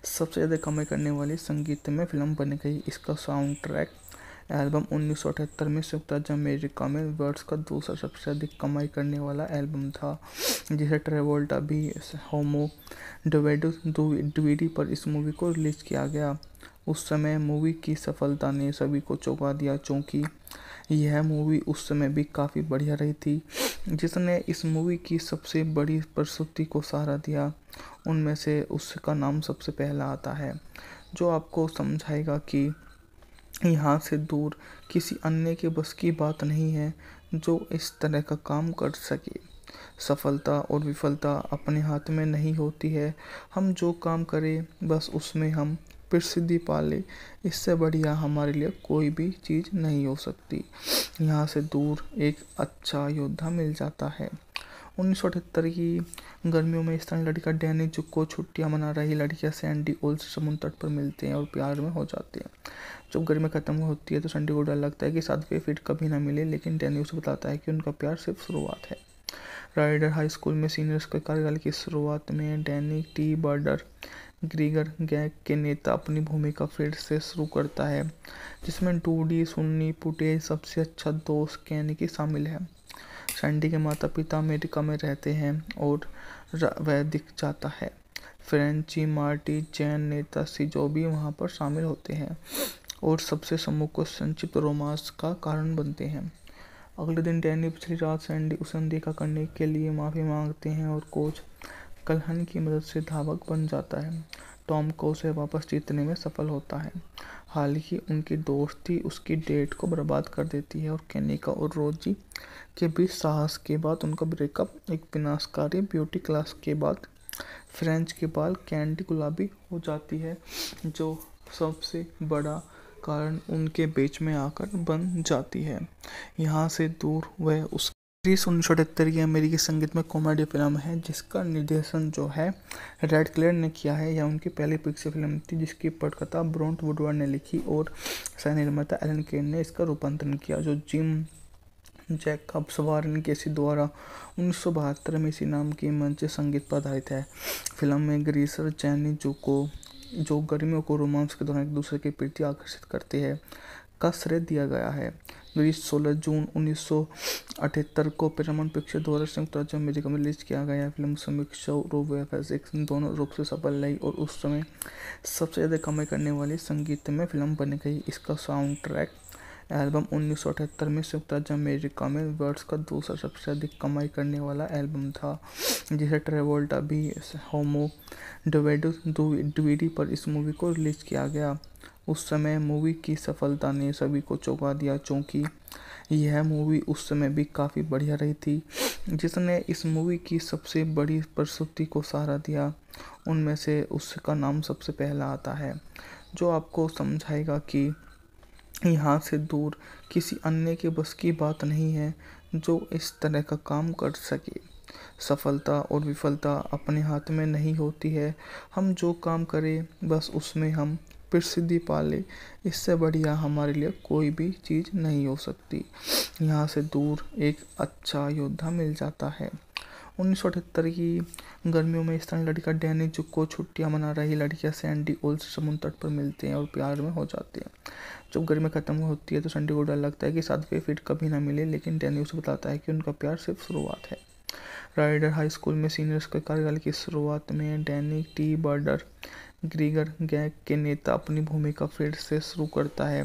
सबसे ज़्यादा कमाई करने वाली संगीतमय फिल्म बन गई। इसका साउंड ट्रैक एल्बम 1978 में संयुक्त राज्य अमेरिका में वर्ष का दूसरा सबसे अधिक कमाई करने वाला एल्बम था, जिसे ट्रेवोल्टा भी होमो डीवीडी पर इस मूवी को रिलीज किया गया। उस समय मूवी की सफलता ने सभी को चौंका दिया, क्योंकि यह मूवी उस समय भी काफ़ी बढ़िया रही थी। जिसने इस मूवी की सबसे बड़ी प्रस्तुति को सहारा दिया, उनमें से उसका नाम सबसे पहला आता है, जो आपको समझाएगा कि यहाँ से दूर किसी अन्य के बस की बात नहीं है जो इस तरह का काम कर सके। सफलता और विफलता अपने हाथ में नहीं होती है, हम जो काम करें बस उसमें हम प्रसिद्धि पा लें, इससे बढ़िया हमारे लिए कोई भी चीज़ नहीं हो सकती। यहाँ से दूर एक अच्छा योद्धा मिल जाता है। 1978 की गर्मियों में स्थानीय लड़का डैनी जुको छुट्टियां मना रही लड़कियां सैंडी ओल से समुद्र तट पर मिलते हैं और प्यार में हो जाते हैं। जब गर्मी खत्म होती है तो सैंडी को डर लगता है कि शायद वे फिर कभी ना मिले, लेकिन डैनी उसे बताता है कि उनका प्यार सिर्फ शुरुआत है। राइडर हाई स्कूल में सीनियर्स के कार्यकाल की शुरुआत में डैनी टी बर्डर ग्रीगर गैंग के नेता अपनी भूमिका फिर से शुरू करता है, जिसमें डूडी सुन्नी पुटे सबसे अच्छा दोस्त कैनिकी शामिल है। सैंडी के माता पिता अमेरिका में रहते हैं और वह दिख जाता है। फ्रेंची मार्टी जैन नेता सिजो भी वहाँ पर शामिल होते हैं और सबसे सम्मुख को संक्षिप्त रोमांस का कारण बनते हैं। अगले दिन डैनी पिछली रात सैंडी उसे अनदेखा करने के लिए माफ़ी मांगते हैं और कोच कल्हन की मदद से धावक बन जाता है। टॉम को उसे वापस जीतने में सफल होता है। हालांकि उनकी दोस्ती उसकी डेट को बर्बाद कर देती है और केनिका और रोजी के बीच साहस के बाद उनका ब्रेकअप एक विनाशकारी ब्यूटी क्लास के बाद फ्रेंच के बाल कैंडी गुलाबी हो जाती है, जो सबसे बड़ा कारण उनके बीच में आकर बन जाती है। यहाँ से दूर वह उस 1978 की अमेरिकी संगीत में कॉमेडी फिल्म है, जिसका निर्देशन जो है रेड क्लेयर ने किया है। यह उनकी पहली पिक्चर फिल्म थी, जिसकी पटकथा ब्रोंट वुडवर्ड ने लिखी और सह निर्माता एलन केन ने इसका रूपांतरण किया, जो जिम जैकब्स वारन केसी द्वारा 1972 में इसी नाम की मंच संगीत पर आधारित है। फिल्म में ग्रीसर जैनी जुको जो गर्मियों को रोमांस के दौरान एक दूसरे के प्रति आकर्षित करते हैं का श्रेय दिया गया है। ग्रीस 16 जून 1978 को पैरामाउंट पिक्चर द्वारा संयुक्त राज्य अमेरिका में रिलीज किया गया। फिल्म समीक्षा रूप व फिजिक्स दोनों रूप से सफल रही और उस समय सबसे ज़्यादा कमाई करने वाली संगीतमय फिल्म बन गई। इसका साउंड ट्रैक एल्बम 1978 में संयुक्त राज्य अमेरिका में वर्ष का दूसरा सबसे अधिक कमाई करने वाला एल्बम था, जिसे ट्रेवोल्टा भी होमो डीवीडी पर इस मूवी को रिलीज किया गया। उस समय मूवी की सफलता ने सभी को चौंका दिया, क्योंकि यह मूवी उस समय भी काफ़ी बढ़िया रही थी। जिसने इस मूवी की सबसे बड़ी प्रस्तुति को सहारा दिया, उनमें से उसका नाम सबसे पहला आता है, जो आपको समझाएगा कि यहाँ से दूर किसी अन्य के बस की बात नहीं है जो इस तरह का काम कर सके। सफलता और विफलता अपने हाथ में नहीं होती है, हम जो काम करें बस उसमें हम प्रसिद्धि पा लें, इससे बढ़िया हमारे लिए कोई भी चीज़ नहीं हो सकती। यहाँ से दूर एक अच्छा योद्धा मिल जाता है। 1978 की गर्मियों में स्थानीय लड़का डैनी जुको छुट्टियां मना रही लड़कियां सैंडी ओल से समुद्र तट पर मिलते हैं और प्यार में हो जाते हैं। जब गर्मी खत्म होती है तो सैंडी को डर लगता है कि शायद वे फिर कभी ना मिले, लेकिन डैनी उसे बताता है कि उनका प्यार सिर्फ शुरुआत है। राइडर हाई स्कूल में सीनियर्स के कार्यकाल की शुरुआत में डैनी टी बर्डर ग्रीगर गैंग के नेता अपनी भूमिका फिर से शुरू करता है,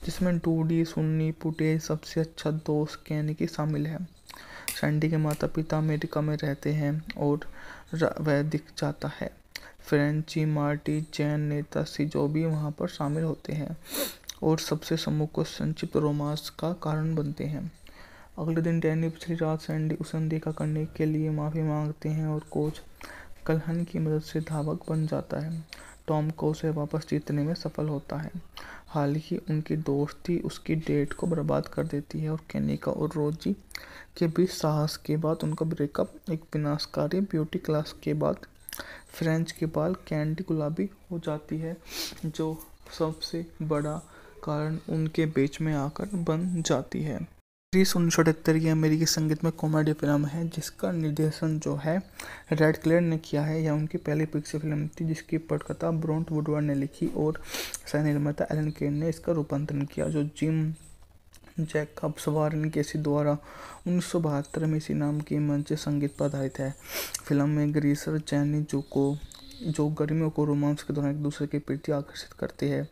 जिसमें डूडी सुन्नी पुटे सबसे अच्छा दोस्त कैनिकी शामिल है। सैंडी के माता पिता अमेरिका में रहते हैं और वह दिख जाता है। फ्रेंची मार्टी जैन नेता सिजो भी वहाँ पर शामिल होते हैं और सबसे सम्मुख को संक्षिप्त रोमांस का कारण बनते हैं। अगले दिन डैनी पिछली रात सैंडी उसे अनदेखा करने के लिए माफ़ी मांगते हैं और कोच कल्हन की मदद से धावक बन जाता है। टॉम को उसे वापस जीतने में सफल होता है। हालांकि उनकी दोस्ती उसकी डेट को बर्बाद कर देती है और केनिका और रोजी के बीच साहस के बाद उनका ब्रेकअप एक विनाशकारी ब्यूटी क्लास के बाद फ्रेंच के बाल कैंडी गुलाबी हो जाती है, जो सबसे बड़ा कारण उनके बीच में आकर बन जाती है। ग्रीस 1978 की अमेरिकी संगीत में कॉमेडी फिल्म है जिसका निर्देशन जो है रेड क्लेयर ने किया है। यह उनकी पहली पिक्चर फिल्म थी जिसकी पटकथा ब्रोंट वुडवर्ड ने लिखी और सह निर्माता एलन केन ने इसका रूपांतरण किया, जो जिम जैकब्स वारन केसी द्वारा 1972 में इसी नाम की मंच संगीत पर आधारित है। फिल्म में ग्रीसर जैनी जो गर्मियों को रोमांस के दौरान एक दूसरे के प्रति आकर्षित करते हैं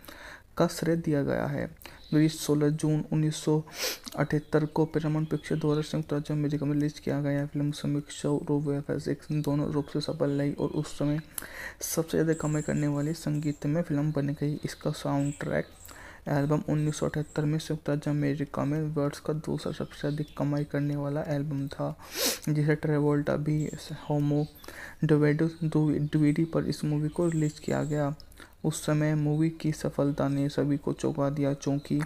का श्रेय दिया गया है। ग्रीस 16 जून 1978 को पैरामाउंट पिक्चर द्वारा संयुक्त राज्य अमेरिका में रिलीज किया गया। फिल्म समीक्षा और वीएफएक्स दोनों रूप से सफल रही और उस समय सबसे ज़्यादा कमाई करने वाली संगीत में फिल्म बन गई। इसका साउंड ट्रैक एल्बम 1978 में संयुक्त राज्य अमेरिका में वर्ष का दूसरा सबसे अधिक कमाई करने वाला एल्बम था, जिसे ट्रेवोल्टा भी होमो डीवीडी पर इस मूवी को रिलीज किया गया। उस समय मूवी की सफलता ने सभी को चौंका दिया, क्योंकि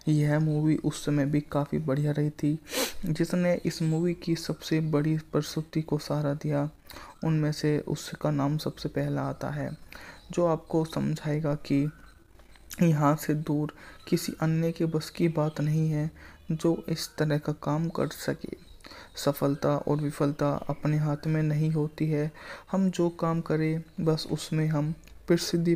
यह मूवी उस समय भी काफ़ी बढ़िया रही थी। जिसने इस मूवी की सबसे बड़ी प्रस्तुति को सहारा दिया, उनमें से उसका नाम सबसे पहला आता है, जो आपको समझाएगा कि यहाँ से दूर किसी अन्य के बस की बात नहीं है जो इस तरह का काम कर सके। सफलता और विफलता अपने हाथ में नहीं होती है, हम जो काम करें बस उसमें हम प्रसिद्धि